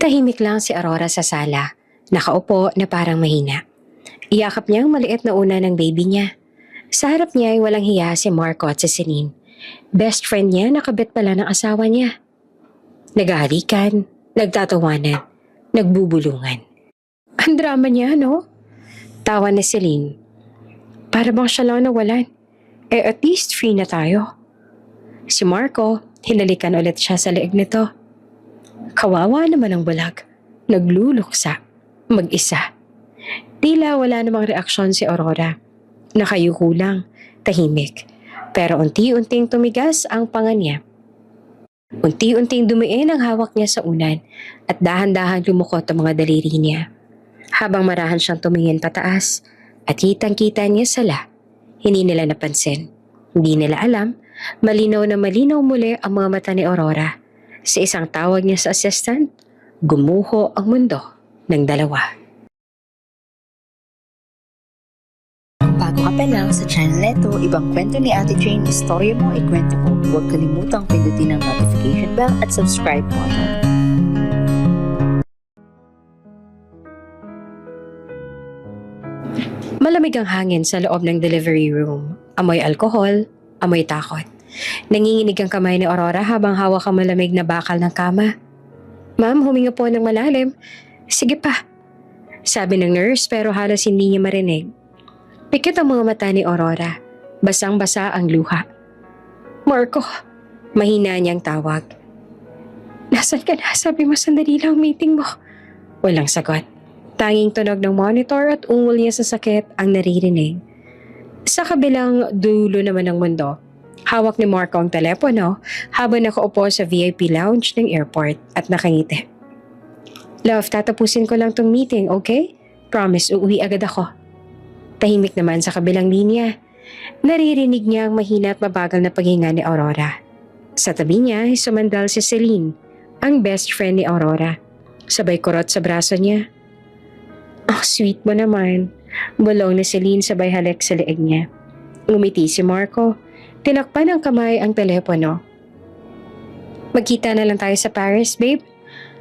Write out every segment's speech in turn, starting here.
Tahimik lang si Aurora sa sala, nakaupo na parang mahina. Iyakap niya ang maliit na una ng baby niya. Sa harap niya ay walang hiya si Marco at si Celine. Best friend niya nakabit pala ng asawa niya. Naghahalikan, nagtatawanan, nagbubulungan. Ang drama niya, no? Tawa ni Celine. Para bang siya lang nawalan. At least free na tayo. Si Marco, hinalikan ulit siya sa leeg nito. Kawawa naman ang bulag. Nagluluksa. Mag-isa. Tila wala namang reaksyon si Aurora. Nakayuko lang, tahimik. Pero unti-unting tumigas ang panga niya. Unti-unting dumiin ang hawak niya sa unan at dahan-dahan lumukot ang mga daliri niya. Habang marahan siyang tumingin pataas at kitang-kita niya sala, hindi nila napansin. Hindi nila alam, malinaw na malinaw muli ang mga mata ni Aurora. Sa isang tawag niya sa assistant, gumuho ang mundo ng dalawa. Bago ka pa lang sa channel neto, ibang kwento ni Ate Jane, istorya mo, ikwento ko. Huwag kalimutang pindutin ang notification bell at subscribe button. Malamig ang hangin sa loob ng delivery room. Amoy alkohol, amoy takot. Nanginginig ang kamay ni Aurora habang hawak ang malamig na bakal ng kama. Ma'am, huminga po ng malalim. Sige pa. Sabi ng nurse pero halos hindi niya marinig. Pikit ang mga mata ni Aurora. Basang-basa ang luha. Marco, mahina niyang tawag. Nasaan ka na? Sabi mo sandali lang meeting mo. Walang sagot. Tanging tunog ng monitor at ungol niya sa sakit ang naririnig. Sa kabilang dulo naman ng mundo, hawak ni Marco ang telepono habang nakaupo sa VIP lounge ng airport at nakangiti. Love, tatapusin ko lang tong meeting, okay? Promise, uuwi agad ako. Tahimik naman sa kabilang linya. Naririnig niya ang mahina at mabagal na paghinga ni Aurora. Sa tabi niya ay sumandal si Celine, ang best friend ni Aurora. Sabay kurot sa braso niya. Sweet mo naman. Bulong ni Celine sabay halik sa leeg niya. Umiti si Marco. Tinakpan ng kamay ang telepono. Magkita na lang tayo sa Paris, babe.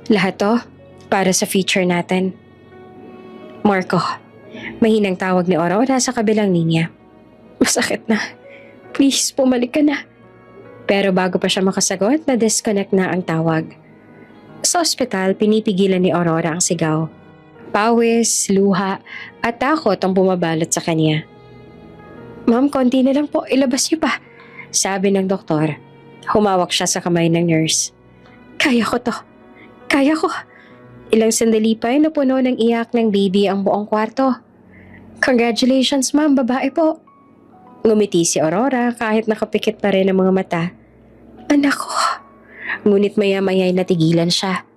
Lahat to para sa future natin. Marco, mahinang tawag ni Aurora sa kabilang linya. Masakit na. Please, pumalik ka na. Pero bago pa siya makasagot, na-disconnect na ang tawag. Sa ospital, pinipigilan ni Aurora ang sigaw. Pawis, luha, at takot ang bumabalot sa kanya. Ma'am, konti na lang po, ilabas niyo pa, sabi ng doktor. Humawak siya sa kamay ng nurse. Kaya ko to. Kaya ko. Ilang sandali pa ay napuno ng iyak ng baby ang buong kwarto. Congratulations ma'am, babae po. Ngumiti si Aurora kahit nakapikit pa rin ang mga mata. Anak ko. Ngunit maya-maya'y natigilan siya.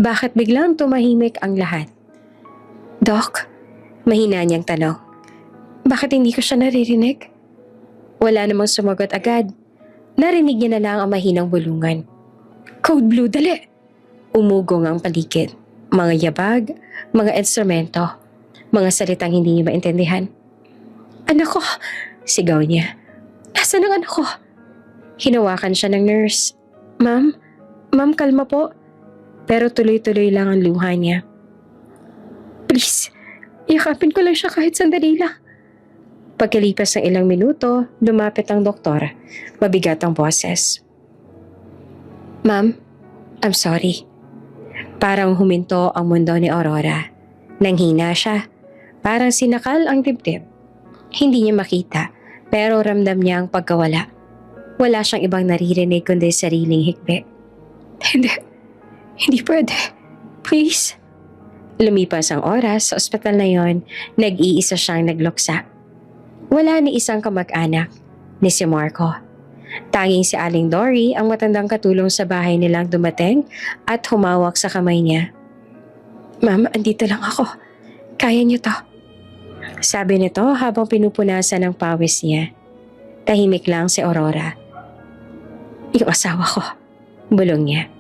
Bakit biglang tumahimik ang lahat? Doc, mahina niyang tanong. Bakit hindi ko siya naririnig? Wala namang sumagot agad. Narinig niya na lang ang mahinang bulungan. Code Blue, dali! Umugong ang paligid. Mga yabag, mga instrumento, mga salitang hindi niya maintindihan. Anak ko! Sigaw niya. Nasaan ang anak ko? Hinawakan siya ng nurse. Ma'am, kalma po. Pero tuloy-tuloy lang ang luha niya. Please, yakapin ko lang siya kahit sandali lang. Pagkalipas ng ilang minuto, lumapit ang doktor. Mabigat ang boses. Ma'am, I'm sorry. Parang huminto ang mundo ni Aurora. Nanghina siya. Parang sinakal ang dibdib. Hindi niya makita, pero ramdam niya ang pagkawala. Wala siyang ibang naririnig kundi sariling hikbi. Hindi pwede. Please. Lumipas ang oras sa ospital na yon, nag-iisa siyang nagluksa. Wala ni isang kamag-anak, ni si Marco. Tanging si Aling Dory ang matandang katulong sa bahay nilang dumating at humawak sa kamay niya. Ma'am, andito lang ako. Kaya niyo to. Sabi nito habang pinupunasan ng pawis niya. Tahimik lang si Aurora. Yung asawa ko, bulong niya.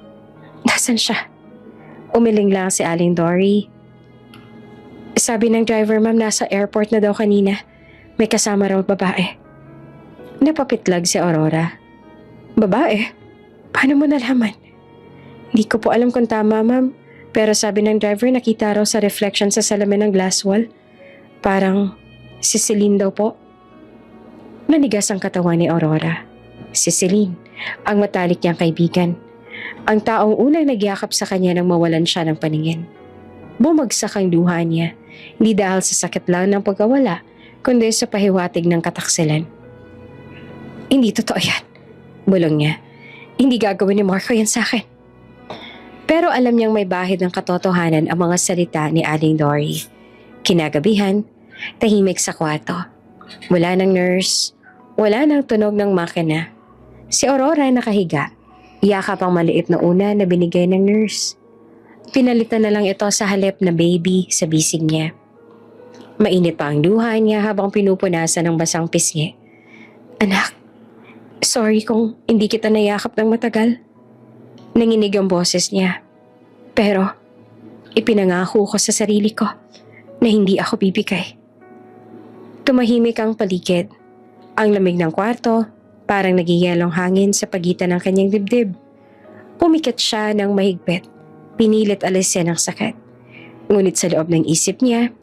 Nasaan siya? Umiling lang si Aling Dory. Sabi ng driver ma'am nasa airport na daw kanina. May kasama raw babae. Napapitlag si Aurora. Babae? Paano mo nalaman? Hindi ko po alam kung tama ma'am. Pero sabi ng driver nakita raw sa reflection sa salamin ng glass wall. Parang si Celine daw po. Nanigas ang katawan ni Aurora. Si Celine, ang matalik niyang kaibigan. Ang taong unang nagyakap sa kanya nang mawalan siya ng paningin. Bumagsak ang luha niya, hindi dahil sa sakit lang ng pagkawala, kundi sa pahiwatig ng kataksilan. Hindi totoo yan, bulong niya. Hindi gagawin ni Marco yan sa akin. Pero alam niyang may bahid ng katotohanan ang mga salita ni Aling Dory. Kinagabihan, tahimik sa kwarto. Wala ng nurse, wala ng tunog ng makina. Si Aurora nakahiga, yakap ang maliit na una na binigay ng nurse. Pinalitan na lang ito sa halip na baby sa bisig niya. Mainit pa ang luha niya habang pinupunasan ng basang pisngi. Anak, sorry kung hindi kita nayakap ng matagal. Nanginig ang boses niya. Pero, ipinangako ko sa sarili ko na hindi ako bibigay. Tumahimik ang paligid. Ang lamig ng kwarto, parang nagiyelong hangin sa pagitan ng kanyang dibdib. Pumikit siya ng mahigpit. Pinilit alisin ang sakit. Ngunit sa loob ng isip niya,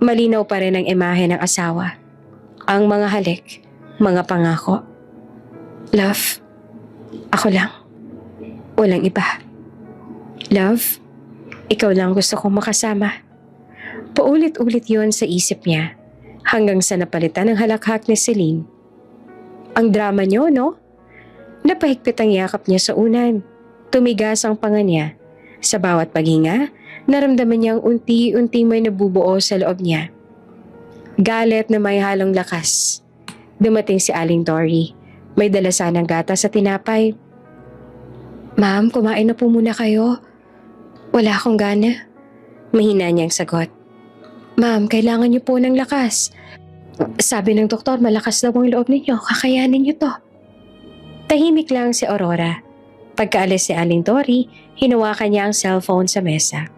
malinaw pa rin ang imahe ng asawa. Ang mga halik, mga pangako. Love, ako lang. Walang iba. Love, ikaw lang gusto kong makasama. Paulit-ulit yon sa isip niya hanggang sa napalitan ng halakhak ni Celine. Ang drama niyo, no? Napahigpit ang yakap niya sa unan. Tumigas ang panga niya. Sa bawat paghinga, naramdaman niyang unti-unting may nabubuo sa loob niya. Galit na may halong lakas. Dumating si Aling Dory. May dala sanang gatas sa tinapay. Ma'am, kumain na po muna kayo. Wala akong gana. Mahina niyang sagot. Ma'am, kailangan niyo po ng lakas. Sabi ng doktor, malakas daw ang loob ninyo. Kakayanin niyo to. Tahimik lang si Aurora. Pagkaalis si Aling Dory, hinawakan niya ang cellphone sa mesa.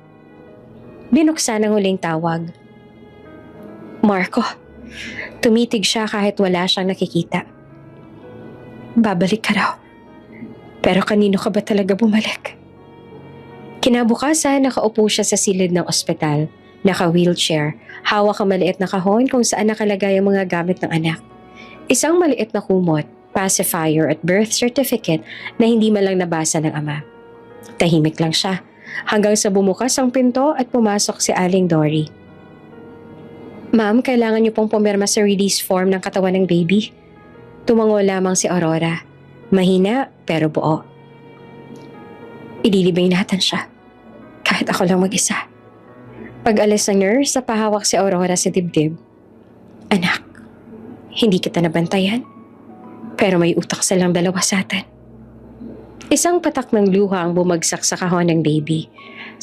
Binuksan ang huling tawag. Marco. Tumitig siya kahit wala siyang nakikita. Babalik ka raw. Pero kanino ka ba talaga bumalik? Kinabukasan, nakaupo siya sa silid ng ospital. Naka-wheelchair, hawak ang maliit na kahon kung saan nakalagay ang mga gamit ng anak. Isang maliit na kumot, pacifier at birth certificate na hindi man lang nabasa ng ama. Tahimik lang siya hanggang sa bumukas ang pinto at pumasok si Aling Dory. Ma'am, kailangan niyo pong pumirma sa release form ng katawan ng baby. Tumango lamang si Aurora. Mahina pero buo. Ililibing natin siya. Kahit ako lang mag-isa. Pag-alis ng nurse, napahawak si Aurora sa dibdib. Anak, hindi kita nabantayan. Pero may utak silang dalawa sa atin. Isang patak ng luha ang bumagsak sa kahon ng baby.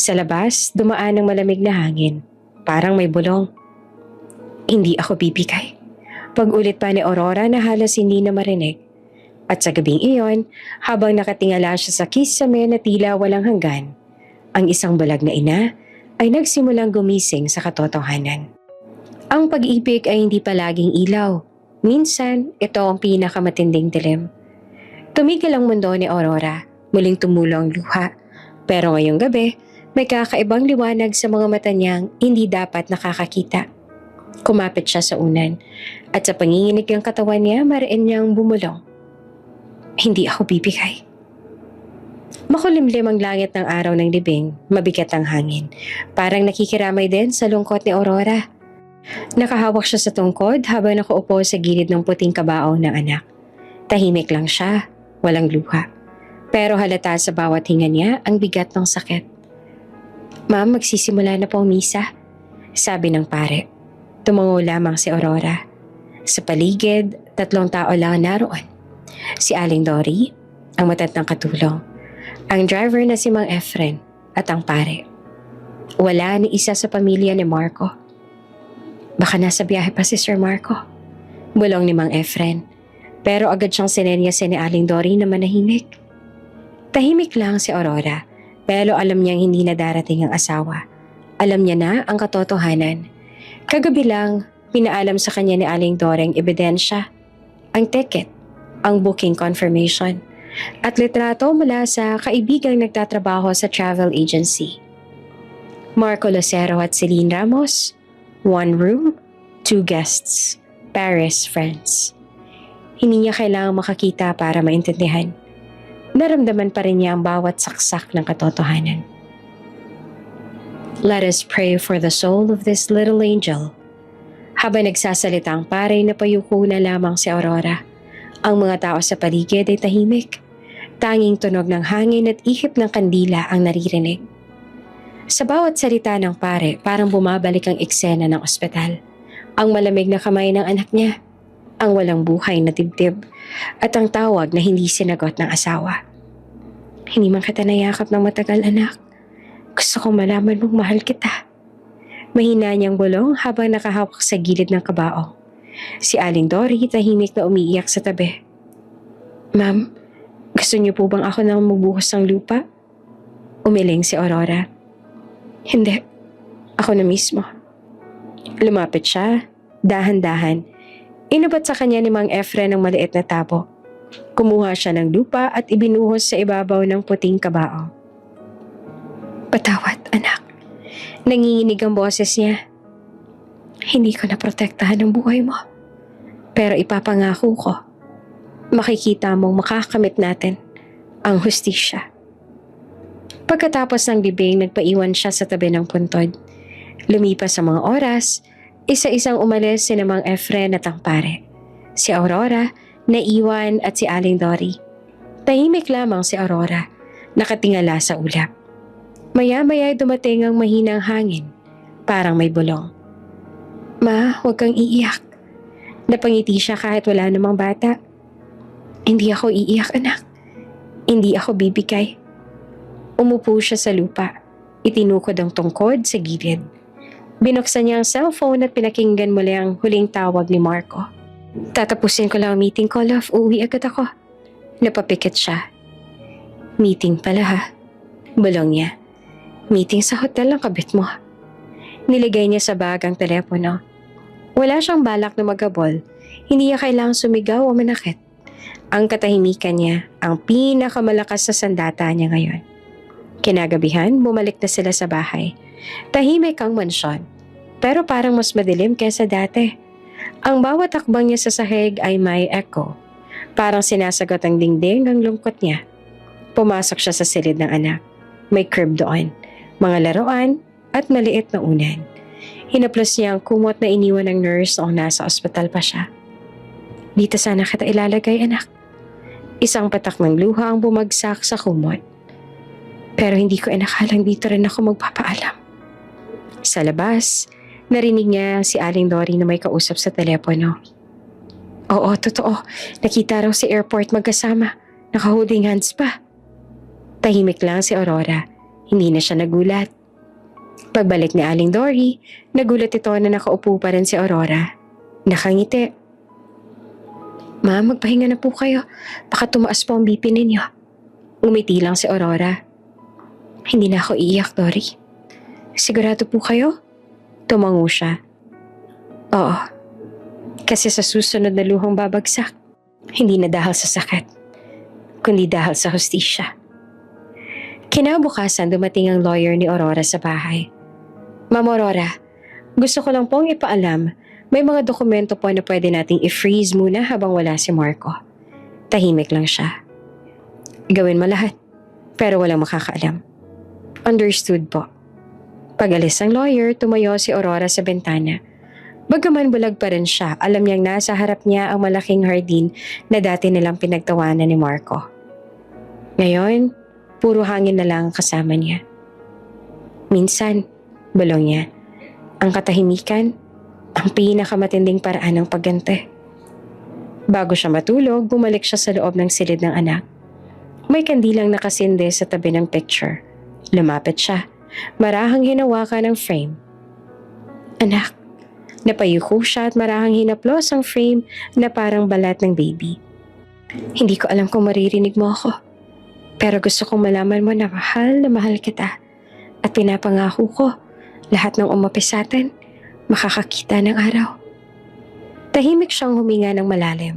Sa labas, dumaan ng malamig na hangin. Parang may bulong. Hindi ako bibigay. Pag-ulit pa ni Aurora na halos hindi na marinig. At sa gabing iyon, habang nakatingala siya sa kisame na tila walang hanggan, ang isang balag na ina ay nagsimulang gumising sa katotohanan. Ang pag-ibig ay hindi palaging ilaw. Minsan, ito ang pinakamatinding dilim. Tumigil ang mundo ni Aurora, muling tumulo ang luha. Pero ngayong gabi, may kakaibang liwanag sa mga mata niyang hindi dapat nakakakita. Kumapit siya sa unan, at sa panginginig ng katawan niya, mariin niyang bumulong. Hindi ako bibigay. Makulimlim ang langit ng araw ng libing, mabigat ang hangin. Parang nakikiramay din sa lungkot ni Aurora. Nakahawak siya sa tungkod habang nakaupo sa gilid ng puting kabao ng anak. Tahimik lang siya, walang luha. Pero halata sa bawat hinga niya ang bigat ng sakit. Ma'am, magsisimula na po ang misa, sabi ng pare. Tumango lamang si Aurora. Sa paligid, 3 tao lang naroon. Si Aling Dory, ang matandang katulong, ang driver na si Mang Efren at ang pare. Wala ni isa sa pamilya ni Marco. Baka nasa biyahe pa si Sir Marco, bulong ni Mang Efren. Pero agad siyang sinenyasin ni Aling Dory na manahimik. Tahimik lang si Aurora, pero alam niyang hindi na darating ang asawa. Alam niya na ang katotohanan. Kagabi lang, pinaalam sa kanya ni Aling Dory ang ebidensya, ang ticket, ang booking confirmation, at litrato mula sa kaibigang nagtatrabaho sa travel agency. Marco Lucero at Celine Ramos, 1 room, 2 guests, Paris friends. Hindi niya kailangang makakita para maintindihan. Naramdaman pa rin niya ang bawat saksak ng katotohanan. Let us pray for the soul of this little angel. Habang nagsasalita ang pare, napayuko na lamang si Aurora. Ang mga tao sa paligid ay tahimik. Tanging tunog ng hangin at ihip ng kandila ang naririnig. Sa bawat salita ng pare, parang bumabalik ang eksena ng ospital. Ang malamig na kamay ng anak niya, ang walang buhay na dibdib, at ang tawag na hindi sinagot ng asawa. Hindi man kita nayakap ng matagal, anak. Gusto kong malaman mong mahal kita. Mahina niyang bulong habang nakahawak sa gilid ng kabaong. Si Aling Dory tahimik na umiiyak sa tabi. Ma'am, gusto niyo po bang ako nang magbuhos ng lupa? Umiling si Aurora. Hindi, ako na mismo. Lumapit siya, dahan-dahan. Inabat sa kanya ni Mang Efren ng maliit na tabo. Kumuha siya ng lupa at ibinuhos sa ibabaw ng puting kabaong. Patawad, anak. Nanginginig ang boses niya. Hindi ko naprotektahan ang buhay mo. Pero ipapangako ko, makikita mong makakamit natin ang hustisya. Pagkatapos ng bibing, nagpaiwan siya sa tabi ng puntod. Lumipas ang mga oras, isa-isang umalis si Mang Efren at ang pare. Si Aurora, naiwan at si Aling Dory. Tahimik lamang si Aurora, nakatingala sa ulap. Maya-maya dumating ang mahinang hangin, parang may bulong. Ma, huwag kang iiyak. Napangiti siya kahit wala namang bata. Hindi ako iiyak, anak. Hindi ako bibigay. Umupo siya sa lupa. Itinukod ang tungkod sa gilid. Binuksan niya ang cellphone at pinakinggan muli ang huling tawag ni Marco. Tatapusin ko lang ang meeting ko, love. Uuwi agad ako. Napapikit siya. Meeting pala ha. Bulong niya. Meeting sa hotel ang kabit mo. Niligay niya sa bag ang telepono. Wala siyang balak na magabol. Hindi niya kailangang sumigaw o manakit. Ang katahimikan niya ang pinakamalakas sa sandata niya ngayon. Kinagabihan, bumalik na sila sa bahay. Tahimik ang mansyon, pero parang mas madilim kaysa dati. Ang bawat takbang niya sa sahig ay may echo. Parang sinasagot ang dingding ang lungkot niya. Pumasok siya sa silid ng anak. May crib doon, mga laruan at maliit na unan. Hinaplos niya ang kumot na iniwan ng nurse noong nasa ospital pa siya. Dito sana kita ilalagay, anak. Isang patak ng luha ang bumagsak sa kumot. Pero hindi ko inakalang dito rin ako magpapaalam. Sa labas, narinig niya si Aling Dory na may kausap sa telepono. Oo, totoo. Nakita raw sa airport magkasama. Naka-holding hands pa. Tahimik lang si Aurora. Hindi na siya nagulat. Pagbalik ni Aling Dory, nagulat ito na nakaupo pa rin si Aurora. Nakangiti. Ma'am, magpahinga na po kayo. Baka tumaas po ang BP ninyo. Umiti lang si Aurora. Hindi na ako iiyak, Dory. Sigurado po kayo? Tumango siya. Oo. Kasi sa susunod na luhang babagsak, hindi na dahil sa sakit, kundi dahil sa hustisya. Kinabukasan, dumating ang lawyer ni Aurora sa bahay. Ma'am Aurora, gusto ko lang pong ipaalam, may mga dokumento po na pwede nating i-freeze muna habang wala si Marco. Tahimik lang siya. Gawin mo lahat, pero walang makakaalam. Understood po. Pag-alis ng lawyer, tumayo si Aurora sa bintana. Bagaman bulag pa rin siya, alam niyang nasa harap niya ang malaking hardin na dati nilang pinagtawanan ni Marco. Ngayon, puro hangin na lang kasama niya. Minsan, bulong niya, ang katahimikan, ang pinakamatinding paraan ng paggante. Bago siya matulog, bumalik siya sa loob ng silid ng anak. May kandilang nakasinde sa tabi ng picture. Lumapit siya. Marahang hinawakan ang frame. Anak, napayuko siya at marahang hinaplos ang frame na parang balat ng baby. Hindi ko alam kung maririnig mo ako. Pero gusto kong malaman mo na mahal kita. At pinapangako ko, lahat ng umapis sa atin, makakakita ng araw. Tahimik siyang huminga ng malalim.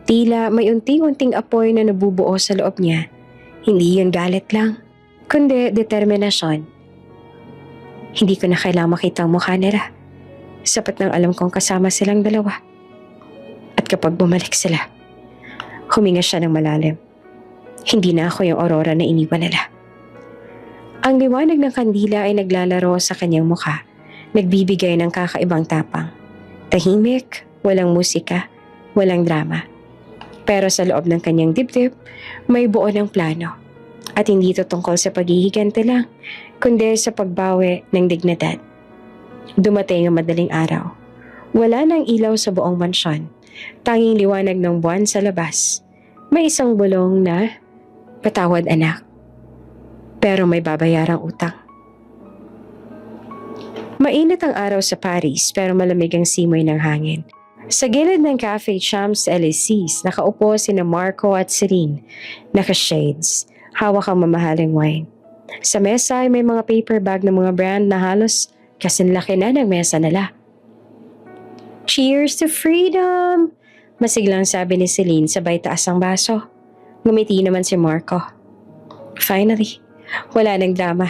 Tila may unti-unting apoy na nabubuo sa loob niya. Hindi yun galit lang, kundi determinasyon. Hindi ko na kailangang makita ang mukha nila. Sapat nang alam kong kasama silang dalawa. At kapag bumalik sila, huminga siya ng malalim. Hindi na ako yung Aurora na iniwan nila. Ang liwanag ng kandila ay naglalaro sa kanyang mukha, nagbibigay ng kakaibang tapang. Tahimik, walang musika, walang drama. Pero sa loob ng kanyang dibdib, may buo ng plano. At hindi ito tungkol sa paghihigante lang, kundi sa pagbawi ng dignidad. Dumating ang madaling araw. Wala nang ilaw sa buong mansyon. Tanging liwanag ng buwan sa labas. May isang bulong na, "Patawad anak." Pero may babayarang utang. Mainit ang araw sa Paris pero malamig ang simoy ng hangin. Sa gilid ng Cafe Champs-Élysées, nakaupo sina Marco at Celine, naka-shades, hawak ang mamahaling wine. Sa mesa ay may mga paper bag ng mga brand na halos kasinlaki na ng mesa nila. "Cheers to freedom!" Masiglang sabi ni Celine sabay taas ang baso. Ngumiti naman si Marco. Finally, wala nang drama.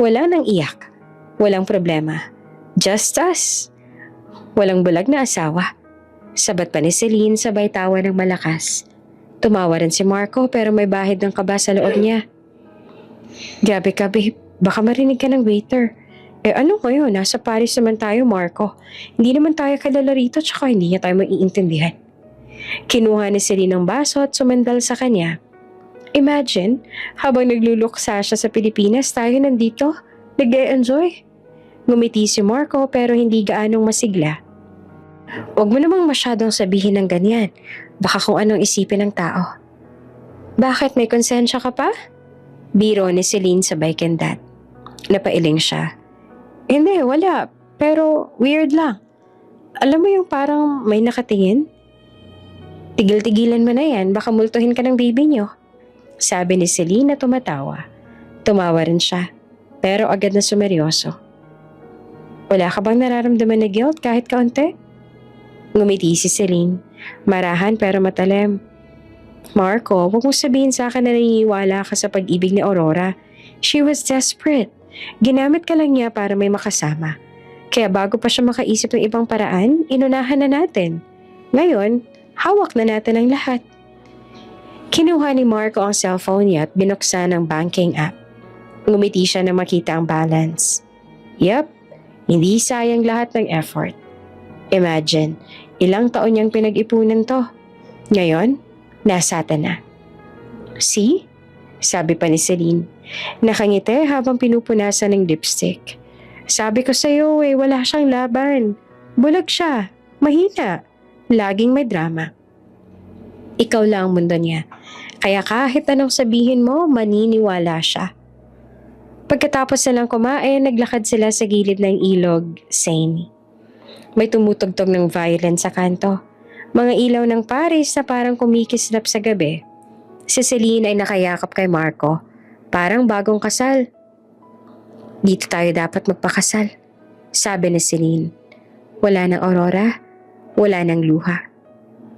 Wala nang iyak. Walang problema. Just us. Walang bulag na asawa. Sabat pa ni Celine sabay tawa ng malakas. Tumawa rin si Marco pero may bahid ng kaba sa loob niya. "Grabe ka babe, baka marinig ka ng waiter." Ano kayo? Nasa Paris naman tayo, Marco. Hindi naman tayo kalala rito tsaka hindi niya tayo maiintindihan. Kinuha ni Celine ang baso at sumandal sa kanya. Imagine, habang nagluluksa siya sa Pilipinas, tayo nandito, nag-e-enjoy. Ngumiti si Marco pero hindi gaanong masigla. "Huwag mo namang masyadong sabihin ng ganyan. Baka kung anong isipin ng tao." "Bakit, may konsensya ka pa?" Biro ni Celine sabay kendat. Napailing siya. "Hindi, wala. Pero weird lang. Alam mo yung parang may nakatingin? Tigil-tigilan mo na yan, baka multuhin ka ng baby niyo." Sabi ni Celine na tumatawa. Tumawa rin siya, pero agad na sumeryoso. "Wala ka bang nararamdaman na guilt kahit kaunti?" Ngumiti si Celine, marahan pero matalim. "Marco, huwag mong sabihin sa akin na naniniwala ka sa pag-ibig ni Aurora. She was desperate. Ginamit ka lang niya para may makasama. Kaya bago pa siya makaisip ng ibang paraan, inunahan na natin. Ngayon, hawak na natin ang lahat." Kinuha ni Marco ang cellphone niya at binuksan ang banking app. Ngumiti siya na makita ang balance. Yep, hindi sayang lahat ng effort. Imagine, ilang taon niyang pinag-ipunan to. Ngayon, nasata na. "See?" Sabi pa ni Celine. Nakangiti habang pinupunasan ng lipstick. "Sabi ko sa'yo wala siyang laban. Bulag siya, mahina, laging may drama. Ikaw lang ang mundo niya. Kaya kahit anong sabihin mo, maniniwala siya." Pagkatapos silang kumain, naglakad sila sa gilid ng ilog, Seine. May tumutugtog ng violin sa kanto. Mga ilaw ng Paris na parang kumikislap sa gabi. Si Celine ay nakayakap kay Marco. Parang bagong kasal. "Dito tayo dapat magpakasal," sabi ni Celine. "Wala ng Aurora, wala ng luha.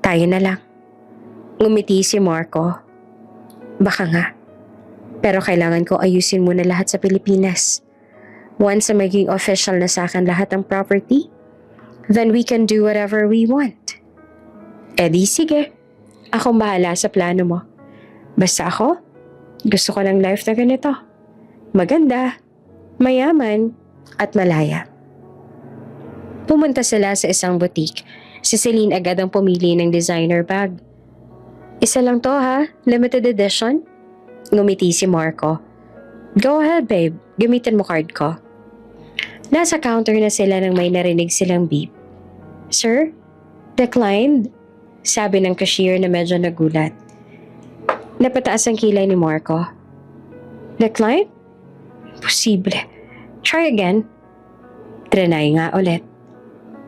Tayo na lang." Ngumiti si Marco. "Baka nga. Pero kailangan ko ayusin muna lahat sa Pilipinas. Once na maging official na sa akin lahat ng property, then we can do whatever we want." "Di sige. Akong bahala sa plano mo. Basta ako, gusto ko ng life na ganito. Maganda, mayaman, at malaya." Pumunta sila sa isang boutique. Si Celine agad ang pumili ng designer bag. "Isa lang to ha, limited edition." Ngumiti si Marco. "Go ahead babe, gamitin mo card ko." Nasa counter na sila nang may narinig silang beep. "Sir? Declined?" Sabi ng cashier na medyo nagulat. Napataas ang kilay ni Marco. "Declined? Posible. Try again." Trinay nga ulit.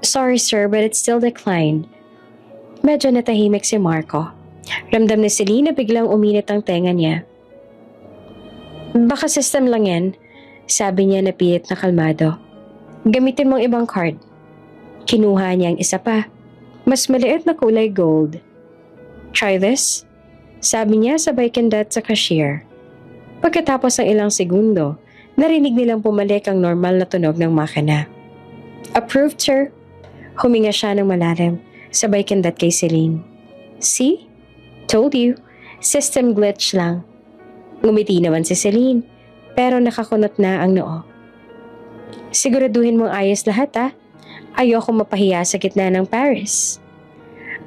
"Sorry sir, but it's still declined." Medyo natahimik si Marco. Ramdam ni Celine na biglang uminit ang tenga niya. "Baka system lang yan," sabi niya na pilit na kalmado. "Gamitin mong ibang card." Kinuha niya ang isa pa. Mas maliit na kulay gold. "Try this," sabi niya sabay kendat sa cashier. Pagkatapos ng ilang segundo, Narinig nilang bumalik ang normal na tunog ng makina. Approved, sir. Huminga siya ng malalim, sabay kandat kay Celine. See? Told you. System glitch lang. Ngumiti naman si Celine, pero nakakunot na ang noo. Siguraduhin mong ayos lahat ah. Ayoko mapahiya sa gitna ng Paris.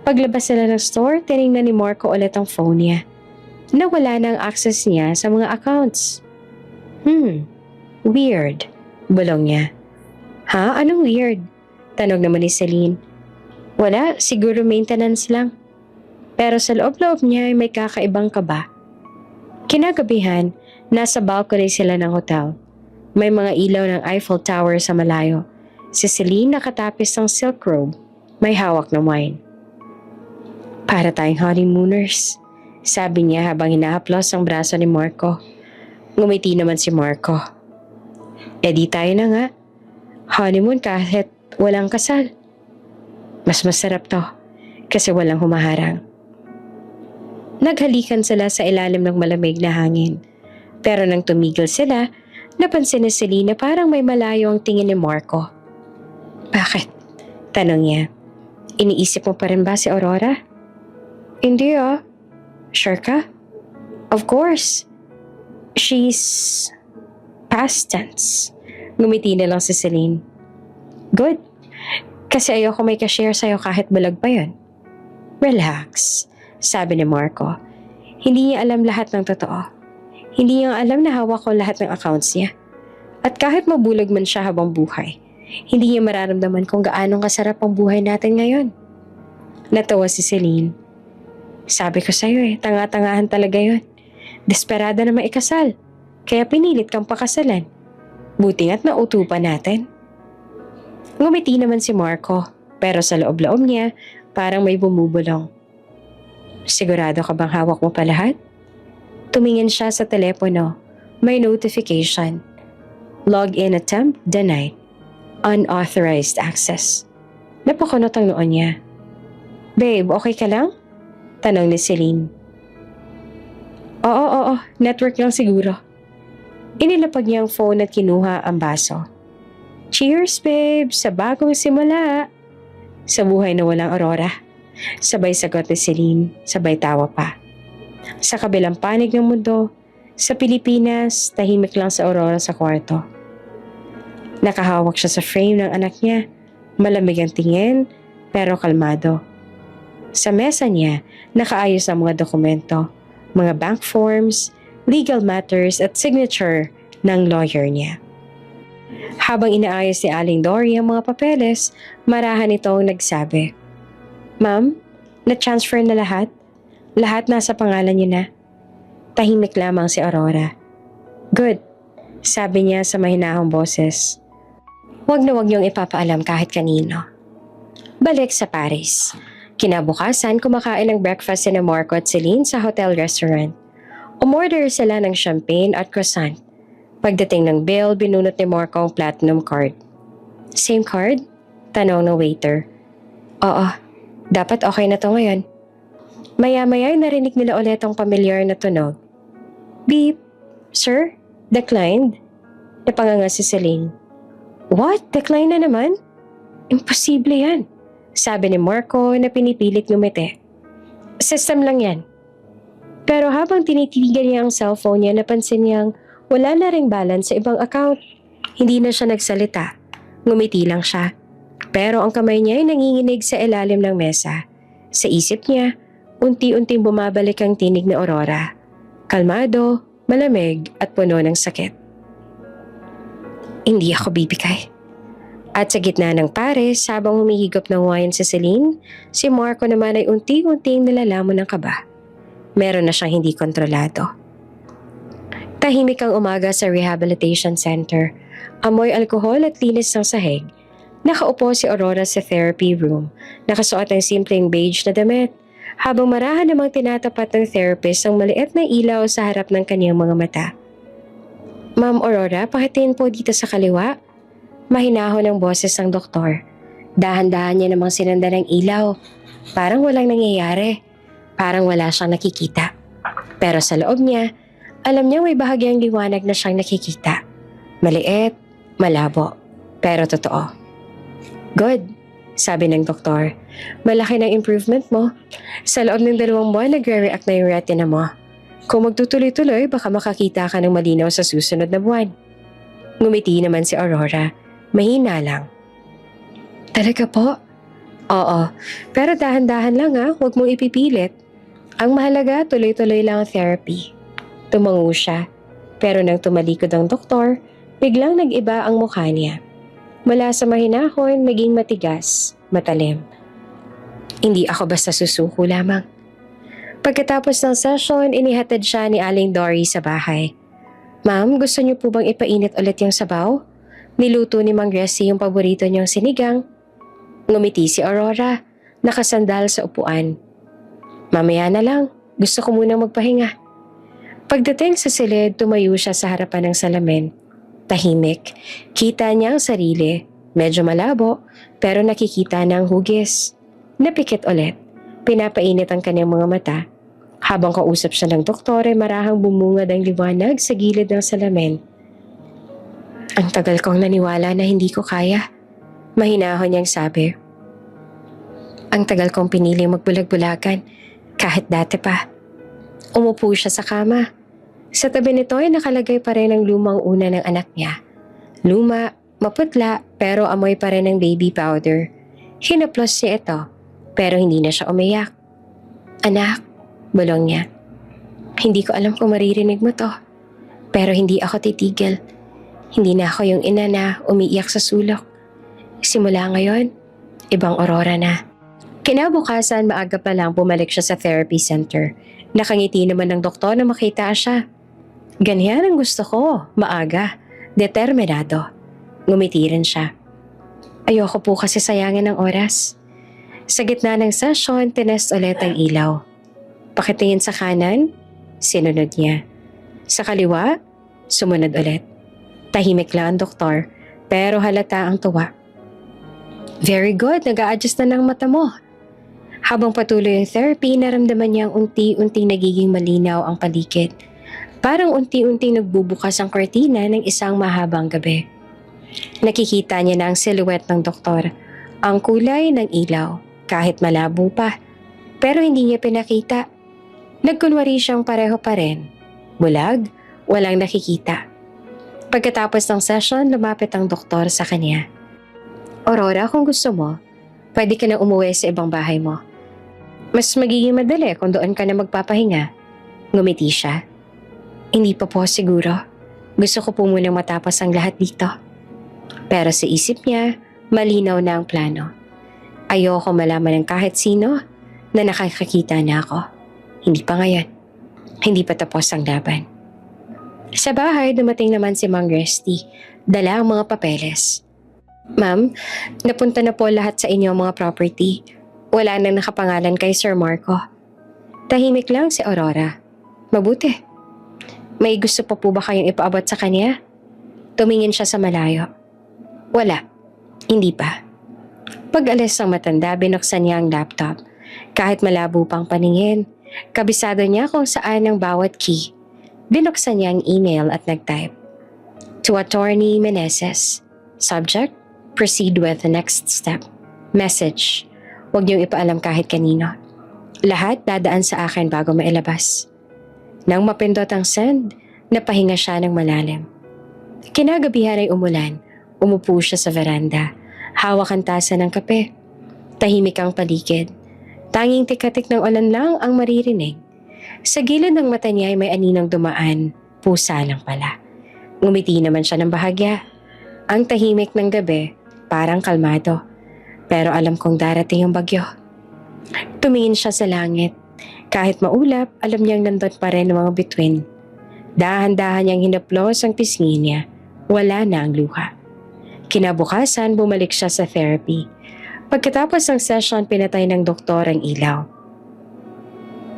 Paglabas nila ng store, tinignan ni Marco ulit ang phone niya. Nawala na ang access niya sa mga accounts. Weird. Bulong niya. Ha? Anong weird? Tanong naman ni Celine. Wala, siguro maintenance lang. Pero sa loob-loob niya ay may kakaibang kaba. Kinagabihan, nasa balcony sila ng hotel. May mga ilaw ng Eiffel Tower sa malayo. Si Celine nakatapis ng silk robe. May hawak ng wine. Para tayong honeymooners, sabi niya habang hinahaplos ang braso ni Marco. Ngumiti naman si Marco. Di tayo na nga. Honeymoon kahit walang kasal. Mas masarap to kasi walang humaharang. Naghalikan sila sa ilalim ng malamig na hangin. Pero nang tumigil sila, napansin ni Celine na parang may malayo ang tingin ni Marco. Bakit? Tanong niya. Iniisip mo pa rin ba si Aurora? Hindi ah. Sure ka? Of course. She's past tense. Ngumiti na lang si Celine. Good. Kasi ayoko may ka-share sa'yo kahit bulag pa yun. Relax, sabi ni Marco. Hindi niya alam lahat ng totoo. Hindi niya alam na hawak ko lahat ng accounts niya. At kahit mabulag man siya habang buhay, hindi niya mararamdaman kung gaano kasarap ang buhay natin ngayon. Natawa si Celine. Sabi ko sa'yo tanga-tangahan talaga yun. Desperada na maikasal, kaya pinilit kang pakasalan. Buti nga't nauto pa natin. Ngumiti naman si Marco, pero sa loob-loob niya, parang may bumubulong. Sigurado ka bang hawak mo pa lahat? Tumingin siya sa telepono. May notification. Login attempt denied. Unauthorized access. Napakunot ang noon niya. Babe, okay ka lang? Tanong ni Celine. Oo, network lang siguro. Inilapag niya ang phone at kinuha ang baso. Cheers, babe, sa bagong simula. Sa buhay na walang Aurora. Sabay sagot ni Celine, sabay tawa pa. Sa kabilang panig ng mundo, sa Pilipinas, tahimik lang sa Aurora sa kwarto. Nakahawak siya sa frame ng anak niya. Malamig ang tingin, pero kalmado. Sa mesa niya, nakaayos ang mga dokumento, mga bank forms, legal matters at signature ng lawyer niya. Habang inaayos ni Aling Dory ang mga papeles, marahan itong nagsabi, Ma'am, na-transfer na lahat? Lahat nasa pangalan niyo na. Tahimik lamang si Aurora. Good, sabi niya sa mahinahong boses. Huwag na huwag niyong ipapaalam kahit kanino. Balik sa Paris. Kinabukasan, kumakain ng breakfast si Marco at Celine sa hotel restaurant. Umorder sila ng champagne at croissant. Pagdating ng bill, binunot ni Marco ang platinum card. Same card? Tanong ng waiter. Oo, dapat okay na to ngayon. Maya-maya narinig nila ulit ang pamilyar na tunog. Beep. Sir? Declined? Napanganga si Celine. What? Decline na naman? Imposible yan. Sabi ni Marco na pinipilit ngumiti. System lang yan. Pero habang tinititigan niya ang cellphone niya, napansin niyang wala na ring balance sa ibang account. Hindi na siya nagsalita. Ngumiti lang siya. Pero ang kamay niya ay nanginginig sa ilalim ng mesa. Sa isip niya, unti-unting bumabalik ang tinig ni Aurora. Kalmado, malamig at puno ng sakit. Hindi ako bibigay. At sa gitna ng Paris, habang humihigop ng wine si Celine, si Marco naman ay unti-unting nilalamon ng kaba. Meron na siyang hindi kontrolado. Tahimik ang umaga sa rehabilitation center. Amoy alkohol at linis ng sahig. Nakaupo si Aurora sa therapy room. Nakasuot ng simpleng beige na damit. Habang marahan namang tinatapat ng therapist ang maliit na ilaw sa harap ng kaniyang mga mata. Ma'am Aurora, pakitingin po dito sa kaliwa. Mahinahon ang boses ng doktor. Dahan-dahan niya namang sinanda ng ilaw. Parang walang nangyayari. Parang wala siyang nakikita. Pero sa loob niya, alam niya may bahagyang liwanag na siyang nakikita. Maliit, malabo, pero totoo. Good, sabi ng doktor. Malaki ng improvement mo. Sa loob ng 2 buwan, nagre-react na yung retina mo. Kung magtutuloy-tuloy, baka makakita ka ng malinaw sa susunod na buwan. Ngumiti naman si Aurora. Mahina lang. Talaga po? Oo, pero dahan-dahan lang ha, huwag mong ipipilit. Ang mahalaga, tuloy-tuloy lang ang therapy. Tumango siya, pero nang tumalikod ang doktor, biglang nag-iba ang mukha niya. Mula sa mahinahon, naging matigas, matalim. Hindi ako basta susuko lamang. Pagkatapos ng session, inihatid siya ni Aling Dory sa bahay. Ma'am, gusto niyo po bang ipainit ulit yung sabaw? Niluto ni Mang Gracie yung paborito niyang sinigang. Ngumiti si Aurora, nakasandal sa upuan. Mamaya na lang, gusto ko munang magpahinga. Pagdating sa silid, tumayo siya sa harapan ng salamin. Tahimik, kita niya ang sarili, medyo malabo, pero nakikita na ang hugis. Napikit ulit, pinapainit ang kanyang mga mata. Habang kausap siya ng doktor ay marahang bumungad ang liwanag sa gilid ng salamin. Ang tagal kong naniwala na hindi ko kaya. Mahinahon niyang sabi. Ang tagal kong pinili magbulag-bulagan, kahit dati pa. Umupo siya sa kama. Sa tabi nito ay nakalagay pa rin ang lumang una ng anak niya. Luma, maputla, pero amoy pa rin ng baby powder. Hinaplos niya ito, pero hindi na siya umiyak. Anak, bulong niya. Hindi ko alam kung maririnig mo to, pero hindi ako titigil. Hindi na ako yung ina na umiiyak sa sulok. Simula ngayon, ibang Aurora na. Kinabukasan, maaga pa lang bumalik siya sa therapy center. Nakangiti naman ng doktor na makita siya. Ganyan ang gusto ko, maaga, determinado. Ngumiti rin siya. Ayoko po kasi sayangin ng oras. Sa gitna ng session, tinest ulit ang ilaw. Pakitingin sa kanan, sinunod niya. Sa kaliwa, sumunod ulit. Tahimik lang ang doktor, pero halata ang tuwa. Very good, nag-a-adjust na ng mata mo. Habang patuloy ang therapy, naramdaman niyang unti-unting nagiging malinaw ang paligid. Parang unti-unting nagbubukas ang kortina ng isang mahabang gabi. Nakikita niya na ang silhouette ng doktor, ang kulay ng ilaw, kahit malabo pa. Pero hindi niya pinakita. Nagkunwari siyang pareho pa rin. Bulag, walang nakikita. Pagkatapos ng session, lumapit ang doktor sa kanya. Aurora, kung gusto mo, pwede ka na umuwi sa ibang bahay mo. Mas magiging madali kung doon ka na magpapahinga. Ngumiti siya. Hindi pa po siguro. Gusto ko po munang matapos ang lahat dito. Pero sa isip niya, malinaw na ang plano. Ayoko malaman ng kahit sino na nakakakita na ako. Hindi pa ngayon. Hindi pa tapos ang laban. Sa bahay, dumating naman si Mang Resty. Dala ang mga papeles. Ma'am, napunta na po lahat sa inyo ang mga property. Wala nang nakapangalan kay Sir Marco. Tahimik lang si Aurora. Mabuti. May gusto pa po ba kayong ipaabot sa kanya? Tumingin siya sa malayo. Wala. Hindi pa. Pag-alis ng matanda, binuksan niya ang laptop. Kahit malabo pang paningin, kabisado niya kung saan ang bawat key. Binuksan niya ang email at nag-type. To Attorney Meneses. Subject, proceed with the next step. Message, huwag niyong ipaalam kahit kanino. Lahat dadaan sa akin bago mailabas. Nang mapindot ang send, napahinga siya ng malalim. Kinagabihan ay umulan. Umupo siya sa veranda. Hawak ang tasa ng kape. Tahimik ang paligid. Tanging tikatik ng ulan lang ang maririnig. Sa gilid ng mata niya ay may aninang dumaan. Pusa lang pala. Ngumiti naman siya ng bahagya. Ang tahimik ng gabi, parang kalmado. Pero alam kong darating ang bagyo. Tumingin siya sa langit. Kahit maulap, alam niyang nandun pa rin ang mga bituin. Dahan-dahan niyang hinaplos ang pisngi niya. Wala na ang luha. Kinabukasan, bumalik siya sa therapy. Pagkatapos ng session, pinatay ng doktor ang ilaw.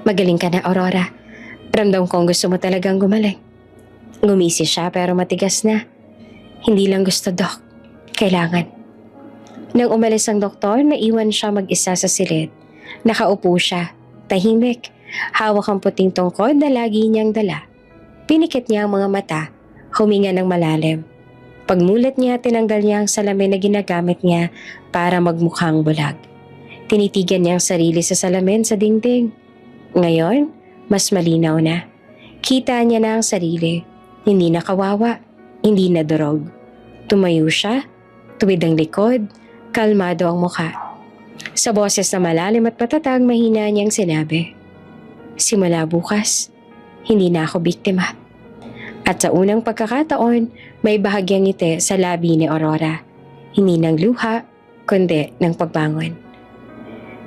Magaling ka na, Aurora. Ramdam kong gusto mo talagang gumaling. Ngumisi siya pero matigas na. Hindi lang gusto, Doc. Kailangan. Nang umalis ang doktor, naiwan siya mag-isa sa silid. Nakaupo siya, tahimik. Hawak ang puting tungkod na lagi niyang dala. Pinikit niya ang mga mata, huminga ng malalim. Pagmulat niya, tinanggal niya ang salamin na ginagamit niya para magmukhang bulag. Tinitigan niya ang sarili sa salamin sa dingding. Ngayon, mas malinaw na. Kita niya na ang sarili. Hindi na kawawa, hindi na durog. Tumayo siya, tuwid ang likod, kalmado ang mukha. Sa boses na malalim at patatag, mahina niyang sinabi, "Simula bukas, hindi na ako biktima." At sa unang pagkakataon, may bahagyang ngiti sa labi ni Aurora. Hindi ng luha, kundi ng pagbangon.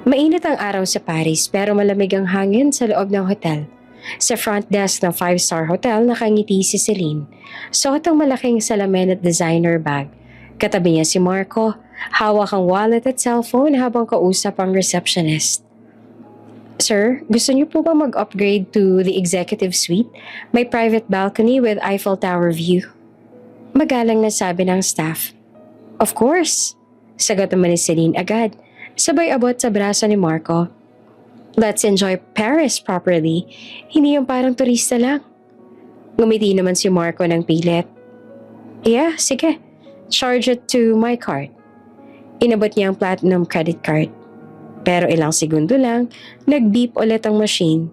Mainit ang araw sa Paris pero malamig ang hangin sa loob ng hotel. Sa front desk ng 5-star hotel, nakangiti si Celine. Suot ang malaking salamin at designer bag. Katabi niya si Marco, hawak ang wallet at cellphone habang kausap ang receptionist. "Sir, gusto niyo po ba mag-upgrade to the executive suite? May private balcony with Eiffel Tower view." Magalang na sabi ng staff. "Of course," sagot naman ni Celine agad. Sabay abot sa braso ni Marco. "Let's enjoy Paris properly, hindi yung parang turista lang." Ngumiti naman si Marco ng pilit. "Yeah, sige. Charge it to my card." Inabot niya ang platinum credit card. Pero ilang segundo lang, nag-beep ulit ang machine.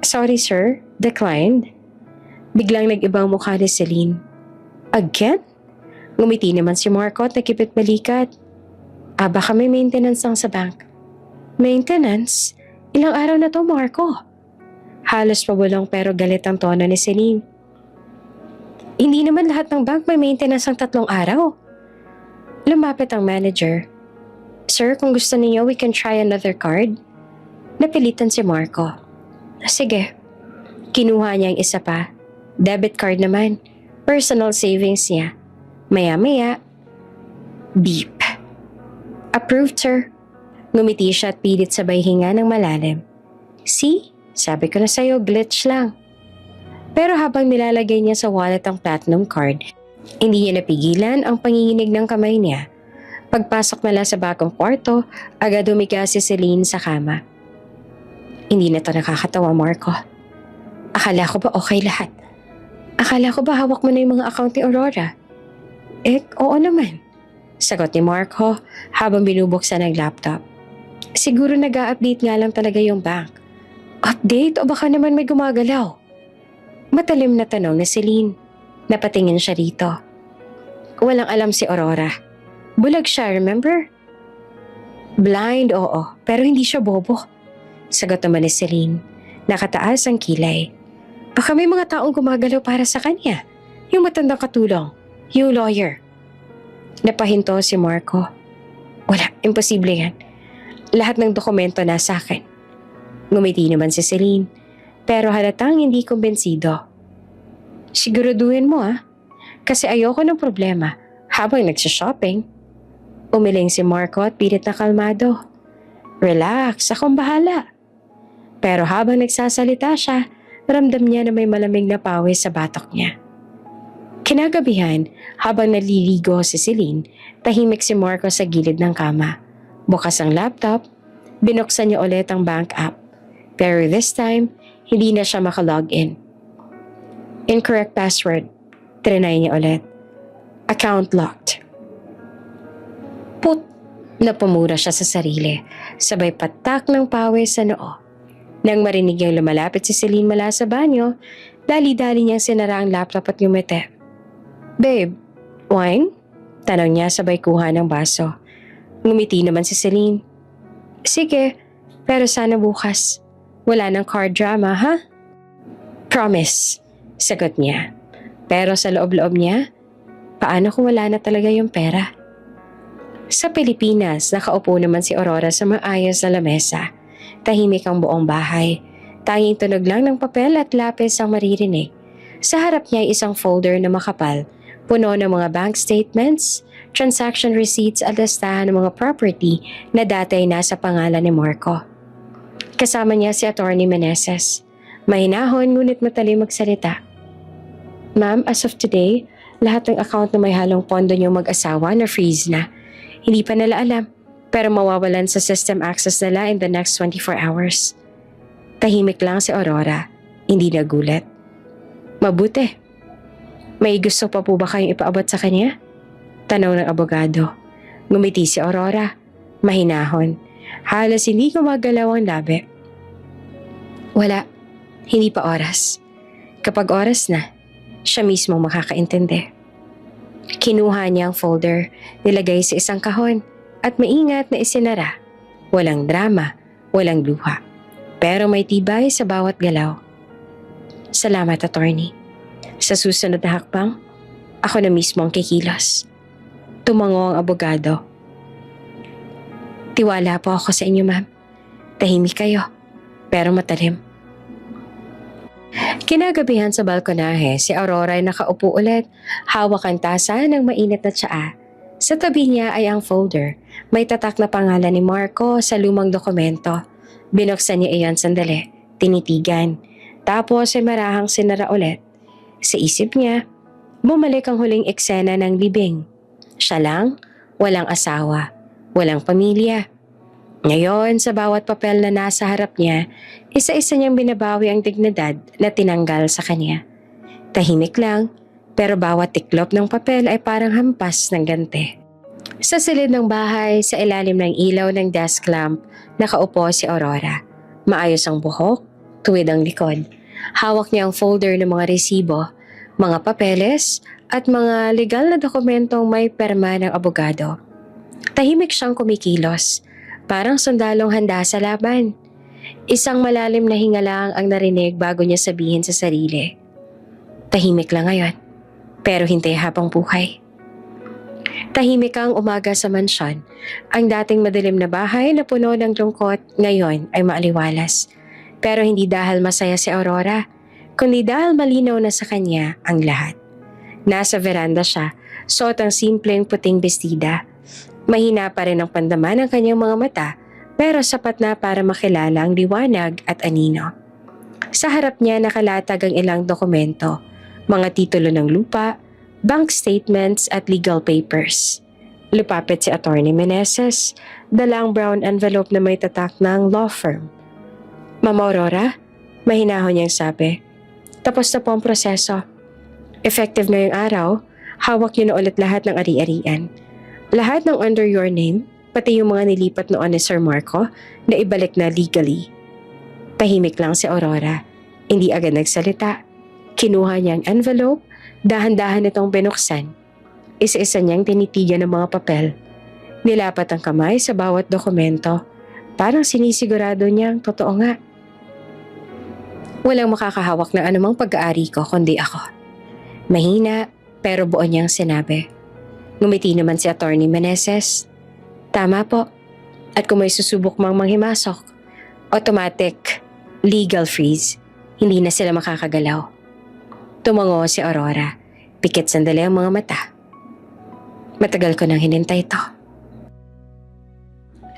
"Sorry sir, declined." Biglang nag-ibang mukha ni Celine. "Again?" Ngumiti naman si Marco at nakipit balikat. Baka may maintenance lang sa bank." "Maintenance? Ilang araw na to, Marco?" Halos pabulong pero galit ang tono ni Celine. "Hindi naman lahat ng bank may maintenance ang 3 araw." Lumapit ang manager. "Sir, kung gusto niyo, we can try another card." Napilitan si Marco. "Sige." Kinuha niya ang isa pa. Debit card naman. Personal savings niya. Maya-maya, beep. "Approved, sir." Ngumiti siya at pilit sabay hinga ng malalim. "See? Sabi ko na sa'yo, glitch lang." Pero habang nilalagay niya sa wallet ang platinum card, hindi niya napigilan ang panginginig ng kamay niya. Pagpasok nila sa bagong kwarto, agad humiga si Celine sa kama. "Hindi na to nakakatawa, Marco. Akala ko ba okay lahat? Akala ko ba hawak mo na yung mga account ni Aurora?" Oo naman," sagot ni Marco habang binubuksan ang laptop. "Siguro nag-a-update nga lang talaga yung bank." "Update o baka naman may gumagalaw?" Matalim na tanong ni Celine. Napatingin siya rito. Walang alam si Aurora. Bulag siya, remember? Blind, oo, pero hindi siya bobo. Sagot naman ni Celine. Nakataas ang kilay. Baka may mga taong gumagalaw para sa kanya. Yung matandang katulong. Yung lawyer. Napahinto si Marco. Wala, imposible yan. Lahat ng dokumento nasa akin. Ngumiti naman si Celine. Pero halatang hindi kumbensido. Siguraduhin mo kasi ayoko ng problema habang nagsha-shopping. Umiling si Marco at pilit na kalmado. Relax, akong bahala. Pero habang nagsasalita siya, ramdam niya na may malamig na pawis sa batok niya. Kinagabihan, habang naliligo si Celine, tahimik si Marco sa gilid ng kama. Bukas ang laptop, binuksan niya ulit ang bank app. Pero this time, hindi na siya makalogin. Incorrect password. Trinay niya ulit. Account locked. Put! Napumura siya sa sarili, sabay patak ng pawis sa noo. Nang marinig niyang lumalapit si Celine mula sa banyo, dali-dali niyang sinara ang laptop at ngumiti. "Babe, wine?" Tanong niya sabay kuha ng baso. Ngumiti naman si Celine. "Sige, pero sana bukas. Wala ng car drama, ha?" "Promise," sagot niya. Pero sa loob-loob niya, paano kung wala na talaga yung pera? Sa Pilipinas, nakaupo naman si Aurora sa maayos na lamesa. Tahimik ang buong bahay. Tanging tunog lang ng papel at lapis ang maririnig. Sa harap niya ay isang folder na makapal, puno ng mga bank statements, transaction receipts at listahan ng mga property na dati ay nasa pangalan ni Marco. Kasama niya si Attorney Meneses. Mahinahon ngunit matalim magsalita. "Ma'am, as of today, lahat ng account na may halong pondo niyong mag-asawa na freeze na. Hindi pa nila alam, pero mawawalan sa system access nila in the next 24 hours. Tahimik lang si Aurora, hindi nagulat. "Mabuti. May gusto pa po ba kayong ipaabot sa kanya? Tanong ng abogado. Ngumiti si Aurora. Mahinahon. Halos hindi gumagalaw ang labi. Wala. Hindi pa oras. Kapag oras na, siya mismo makakaintindi. Kinuha niya ang folder, nilagay sa isang kahon at maingat na isinara. Walang drama, walang luha. Pero may tibay sa bawat galaw. Salamat, attorney. Sa susunod na hakbang, ako na mismo ang kikilos. Tumango ang abogado. Tiwala po ako sa inyo, ma'am. Tahimik kayo, pero matalim. Kinagabihan sa balkonahe, si Aurora ay nakaupo ulit, hawak ang tasa ng mainit na tsaa. Sa tabi niya ay ang folder. May tatak na pangalan ni Marco sa lumang dokumento. Binuksan niya iyon sandali, tinitigan. Tapos ay marahang sinara ulit. Sa isip niya, bumalik ang huling eksena ng libing. Siya lang, walang asawa, walang pamilya. Ngayon, sa bawat papel na nasa harap niya, isa-isa niyang binabawi ang dignidad na tinanggal sa kanya. Tahimik lang, pero bawat tiklop ng papel ay parang hampas ng ganti. Sa silid ng bahay, sa ilalim ng ilaw ng desk lamp, nakaupo si Aurora. Maayos ang buhok, tuwid ang likod. Hawak niya ang folder ng mga resibo, mga papeles, at mga legal na dokumentong may perma ng abogado. Tahimik siyang kumikilos, parang sundalong handa sa laban. Isang malalim na hinga lang ang narinig bago niya sabihin sa sarili. Tahimik lang ngayon, pero hintay habang buhay. Tahimik ang umaga sa mansyon. Ang dating madilim na bahay na puno ng lungkot ngayon ay maaliwalas. Pero hindi dahil masaya si Aurora, kundi dahil malinaw na sa kanya ang lahat. Nasa veranda siya, suot ang simpleng puting bestida. Mahina pa rin ang pandama ng kanyang mga mata, pero sapat na para makilala ang liwanag at anino. Sa harap niya nakalatag ang ilang dokumento, mga titulo ng lupa, bank statements at legal papers. Lupapit si Attorney Meneses, dalang brown envelope na may tatak ng law firm. Mama Aurora, mahinahon niyang sabi. Tapos na po ang proseso. Effective na yung araw, hawak niyo na ulit lahat ng ari-arian. Lahat ng under your name, pati yung mga nilipat noon ni Sir Marco na ibalik na legally. Tahimik lang si Aurora. Hindi agad nagsalita. Kinuha niya ang envelope, dahan-dahan itong binuksan. Isa-isa niyang tinitigan ng mga papel. Nilapat ang kamay sa bawat dokumento. Parang sinisigurado niyang totoo nga. Walang makakahawak ng anumang pag-aari ko kundi ako. Mahina pero buo niyang sinabi. Ngumiti naman si Attorney Meneses. Tama po. At kung may susubok mang manghimasok, automatic legal freeze. Hindi na sila makakagalaw. Tumango si Aurora. Pikit sandali ang mga mata. Matagal ko nang hinintay ito.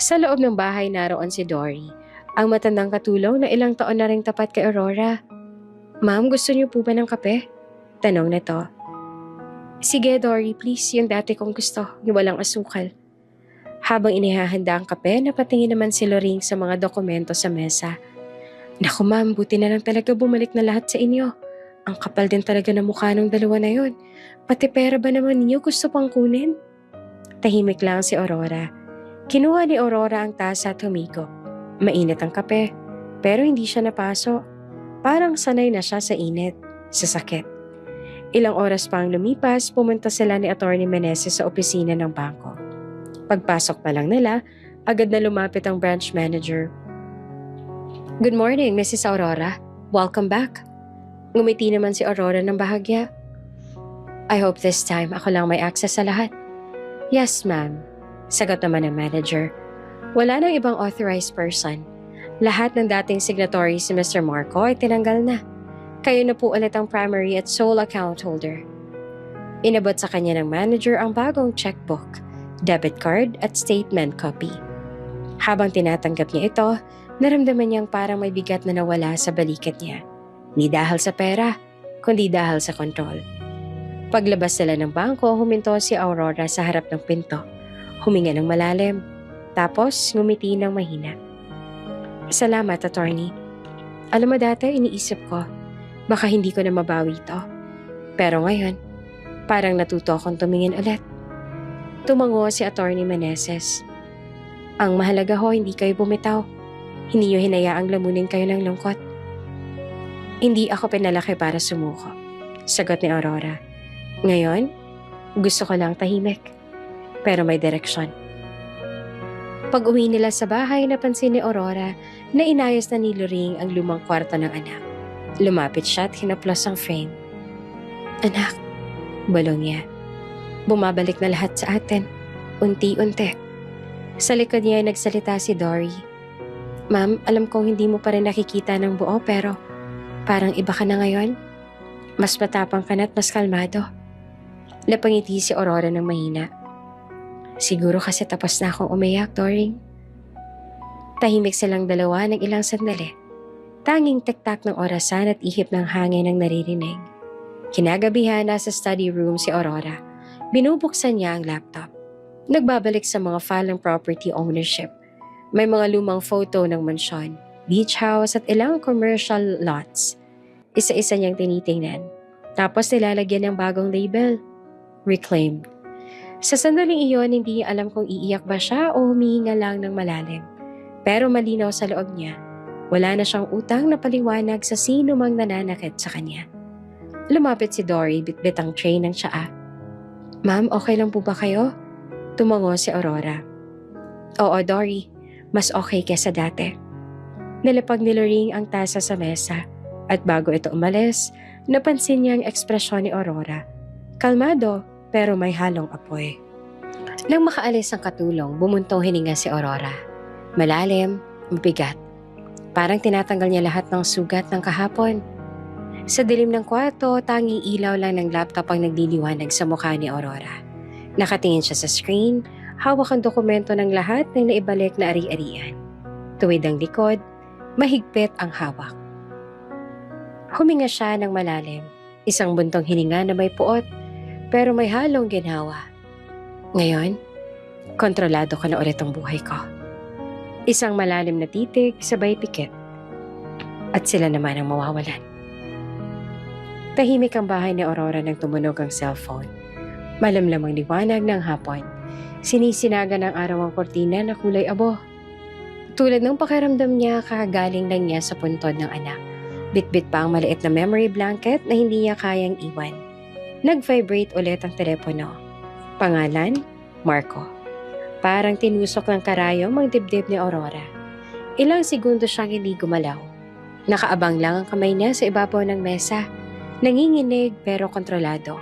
Sa loob ng bahay naroon si Dory, ang matandang katulong na ilang taon na ring tapat kay Aurora. Ma'am, gusto niyo po ba ng kape? Tanong nito. Sige Dory, please, yung dati kong gusto, yung walang asukal. Habang inihahanda ang kape, napatingin naman si Loring sa mga dokumento sa mesa. Naku ma'am, buti na lang talaga bumalik na lahat sa inyo. Ang kapal din talaga ng mukha ng dalawa na yon. Pati pera ba naman ninyo gusto pang kunin? Tahimik lang si Aurora. Kinuha ni Aurora ang tasa at humigop. Mainit ang kape, pero hindi siya napaso. Parang sanay na siya sa init, sa sakit. Ilang oras pang lumipas, pumunta sila ni Attorney Meneses sa opisina ng bangko. Pagpasok pa lang nila, agad na lumapit ang branch manager. Good morning, Mrs. Aurora. Welcome back. Ngumiti naman si Aurora ng bahagya. I hope this time ako lang may access sa lahat. Yes, ma'am. Sagot naman ng manager. Wala nang ibang authorized person. Lahat ng dating signatory si Mr. Marco ay tinanggal na. Kayo na po ulit ang primary at sole account holder. Inabot sa kanya ng manager ang bagong checkbook, debit card at statement copy. Habang tinatanggap niya ito, naramdaman niyang parang may bigat na nawala sa balikat niya. Hindi dahil sa pera, kundi dahil sa kontrol. Paglabas sila ng bangko, huminto si Aurora sa harap ng pinto. Huminga ng malalim, tapos ngumiti ng mahina. Salamat, attorney. Alam mo dati, iniisip ko, baka hindi ko na mabawi ito. Pero ngayon, Parang natuto akong tumingin ulit. Tumango si Attorney Meneses. Ang mahalaga ho, hindi kayo bumitaw. Hindi niyo hinayaang lamunin kayo ng lungkot. Hindi ako pinalaki para sumuko, sagot ni Aurora. Ngayon, gusto ko lang tahimik. Pero may direksyon. Pag-uwi nila sa bahay, napansin ni Aurora na inayos na ni Loring ang lumang kwarto ng anak. Lumapit siya at hinaplos ang frame. Anak, bulong niya. Bumabalik na lahat sa atin. Unti-unti. Sa likod niya ay nagsalita si Dory. Ma'am, alam kong hindi mo pa rin nakikita ng buo pero parang iba ka na ngayon. Mas matapang ka na at mas kalmado. Napangiti si Aurora ng mahina. Siguro kasi tapos na akong umiyak, Doring. Tahimik silang dalawa ng ilang sandali. Tanging tiktak ng orasan at ihip ng hangin ang naririnig. Kinagabihan nasa study room si Aurora. Binubuksan niya ang laptop. Nagbabalik sa mga file ng property ownership. May mga lumang photo ng mansyon, beach house at ilang commercial lots. Isa-isa niyang tinitingnan. Tapos nilalagyan ng bagong label. Reclaimed. Sa sandaling iyon, hindi niya alam kung iiyak ba siya o humihinga lang ng malalim. Pero malinaw sa loob niya, wala na siyang utang na paliwanag sa sino mang nananakit sa kanya. Lumapit si Dory, bitbit ang tray ng tsaa. Ma'am, okay lang po ba kayo? Tumango si Aurora. Oo, Dory. Mas okay kesa dati. Nilapag ni Loring ang tasa sa mesa at bago ito umalis, napansin niya ang ekspresyon ni Aurora. Kalmado pero may halong apoy. Nang makaalis ang katulong, bumuntong hininga si Aurora. Malalim, mabigat. Parang tinatanggal niya lahat ng sugat ng kahapon. Sa dilim ng kwarto, tanging ilaw lang ng laptop ang nagliliwanag sa mukha ni Aurora. Nakatingin siya sa screen, hawak ang dokumento ng lahat ng naibalik na ari-arian. Tuwid ang likod, mahigpit ang hawak. Huminga siya ng malalim, isang buntong hininga na may puot, pero may halong ginhawa. Ngayon, kontrolado ko na ulit ang buhay ko. Isang malalim na titig, sabay pikit. At sila naman ang mawawalan. Tahimik ang bahay ni Aurora nang tumunog ang cellphone. Malamlam ang liwanag ng hapon. Sinisinaga ng araw ang kortina na kulay abo. Tulad ng pakiramdam niya, kakagaling lang niya sa puntod ng anak. Bitbit pa ang maliit na memory blanket na hindi niya kayang iwan. Nag-vibrate ulit ang telepono. Pangalan, Marco. Parang tinusok ng karayom ang dibdib ni Aurora. Ilang segundo siyang hindi gumalaw. Nakaabang lang ang kamay niya sa ibabaw ng mesa. Nanginginig pero kontrolado.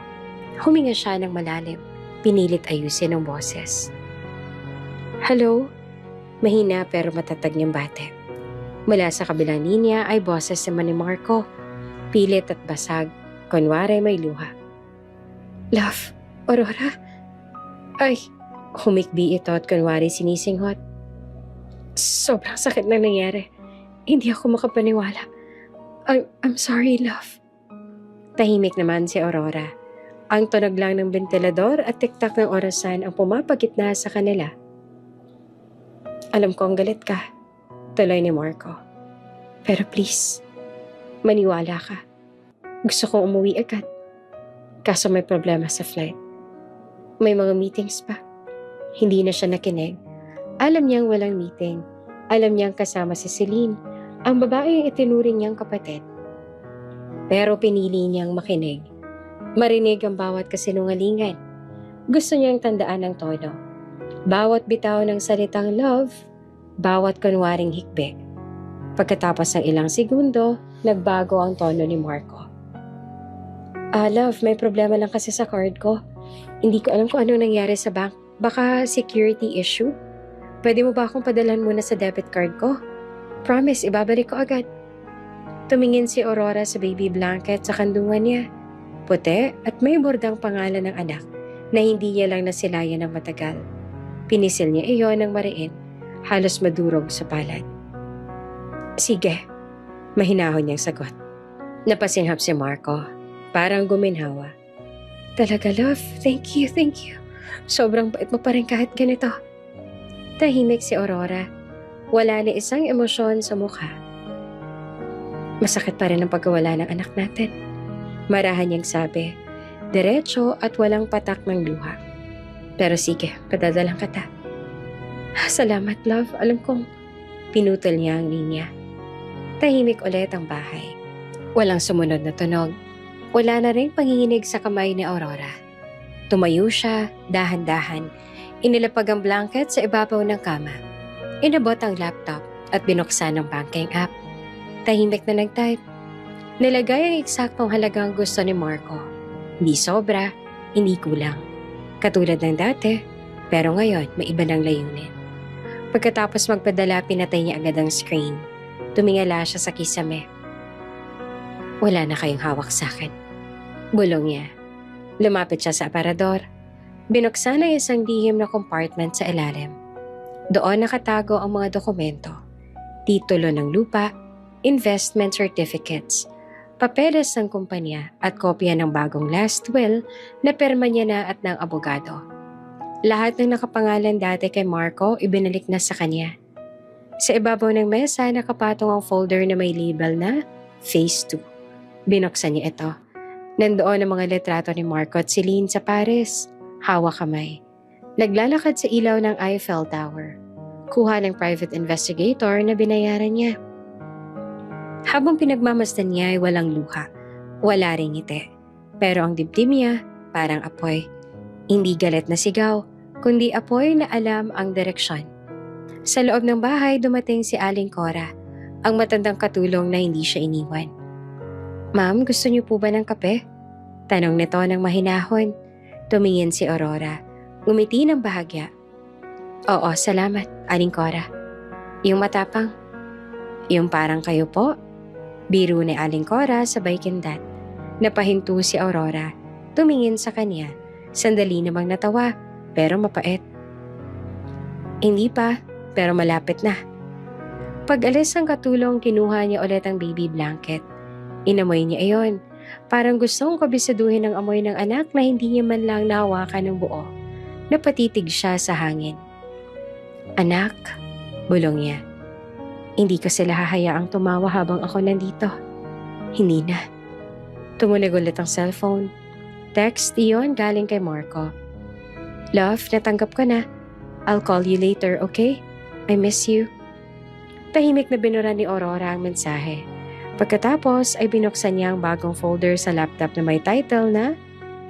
Huminga siya ng malalim. Pinilit ayusin ang boses. Hello? Mahina pero matatag niyang bate. Mula sa kabilang linya ay boses naman ni Marco. Pilit at basag. Kunwari may luha. Love, Aurora? Ay, humikbi ito at kunwari sinisinghot. Sobrang sakit na nangyari. Hindi ako makapaniwala. I'm sorry, love. Tahimik naman si Aurora. Ang tunog lang ng ventilador at tiktak ng orasan ang pumapagitna sa kanila. Alam ko ang galit ka, tuloy ni Marco. Pero please, maniwala ka. Gusto kong umuwi agad. Kaso may problema sa flight. May mga meetings pa. Hindi na siya nakinig. Alam niyang walang meeting. Alam niyang kasama si Celine, ang babaeng itinuring niyang kapatid. Pero pinili niyang makinig. Marinig ang bawat kasinungalingan. Gusto niyang tandaan ang tono. Bawat bitaw ng salitang love, bawat kunwaring hikbik. Pagkatapos ng ilang segundo, nagbago ang tono ni Marco. Love, may problema lang kasi sa card ko. Hindi ko alam kung anong nangyari sa bank. Baka security issue? Pwede mo ba akong padalhan muna sa debit card ko? Promise, ibabalik ko agad. Tumingin si Aurora sa baby blanket sa kandungan niya. Puti at may bordang pangalan ng anak na hindi niya lang nasilayan ng matagal. Pinisil niya iyon ng mariin, halos madurog sa palad. Sige, mahinahon niyang sagot. Napasinghap si Marco, parang guminhawa. Talaga love, thank you. Sobrang bait mo pa rin kahit ganito. Tahimik si Aurora. Wala ni isang emosyon sa mukha. Masakit pa rin ang pagkawala ng anak natin. Marahan niyang sabi. Diretso at walang patak ng luha. Pero sige, padadalang kita. Salamat, love. Alam kong pinutol niya ang linya. Tahimik ulit ang bahay. Walang sumunod na tunog. Wala na rin panginginig sa kamay ni Aurora. Tumayo siya, dahan-dahan. Inilapag ang blanket sa ibabaw ng kama. Inabot ang laptop at binuksan ang banking app. Tahimik na nag-type. Nilagay ang eksaktong halagang gusto ni Marco. Hindi sobra, hindi kulang. Katulad ng dati, pero ngayon may iba ng layunin. Pagkatapos magpadala, pinatay niya agad ang screen. Tumingala siya sa kisame. Wala na kayong hawak sa akin. Bulong niya. Lumapit siya sa aparador. Binuksan ang isang lihim na compartment sa ilalim. Doon nakatago ang mga dokumento. Titulo ng lupa, investment certificates, papeles ng kumpanya at kopya ng bagong last will na perma niya na at ng abogado. Lahat ng nakapangalan dati kay Marco ibinalik na sa kanya. Sa ibabaw ng mesa nakapatong ang folder na may label na Phase 2. Binuksan niya ito. Nandoon ang mga litrato ni Marco at Celine sa Paris. Hawak kamay. Naglalakad sa ilaw ng Eiffel Tower. Kuha ng private investigator na binayaran niya. Habang pinagmamasdan niya ay walang luha. Wala ring ngiti. Pero ang dibdib niya parang apoy. Hindi galit na sigaw, kundi apoy na alam ang direksyon. Sa loob ng bahay dumating si Aling Cora, ang matandang katulong na hindi siya iniwan. Ma'am, gusto niyo po ba ng kape? Tanong nito ng mahinahon. Tumingin si Aurora. Ngumiti ng bahagya. Oo, salamat, Aling Cora. Yung matapang. Yung parang kayo po. Biro ni Aling Cora sabay kindat. Napahinto si Aurora. Tumingin sa kanya. Sandali namang natawa, pero mapait. Hindi pa, pero malapit na. Pag-alis ng katulong, kinuha niya ulit ang baby blanket. Inamoy niya iyon. Parang gustong kabisaduhin ang amoy ng anak na hindi niya man lang nahawakan ng buo. Napatitig siya sa hangin. Anak, bulong niya. Hindi ko sila hahayaang tumawa habang ako nandito. Hindi na. Tumunog ulit ang cellphone. Text iyon galing kay Marco. Love, natanggap ko na. I'll call you later, okay? I miss you. Tahimik na binura ni Aurora ang mensahe. Pagkatapos ay binuksan niya ang bagong folder sa laptop na may title na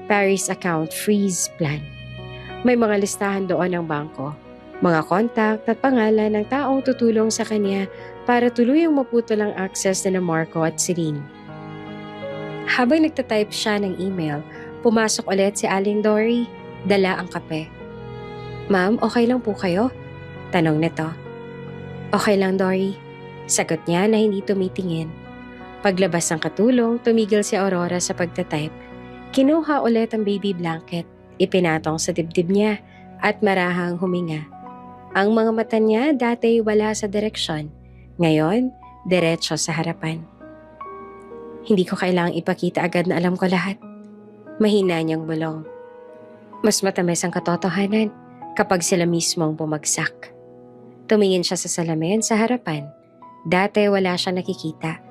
Paris Account Freeze Plan. May mga listahan doon ng bangko, mga contact at pangalan ng taong tutulong sa kanya para tuluyang maputol ang access na Marco at Celine. Habang nagtatype siya ng email, pumasok ulit si Aling Dory, dala ang kape. Ma'am, okay lang po kayo? Tanong nito. Okay lang, Dory. Sagot niya na hindi tumitingin. Paglabas ng katulong, tumigil si Aurora sa pagtatype. Kinuha ulit ang baby blanket, ipinatong sa dibdib niya at marahang huminga. Ang mga mata niya dati wala sa direksyon. Ngayon, diretso sa harapan. Hindi ko kailangang ipakita agad na alam ko lahat. Mahina niyang bulong. Mas matamis ang katotohanan kapag sila mismong bumagsak. Tumingin siya sa salamin sa harapan. Dati wala siyang nakikita.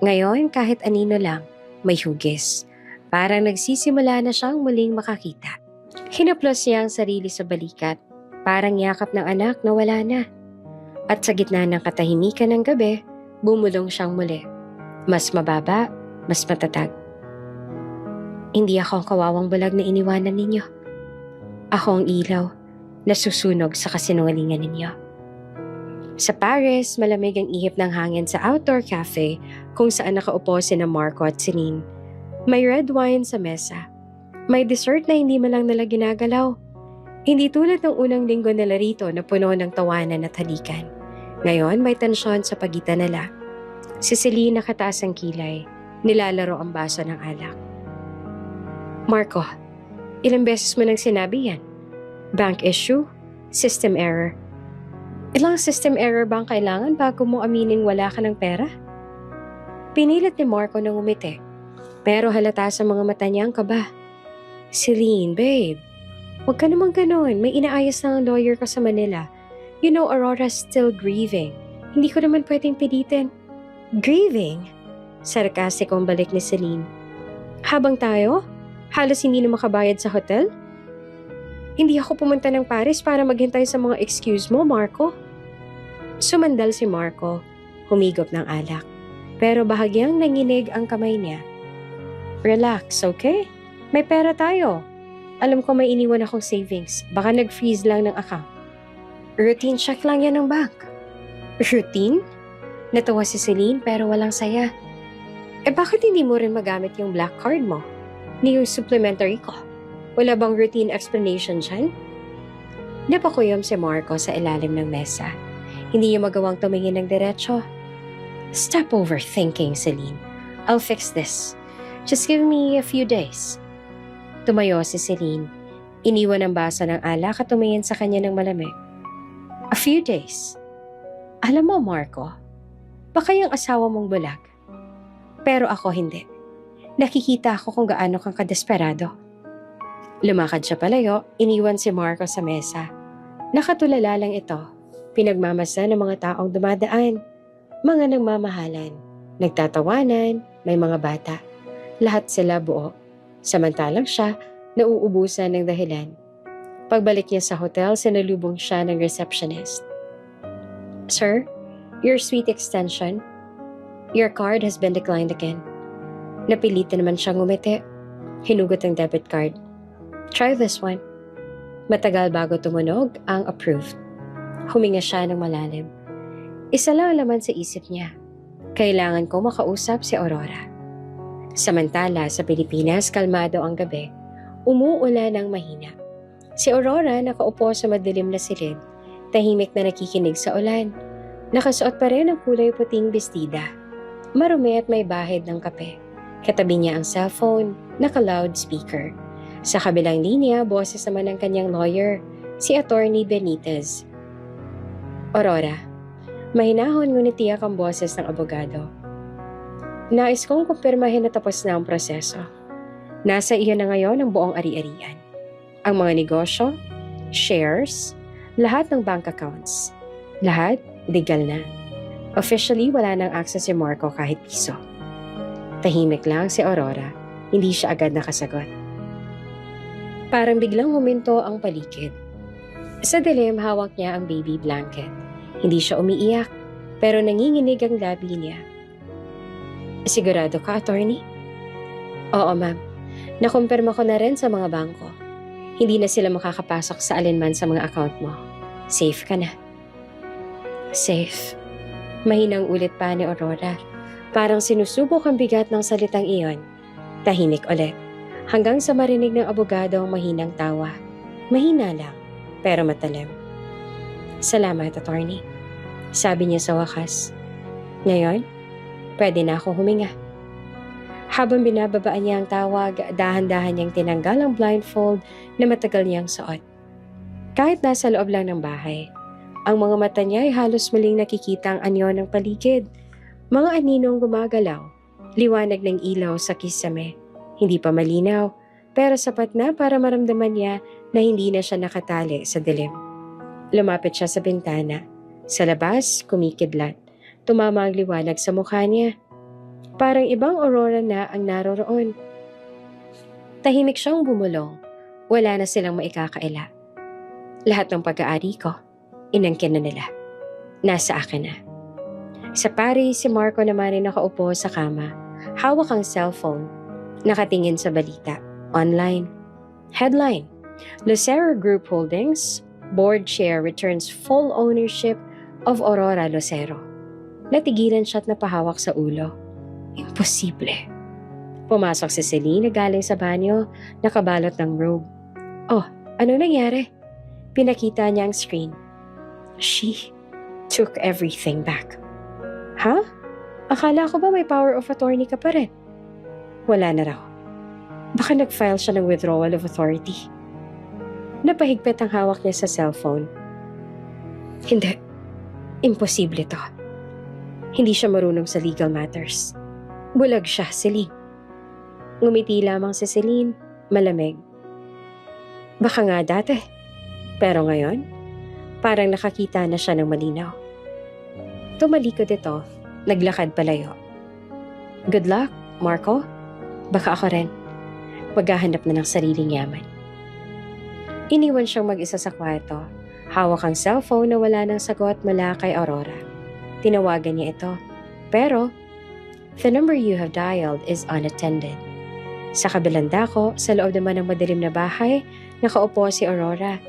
Ngayon kahit anino lang, may hugis. Parang nagsisimula na siyang muling makakita. Hinaplos niya ang sarili sa balikat. Parang yakap ng anak na wala na. At sa gitna ng katahimikan ng gabi, bumulong siyang muli. Mas mababa, mas matatag. Hindi ako ang kawawang bulag na iniwanan ninyo. Ako ang ilaw na susunog sa kasinungalingan ninyo. Sa Paris, malamig ang ihip ng hangin sa outdoor cafe kung saan nakaupo sina Marco at Celine. May red wine sa mesa. May dessert na hindi man lang nila ginagalaw. Hindi tulad ng unang linggo nila rito na puno ng tawanan at halikan. Ngayon may tensyon sa pagitan nila. Si Celine nakataas ang kilay, nilalaro ang baso ng alak. Marco, ilang beses mo nang sinabi yan? Bank issue? System error? Ilang system error ba ang kailangan bago mo aminin wala ka ng pera? Pinilit ni Marco na ngumiti, pero halata sa mga mata niya ang kaba. Celine, babe, huwag ka naman ganun. May inaayos na ang lawyer ko sa Manila. You know, Aurora's still grieving. Hindi ko naman pwedeng pilitin. Grieving? Sarkastikong balik ni Celine. Habang tayo? Halos hindi na makabayad sa hotel? Hindi ako pumunta ng Paris para maghintay sa mga excuse mo, Marco. Sumandal si Marco, humigop ng alak. Pero bahagyang nanginig ang kamay niya. Relax, okay? May pera tayo. Alam ko may iniwan akong savings. Baka nag-freeze lang ng account. Routine check lang yan ng bank. Routine? Natawa si Celine pero walang saya. Bakit hindi mo rin magamit yung black card mo? Ni yung supplementary ko? Wala bang routine explanation dyan? Napakuyom si Marco sa ilalim ng mesa. Hindi niya magawang tumingin ng diretso. Stop overthinking, Celine. I'll fix this. Just give me a few days. Tumayo si Celine. Iniwan ang basa ng alak at tumingin sa kanya ng malamig. A few days? Alam mo, Marco, baka yung asawa mong bulag. Pero ako hindi. Nakikita ako kung gaano kang kadesperado. Lumakad siya palayo, iniwan si Marco sa mesa. Nakatulala lang ito. Pinagmamasa ng mga taong dumadaan. Mga nagmamahalan, nagtatawanan, may mga bata. Lahat sila buo. Samantalang siya, nauubusan ng dahilan. Pagbalik niya sa hotel, sinalubong siya ng receptionist. Sir, your sweet extension. Your card has been declined again. Napilitan naman siyang ngumiti. Hinugot ang debit card. Try this one. Matagal bago tumunog ang approved. Huminga siya ng malalim. Isa lang ang laman sa isip niya. Kailangan ko makausap si Aurora. Samantala sa Pilipinas, kalmado ang gabi. Umuulan ng mahina. Si Aurora nakaupo sa madilim na silid. Tahimik na nakikinig sa ulan. Nakasuot pa rin ang kulay puting bestida. Marumi at may bahid ng kape. Katabi niya ang cellphone, naka-loudspeaker. Sa kabilang linya, boses naman ng kanyang lawyer, si Attorney Benitez. Aurora, mahinahon ngunit tiyak ang boses ng abogado. Nais kong kumpirmahin na tapos na ang proseso. Nasa iyo na ngayon ang buong ari-arian. Ang mga negosyo, shares, lahat ng bank accounts. Lahat, legal na. Officially, wala nang access si Marco kahit piso. Tahimik lang si Aurora. Hindi siya agad nakasagot. Parang biglang huminto ang paligid. Sa dilim, hawak niya ang baby blanket. Hindi siya umiiyak, pero nanginginig ang labi niya. Sigurado ka, attorney? Oo, ma'am. Nakumpirma ko na rin sa mga bangko. Hindi na sila makakapasok sa alinman sa mga account mo. Safe ka na. Safe. Mahinang ulit pa ni Aurora. Parang sinusubok ang bigat ng salitang iyon. Tahimik ulit. Hanggang sa marinig ng abogado ang mahinang tawa. Mahina lang, pero matalim. Salamat, attorney. Sabi niya sa wakas. Ngayon, pwede na akong huminga. Habang binababaan niya ang tawag, dahan-dahan niyang tinanggal ang blindfold na matagal niyang suot. Kahit nasa loob lang ng bahay, ang mga mata niya ay halos muling nakikita ang anyo ng paligid. Mga aninong gumagalaw, liwanag ng ilaw sa kisame. Hindi pa malinaw, pero sapat na para maramdaman niya na hindi na siya nakatali sa dilim. Lumapit siya sa bintana. Sa labas, kumikidlat. Tumama ang liwanag sa mukha niya. Parang ibang aurora na ang naroroon. Tahimik siyang bumulong. Wala na silang maikakaila. Lahat ng pag-aari ko, inangkin na nila. Nasa akin na. Sa Paris, si Marco naman ay nakaupo sa kama. Hawak ang cellphone. Nakatingin sa balita. Online. Headline. Lucero Group Holdings, Board Chair returns full ownership of Aurora Lucero. Natigilan siya at napahawak sa ulo. Imposible. Pumasok si Celine na galing sa banyo, nakabalot ng robe. Oh, ano nangyari? Pinakita niya ang screen. She took everything back. Ha? Akala ko ba may power of attorney ka pa rin? Wala na raw. Baka nag-file siya ng withdrawal of authority. Napahigpit ang hawak niya sa cellphone. Hindi. Imposible to. Hindi siya marunong sa legal matters. Bulag siya, Celine. Ngumiti lamang si Celine, malamig. Baka nga dati. Pero ngayon, parang nakakita na siya ng malinaw. Tumalikod ito, naglakad palayo. Good luck, Marco. Baka ako rin. Maghahanap na ng sariling yaman. Iniwan siyang mag-isa sa kwarto. Hawak ang cellphone na wala ng sagot mula kay Aurora. Tinawagan niya ito. Pero, the number you have dialed is unattended. Sa kabilang dako, sa loob naman ng madilim na bahay, nakaupo si Aurora.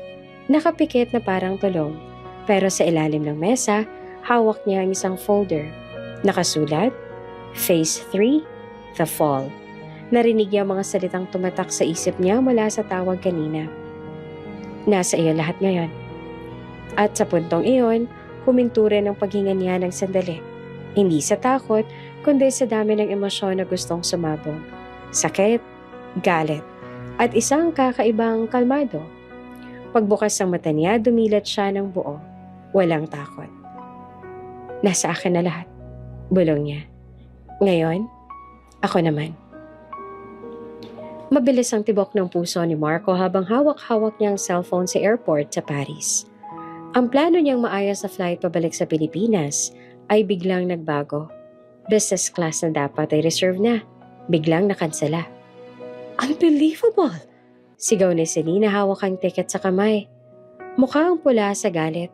Nakapikit na parang tulong. Pero sa ilalim ng mesa, hawak niya ang isang folder. Nakasulat, Phase 3, The Fall. Narinig niya ang mga salitang tumatak sa isip niya mula sa tawag kanina. Nasa iyo lahat ngayon. At sa puntong iyon, huminto rin ang paghinga niya ng sandali. Hindi sa takot, kundi sa dami ng emosyon na gustong sumabog. Sakit, galit, at isang kakaibang kalmado. Pagbukas ng mata niya, dumilat siya ng buo. Walang takot. Nasa akin na lahat. Bulong niya. Ngayon, ako naman. Mabilis ang tibok ng puso ni Marco habang hawak-hawak niya ang cellphone sa airport sa Paris. Ang plano niyang maayos na flight pabalik sa Pilipinas ay biglang nagbago. Business class na dapat ay reserve na. Biglang nakansela. Unbelievable! Sigaw ni Celine na hawak ang ticket sa kamay. Mukha ang pula sa galit.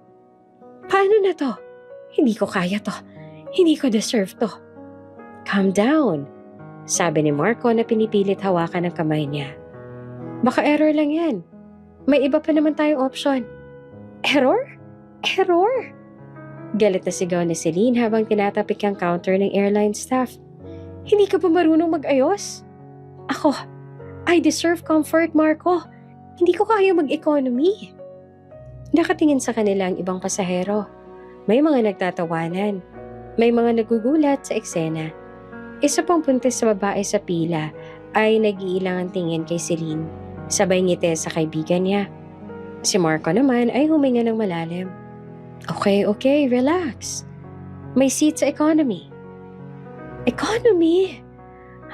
Paano na to? Hindi ko kaya to. Hindi ko deserve to. Calm down, sabi ni Marco na pinipilit hawakan ang kamay niya. Baka error lang yan. May iba pa naman tayong option. Error? Error? Galit na sigaw ni Celine habang tinatapik ang counter ng airline staff. Hindi ka ba marunong mag-ayos? Ako, I deserve comfort, Marco. Hindi ko kaya mag-economy. Nakatingin sa kanila ang ibang pasahero. May mga nagtatawanan. May mga nagugulat sa eksena. Isa pang puntis sa babae sa pila ay nag-iilang ang tingin kay Celine. Sabay ngiti sa kaibigan niya. Si Marco naman ay huminga ng malalim. Okay, relax. May seat sa economy. Economy?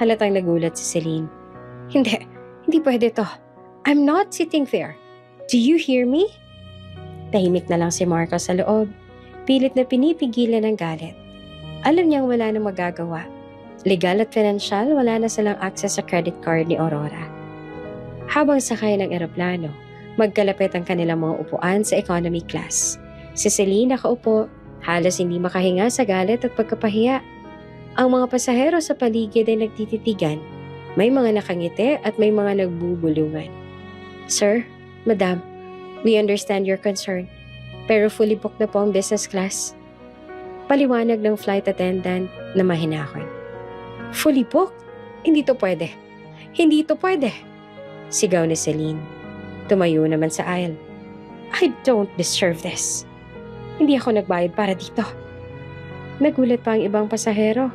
Halatang nagulat si Celine. Hindi pwede to. I'm not sitting there. Do you hear me? Tahimik na lang si Marco sa loob. Pilit na pinipigilan ng galit. Alam niyang wala nang magagawa. Legal at financial, wala na silang access sa credit card ni Aurora. Habang sakay ng eroplano, magkalapit ang kanilang mga upuan sa economy class. Si Celine nakaupo, halos hindi makahinga sa galit at pagkapahiya. Ang mga pasahero sa paligid ay nagtititigan. May mga nakangiti at may mga nagbubulungan. Sir, Madam, we understand your concern, pero fully booked na po ang business class. Paliwanag ng flight attendant na mahinahon. Fully booked? Hindi to pwede. Hindi to pwede. Sigaw ni Celine. Tumayo naman sa aisle. I don't deserve this. Hindi ako nagbayad para dito. Nagulat pa ang ibang pasahero.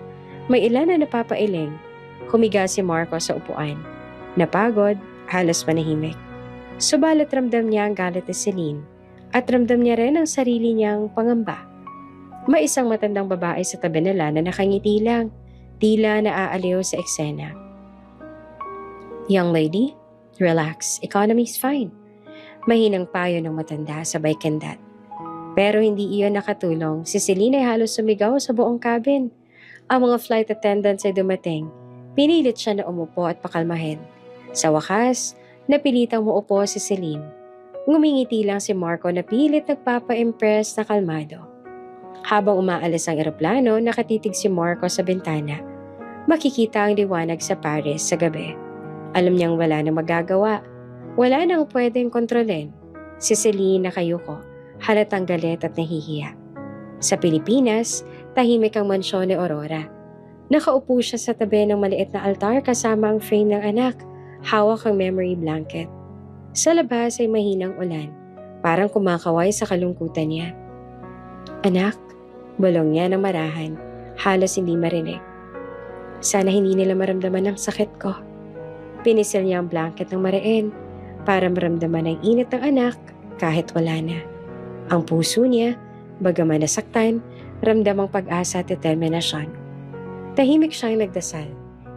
May ilan na napapailing. Humiga si Marco sa upuan. Napagod, halos manahimik. Subalit ramdam niya ang galit ni Celine at ramdam niya rin ang sarili niyang pangamba. May isang matandang babae sa tabi nila na nakangiti lang, tila naaaliw sa eksena. Young lady, relax, economy's fine. Mahinang payo ng matanda sabay kandat. Pero hindi iyon nakatulong, si Celine ay halos sumigaw sa buong cabin. Ang mga flight attendants ay dumating. Pinilit siya na umupo at pakalmahin. Sa wakas, napilitang muupo si Celine. Ngumingiti lang si Marco na pilit nagpapa-impress na kalmado. Habang umaalis ang eroplano, nakatitig si Marco sa bintana. Makikita ang liwanag sa Paris sa gabi. Alam niyang wala nang magagawa. Wala nang pwedeng kontrolin. Si Celine nakayuko, halatang galit at nahihiya. Sa Pilipinas, tahimik ang mansyon ni Aurora. Nakaupo siya sa tabi ng maliit na altar kasama ang frame ng anak, hawak ang memory blanket. Sa labas ay mahinang ulan, parang kumakaway sa kalungkutan niya. Anak, bulong niya ng marahan, halos hindi marinig. Sana hindi nila maramdaman ang sakit ko. Pinisil niya ang blanket ng mariin para maramdaman ang init ng anak kahit wala na. Ang puso niya, bagaman nasaktan, ramdam ang pag-asa at determinasyon. Tahimik siyang nagdasal,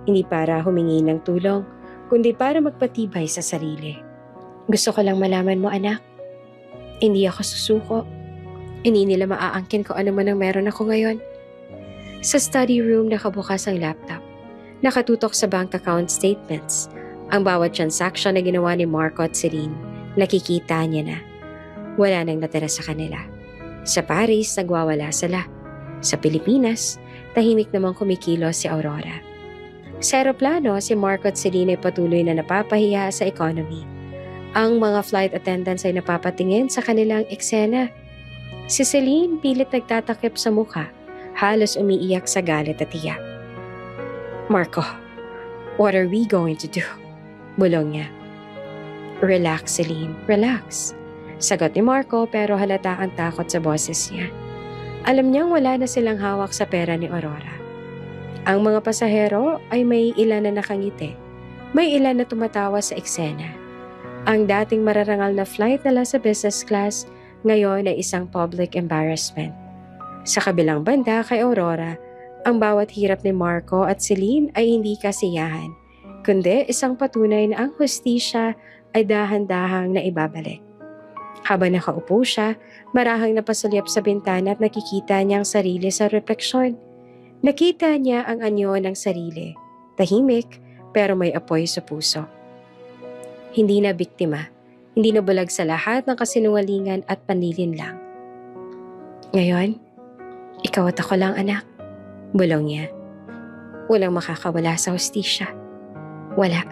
hindi para humingi ng tulong, kundi para magpatibay sa sarili. Gusto ko lang malaman mo, anak. Hindi ako susuko. Hindi nila maaangkin kung ano man ang meron ako ngayon. Sa study room, nakabukas ang laptop. Nakatutok sa bank account statements. Ang bawat transaction na ginawa ni Marco at Celine, nakikita niya na. Wala nang natira sa kanila. Sa Paris, nagwawala sila. Sa Pilipinas, tahimik namang kumikilos si Aurora. Sa aeroplano, si Marco at Celine ay patuloy na napapahiya sa economy. Ang mga flight attendants ay napapatingin sa kanilang eksena. Si Celine pilit nagtatakip sa mukha, halos umiiyak sa galit at iyak. Marco, what are we going to do? Bulong niya. Relax, Celine, relax. Sagot ni Marco pero halata ang takot sa boses niya. Alam niyang wala na silang hawak sa pera ni Aurora. Ang mga pasahero ay may ilan na nakangiti. May ilan na tumatawa sa eksena. Ang dating mararangal na flight nila sa business class ngayon ay isang public embarrassment. Sa kabilang banda kay Aurora, ang bawat hirap ni Marco at Celine ay hindi kasiyahan, kundi isang patunay na ang hustisya ay dahan-dahang na ibabalik. Habang nakaupo siya, marahang napasulyap sa bintana at nakikita niya ang sarili sa refleksyon. Nakita niya ang anyo ng sarili, tahimik pero may apoy sa puso. Hindi na biktima, hindi na bulag sa lahat ng kasinungalingan at panlilin lang. Ngayon, ikaw at ako lang anak, bulong niya. Walang makakawala sa hustisya. Wala.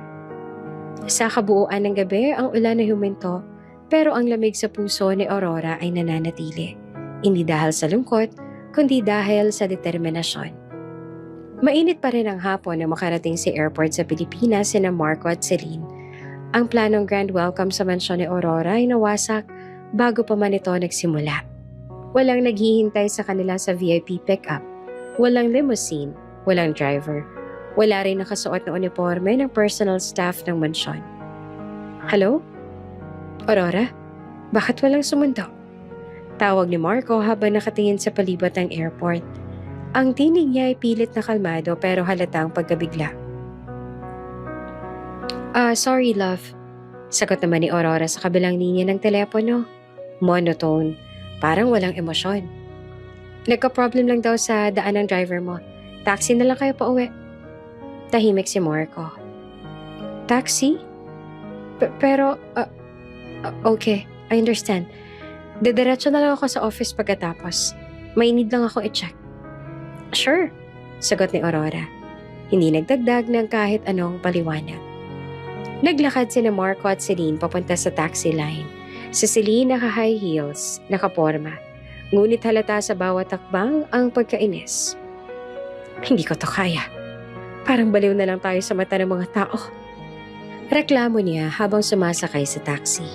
Sa kabuuan ng gabi, ang ulan ay huminto, pero ang lamig sa puso ni Aurora ay nananatili. Hindi dahil sa lungkot, kundi dahil sa determinasyon. Mainit pa rin ang hapon na makarating si airport sa Pilipinas sina Marco at Celine. Ang planong grand welcome sa mansyon ni Aurora ay nawasak bago pa man ito nagsimula. Walang naghihintay sa kanila sa VIP pickup. Walang limousine, walang driver. Wala rin nakasuot na uniforme ng personal staff ng mansyon. Hello? Aurora? Bakit walang sumundo? Tawag ni Marco habang nakatingin sa palibot ng airport. Ang tinig niya ay pilit na kalmado pero halatang pagkabigla. Sorry love. Sagot naman ni Aurora sa kabilang linya ng telepono. Monotone, parang walang emosyon. Nagka-problem lang daw sa daan ng driver mo. Taxi na lang kayo pa uwi. Tahimik si Marco. Taxi? Pero, okay, I understand. Didiretso na lang ako sa office pagkatapos. May need lang ako i-check. Sure, sagot ni Aurora. Hindi nagdagdag ng kahit anong paliwanag. Naglakad sina Marco at Celine papunta sa taxi line. Si Celine naka-high heels, nakaporma. Ngunit halata sa bawat takbang ang pagkainis. Hindi ko to kaya. Parang baliw na lang tayo sa mata ng mga tao. Reklamo niya habang sumasakay sa taxi.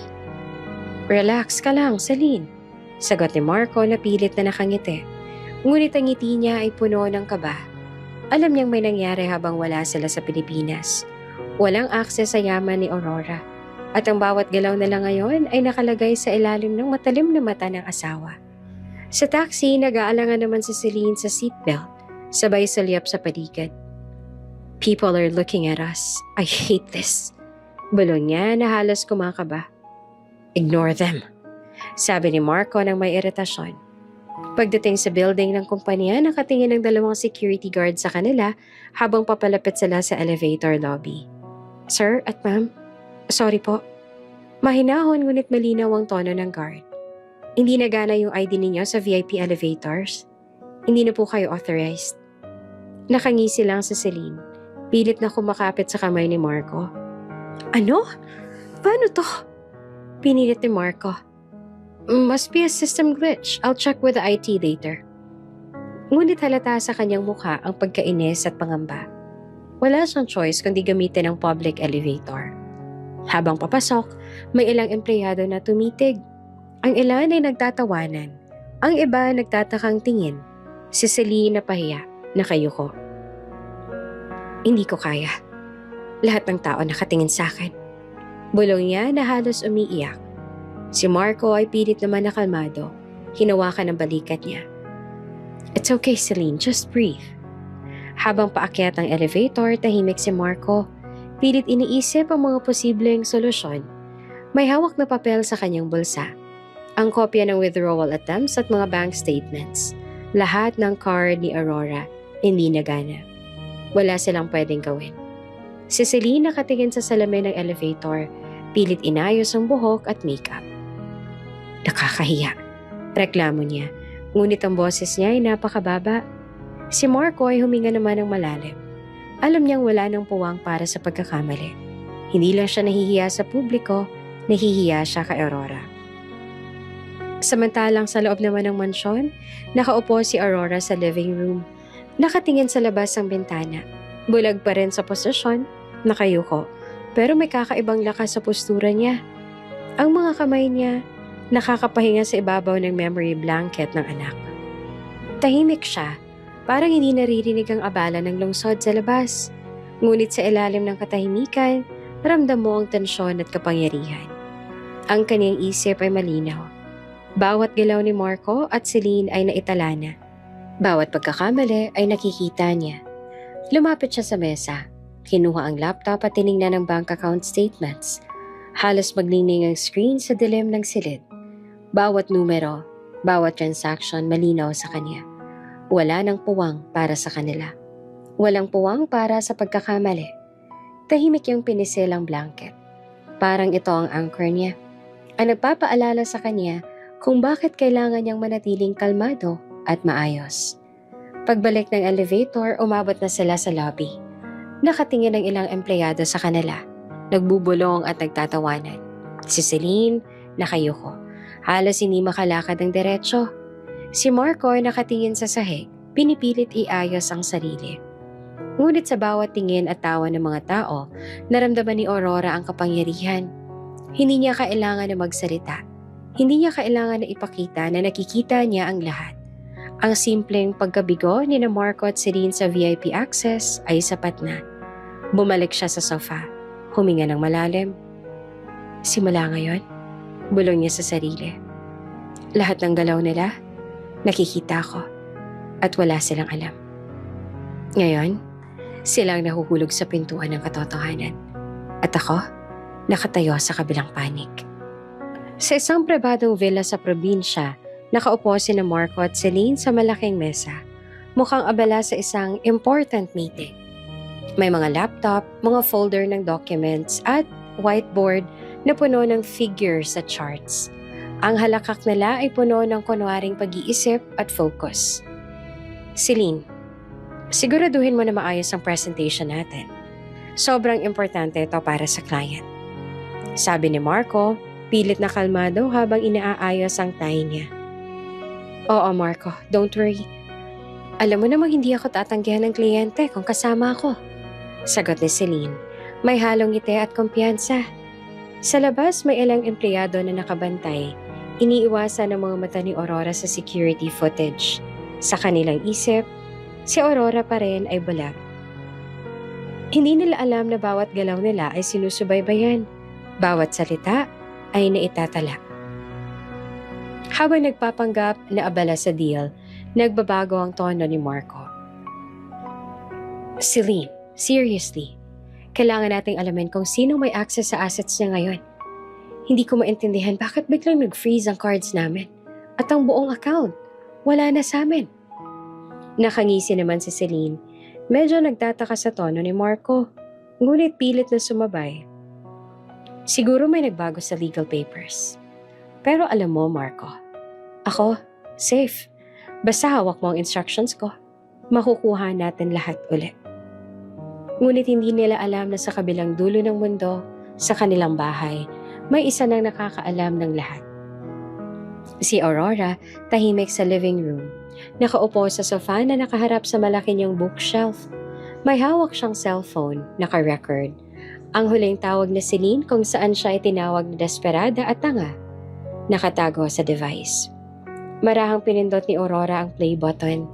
Relax ka lang, Celine. Sagot ni Marco na pilit na nakangiti. Ngunit ang ngiti niya ay puno ng kaba. Alam niyang may nangyari habang wala sila sa Pilipinas. Walang akses sa yaman ni Aurora. At ang bawat galaw nila ngayon ay nakalagay sa ilalim ng matalim na mata ng asawa. Sa taxi, nag-aalangan naman si Celine sa seatbelt, sabay salyap sa paligid. People are looking at us. I hate this. Bulong niya na halos kumakaba. Ignore them, sabi ni Marco nang may iritasyon. Pagdating sa building ng kumpanya, nakatingin ng dalawang security guard sa kanila habang papalapit sila sa elevator lobby. Sir at ma'am, sorry po. Mahinahon ngunit malinaw ang tono ng guard. Hindi nagana yung ID ninyo sa VIP elevators. Hindi na po kayo authorized. Nakangisi lang si Celine. Pilit na kumakapit sa kamay ni Marco. Ano? Paano to? Pinilit ni Marco. Must be a system glitch. I'll check with the IT later. Ngunit halata sa kanyang mukha ang pagkainis at pangamba. Wala siyang choice kundi gamitin ang public elevator. Habang papasok, may ilang empleyado na tumitig. Ang ilan ay nagtatawanan. Ang iba nagtatakang tingin. Si Celine na pahiya, nakayuko. Hindi ko kaya. Lahat ng tao nakatingin sa akin. Bulong niya na halos umiiyak. Si Marco ay pilit naman na kalmado. Hinawakan ang balikat niya. It's okay, Celine. Just breathe. Habang paakyat ang elevator, tahimik si Marco. Pilit iniisip ang mga posibleng solusyon. May hawak na papel sa kanyang bulsa. Ang kopya ng withdrawal attempts at mga bank statements. Lahat ng card ni Aurora, hindi nagana. Wala silang pwedeng gawin. Si Celine nakatingin sa salamin ng elevator, pilit inayos ang buhok at makeup. Nakakahiya, reklamo niya, ngunit ang boses niya ay napakababa. Si Marco ay huminga naman ng malalim. Alam niyang wala nang puwang para sa pagkakamali. Hindi lang siya nahihiya sa publiko, nahihiya siya kay Aurora. Samantalang sa loob naman ng mansyon, nakaupo si Aurora sa living room. Nakatingin sa labas ng bintana. Bulag pa rin sa posisyon, nakayuko, pero may kakaibang lakas sa postura niya. Ang mga kamay niya, nakakapahinga sa ibabaw ng memory blanket ng anak. Tahimik siya, parang hindi naririnig ang abala ng lungsod sa labas. Ngunit sa ilalim ng katahimikan, ramdam mo ang tensyon at kapangyarihan. Ang kanyang isip ay malinaw. Bawat galaw ni Marco at Celine ay naitala na. Bawat pagkakamali ay nakikita niya. Lumapit siya sa mesa. Kinuha ang laptop at tiningnan ang bank account statements. Halos maglingning ang screen sa dilim ng silid. Bawat numero, bawat transaction malinaw sa kanya. Wala nang puwang para sa kanila. Walang puwang para sa pagkakamali. Tahimik yung pinisil ang blanket. Parang ito ang anchor niya. Ang nagpapaalala sa kanya kung bakit kailangan niyang manatiling kalmado at maayos. Pagbalik ng elevator, umabot na sila sa lobby. Nakatingin ang ilang empleyado sa kanila. Nagbubulong at nagtatawanan. Si Celine, nakayuko. Halos hindi makalakad ng diretsyo. Si Marco ay nakatingin sa sahig, pinipilit iayos ang sarili. Ngunit sa bawat tingin at tawa ng mga tao, naramdaman ni Aurora ang kapangyarihan. Hindi niya kailangan na magsalita. Hindi niya kailangan na ipakita na nakikita niya ang lahat. Ang simpleng pagkabigo ni Marco at Celine sa VIP access ay sapat na. Bumalik siya sa sofa, huminga ng malalim. Simula ngayon, bulong niya sa sarili. Lahat ng galaw nila, nakikita ko at wala silang alam. Ngayon, silang nahuhulog sa pintuan ng katotohanan. At ako, nakatayo sa kabilang panig. Sa isang pribadong villa sa probinsya, nakaupo si Marco at Celine sa malaking mesa. Mukhang abala sa isang important meeting. May mga laptop, mga folder ng documents at whiteboard na puno ng figures at charts. Ang halakak nila ay puno ng kunwaring pag-iisip at focus. Celine, siguraduhin mo na maayos ang presentation natin. Sobrang importante ito para sa client. Sabi ni Marco, pilit na kalmado habang inaayos ang tie niya. Oo, Marco, don't worry. Alam mo namang hindi ako tatanggihan ng kliyente kung kasama ako. Sagot ni Celine, may halong ngiti at kumpiyansa. Sa labas may ilang empleyado na nakabantay. Iniiwasan ng mga mata ni Aurora sa security footage. Sa kanilang isip, si Aurora pa rin ay bulag. Hindi nila alam na bawat galaw nila ay sinusubaybayan. Bawat salita ay naitatala. Habang nagpapanggap na abala sa deal, nagbabago ang tono ni Marco. Celine, seriously, kailangan nating alamin kung sino may access sa assets niya ngayon. Hindi ko maintindihan bakit biglang nag-freeze ang cards namin. At ang buong account, wala na sa amin. Nakangisi naman si Celine. Medyo nagtataka sa tono ni Marco, ngunit pilit na sumabay. Siguro may nagbago sa legal papers. Pero alam mo, Marco, ako, safe. Basta hawak mo ang instructions ko, makukuha natin lahat ulit. Ngunit hindi nila alam na sa kabilang dulo ng mundo, sa kanilang bahay, may isa nang nakakaalam ng lahat. Si Aurora, tahimik sa living room. Nakaupo sa sofa na nakaharap sa malaki niyang bookshelf. May hawak siyang cellphone, naka-record. Ang huling tawag na Celine kung saan siya ay tinawag na desperada at tanga. Nakatago sa device. Marahang pinindot ni Aurora ang play button.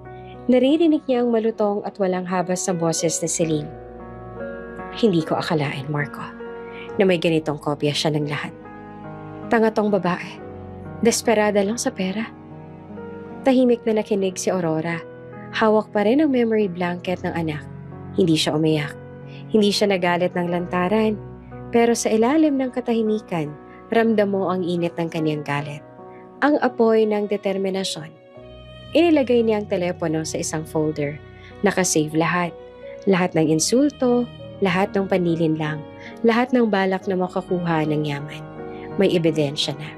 Naririnig niya ang malutong at walang habas na boses ni Celine. Hindi ko akalain, Marco, na may ganitong kopya siya ng lahat. Tanga tong babae. Desperada lang sa pera. Tahimik na nakinig si Aurora. Hawak pa rin ang memory blanket ng anak. Hindi siya umiyak. Hindi siya nagalit ng lantaran. Pero sa ilalim ng katahimikan, ramdam mo ang init ng kanyang galit. Ang apoy ng determinasyon. Inilagay niya ang telepono sa isang folder. Nakasave lahat. Lahat ng insulto, Lahat ng panlilin lang, lahat ng balak na makakuha ng yaman. May ebidensya na.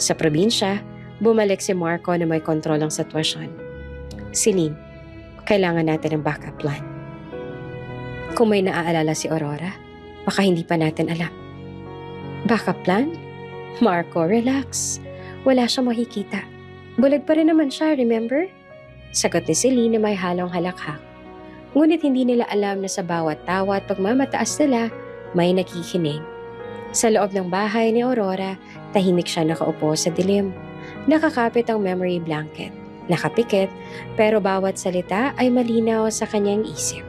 Sa probinsya, bumalik si Marco na may kontrol ang sitwasyon. Celine, kailangan natin ng backup plan. Kung may naaalala si Aurora, baka hindi pa natin alam. Backup plan? Marco, relax. Wala siyang makikita. Bulag pa rin naman siya, remember? Sagot ni Celine na may halong halakhak. Ngunit hindi nila alam na sa bawat tawa at pagmamataas nila, may nakikinig. Sa loob ng bahay ni Aurora, tahimik siya nakaupo sa dilim. Nakakapit ang memory blanket. Nakapikit, pero bawat salita ay malinaw sa kanyang isip.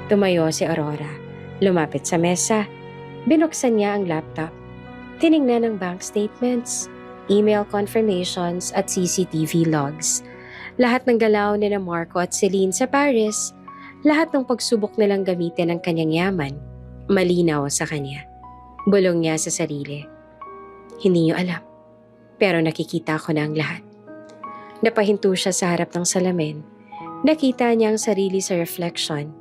Tumayo si Aurora. Lumapit sa mesa. Binuksan niya ang laptop. Tiningnan ang bank statements, email confirmations at CCTV logs. Lahat ng galaw ni na Marco at Celine sa Paris, lahat ng pagsubok nilang gamitin ang kanyang yaman, malinaw sa kanya. Bulong niya sa sarili. Hindi niyo alam, pero nakikita ko na ang lahat. Napahinto siya sa harap ng salamin. Nakita niya ang sarili sa reflection.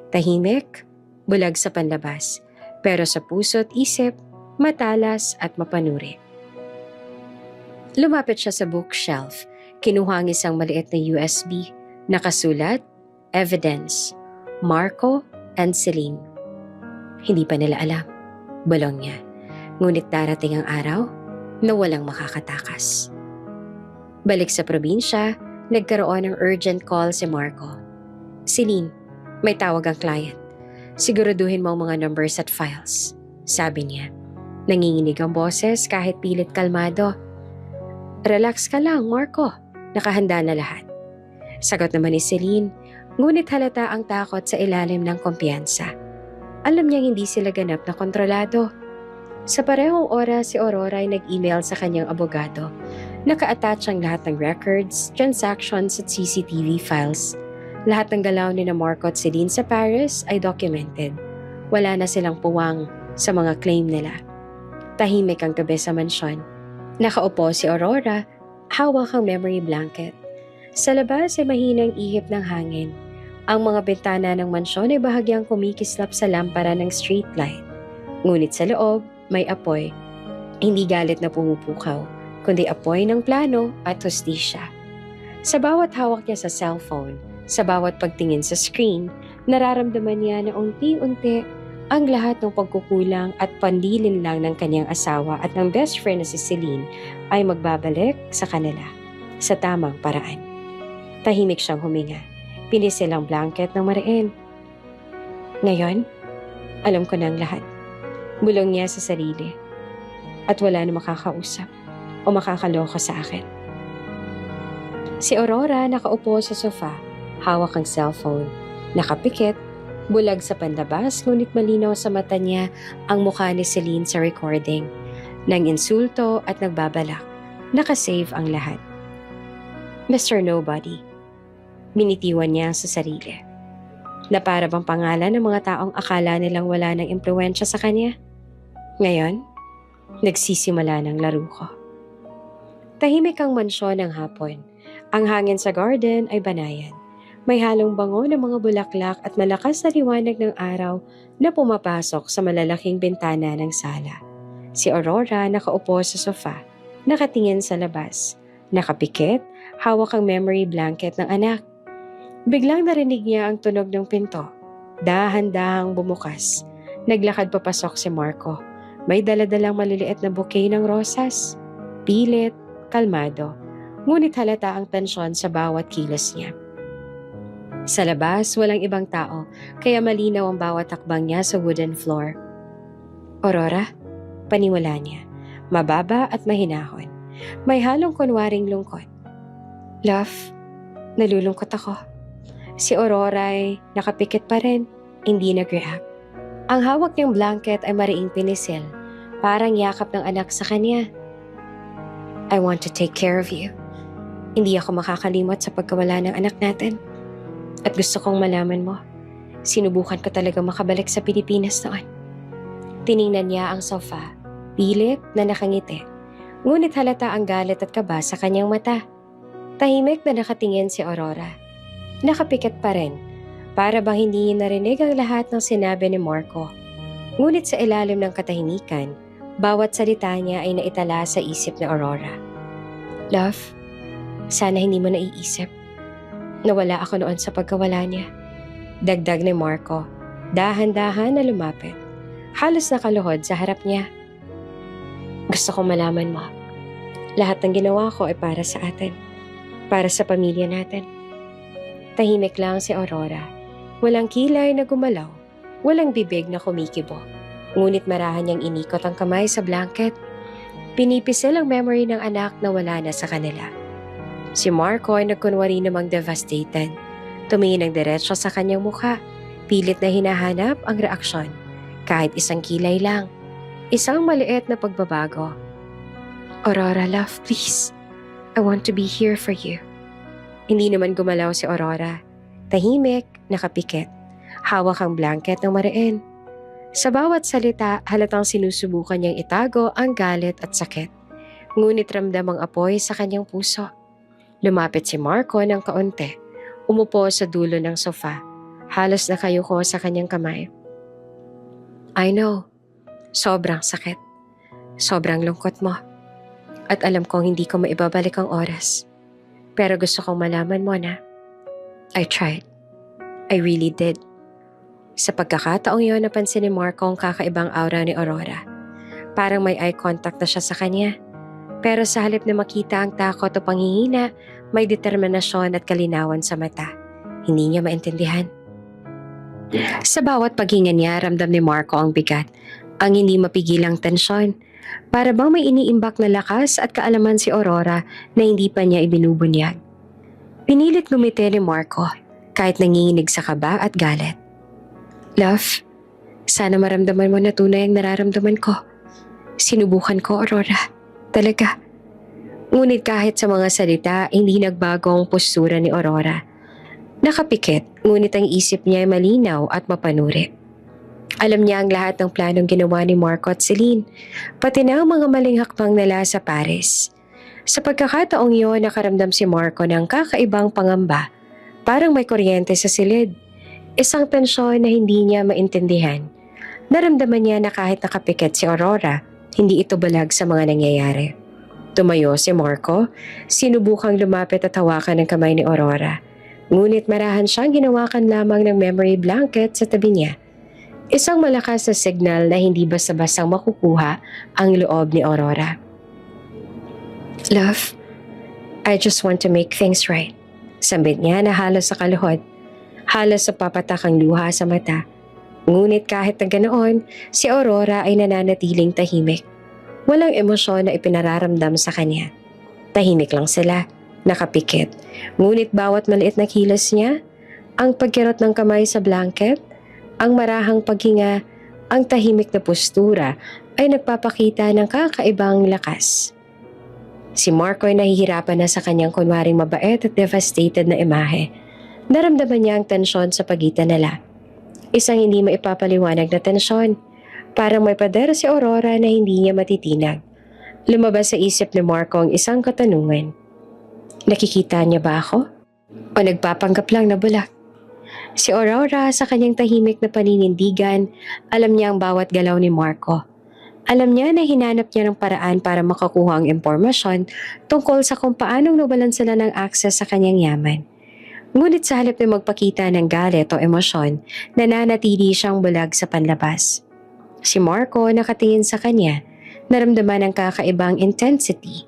Tahimik, bulag sa panlabas, pero sa puso at isip, matalas at mapanuri. Lumapit siya sa bookshelf. Kinuha ang isang maliit na USB. Nakasulat, Evidence, Marco and Celine. Hindi pa nila alam. Bulong niya. Ngunit darating ang araw na walang makakatakas. Balik sa probinsya, nagkaroon ng urgent call si Marco. Celine, may tawag ang client. Siguraduhin mo ang mga numbers at files. Sabi niya. Nanginginig ang boses kahit pilit kalmado. Relax ka lang, Marco. Nakahanda na lahat. Sagot naman ni Celine, ngunit halata ang takot sa ilalim ng kumpiyansa. Alam niyang hindi sila ganap na kontrolado. Sa parehong oras si Aurora ay nag-email sa kanyang abogado. Naka-attach ang lahat ng records, transactions at CCTV files. Lahat ng galaw ni na Marco at Celine sa Paris ay documented. Wala na silang puwang sa mga claim nila. Tahimik ang gabi sa mansyon. Nakaupo si Aurora, hawak ang memory blanket. Sa labas ay mahinang ihip ng hangin. Ang mga bintana ng mansyon ay bahagyang kumikislap sa lampara ng streetlight. Ngunit sa loob, may apoy. Hindi galit na pumupukaw, kundi apoy ng plano at hustisya. Sa bawat hawak niya sa cellphone, sa bawat pagtingin sa screen, nararamdaman niya na unti-unti ang lahat ng pagkukulang at panlilin lang ng kanyang asawa at ng best friend na si Celine ay magbabalik sa kanila sa tamang paraan. Tahimik siyang huminga. Pinisil ang blanket ng mariin. Ngayon, alam ko na ang lahat. Bulong niya sa sarili. At wala na makakausap o makakaloko sa akin. Si Aurora nakaupo sa sofa, hawak ang cellphone, nakapikit, bulag sa panlabas ngunit malinaw sa mata niya ang mukha ni Celine sa recording. Nang insulto at nagbabalak, nakasave ang lahat. Mr. Nobody. Binitiwan niya sa sarili. Na para bang pangalan ng mga taong akala nilang wala ng impluwensya sa kanya. Ngayon, nagsisimula ng laro ko. Tahimik ang mansyon ng hapon. Ang hangin sa garden ay banayan. May halong bango ng mga bulaklak at malakas na liwanag ng araw na pumapasok sa malalaking bintana ng sala. Si Aurora nakaupo sa sofa, nakatingin sa labas. Nakapikit, hawak ang memory blanket ng anak. Biglang narinig niya ang tunog ng pinto. Dahan-dahang bumukas. Naglakad papasok si Marco. May daladalang maliliit na bouquet ng rosas. Pilit, kalmado. Ngunit halata ang tensyon sa bawat kilos niya. Sa labas, walang ibang tao, kaya malinaw ang bawat takbang niya sa wooden floor. Aurora, paniwala niya. Mababa at mahinahon. May halong kunwaring lungkot. Love, nalulungkot ako. Si Aurora ay nakapikit pa rin, hindi nag-react. Ang hawak niyang blanket ay mariing pinisil, parang yakap ng anak sa kanya. I want to take care of you. Hindi ako makakalimot sa pagkawala ng anak natin. At gusto kong malaman mo, sinubukan ko talaga makabalik sa Pilipinas noon. Tiningnan niya ang sofa, pilit na nakangiti. Ngunit halata ang galit at kaba sa kanyang mata. Tahimik na nakatingin si Aurora. Nakapikit pa rin. Para bang hindi niya narinig ang lahat ng sinabi ni Marco. Ngunit sa ilalim ng katahimikan, bawat salita niya ay naitala sa isip ni Aurora. Love, sana hindi mo naiisip. Nawala ako noon sa pagkawala niya. Dagdag ni Marco, dahan-dahan na lumapit. Halos nakaluhod sa harap niya. Gusto ko malaman mo. Lahat ng ginawa ko ay para sa atin. Para sa pamilya natin. Tahimik lang si Aurora. Walang kilay na gumalaw. Walang bibig na kumikibo. Ngunit marahan niyang inikot ang kamay sa blanket. Pinipisil ang memory ng anak na wala na sa kanila. Si Marco ay nagkunwari namang devastated. Tumingin ng diretsyo sa kanyang mukha. Pilit na hinahanap ang reaksyon. Kahit isang kilay lang. Isang maliit na pagbabago. Aurora, love, please. I want to be here for you. Hindi naman gumalaw si Aurora. Tahimik, nakapikit. Hawak ang blanket ng mariin. Sa bawat salita, halatang sinusubukan niyang itago ang galit at sakit. Ngunit ramdam ang apoy sa kanyang puso. Lumapit si Marco ng kaunti. Umupo sa dulo ng sofa. Halos nakayuko sa kanyang kamay. I know. Sobrang sakit. Sobrang lungkot mo. At alam kong hindi ko maibabalik ang oras. Pero gusto kong malaman mo na I tried. I really did. Sa pagkakataong yun, napansin ni Marco ang kakaibang aura ni Aurora. Parang may eye contact na siya sa kanya. Pero sa halip na makita ang takot o panghihina, may determinasyon at kalinawan sa mata. Hindi niya maintindihan. Sa bawat paghinga niya, ramdam ni Marco ang bigat. Ang hindi mapigilang tensyon. Para bang may iniimbak na lakas at kaalaman si Aurora na hindi pa niya ibinubunyag. Pinilit ngumiti ni Marco kahit nanginginig sa kaba at galit. Love, sana maramdaman mo na tunay ang nararamdaman ko. Sinubukan ko, Aurora. Talaga. Ngunit kahit sa mga salita, hindi nagbago ang postura ni Aurora. Nakapikit, ngunit ang isip niya ay malinaw at mapanuri. Alam niya ang lahat ng planong ginawa ni Marco at Celine, pati na ang mga maling hakbang nila sa Paris. Sa pagkakataong iyon, nakaramdam si Marco ng kakaibang pangamba, parang may kuryente sa silid. Isang tensyon na hindi niya maintindihan. Naramdaman niya na kahit nakapikit si Aurora, hindi ito balag sa mga nangyayari. Tumayo si Marco, sinubukang lumapit at hawakan ng kamay ni Aurora. Ngunit marahan siyang ginawakan lamang ng memory blanket sa tabi niya. Isang malakas na signal na hindi basta-bastang makukuha ang loob ni Aurora. Love, I just want to make things right. Sambit niya na halos sa kaluhod. Halos sa papatakang luha sa mata. Ngunit kahit na ganoon, si Aurora ay nananatiling tahimik. Walang emosyon na ipinararamdam sa kanya. Tahimik lang sila, nakapikit. Ngunit bawat maliit na kilos niya, ang pagkirot ng kamay sa blanket, ang marahang paghinga, ang tahimik na postura ay nagpapakita ng kakaibang lakas. Si Marco ay nahihirapan na sa kanyang kunwaring mabait at devastated na imahe. Naramdaman niya ang tensyon sa pagitan nila. Isang hindi maipapaliwanag na tensyon. Parang may pader si Aurora na hindi niya matitinag. Lumabas sa isip ni Marco ang isang katanungan. Nakikita niya ba ako? O nagpapanggap lang na bulak? Si Aurora sa kanyang tahimik na paninindigan, alam niya ang bawat galaw ni Marco. Alam niya na hinanap niya ng paraan para makakuha ang impormasyon tungkol sa kung paanong nawalan sila ng access sa kanyang yaman. Ngunit sa halip na magpakita ng galit o emosyon, nananatili siyang bulag sa panlabas. Si Marco nakatingin sa kanya, naramdaman ang kakaibang intensity.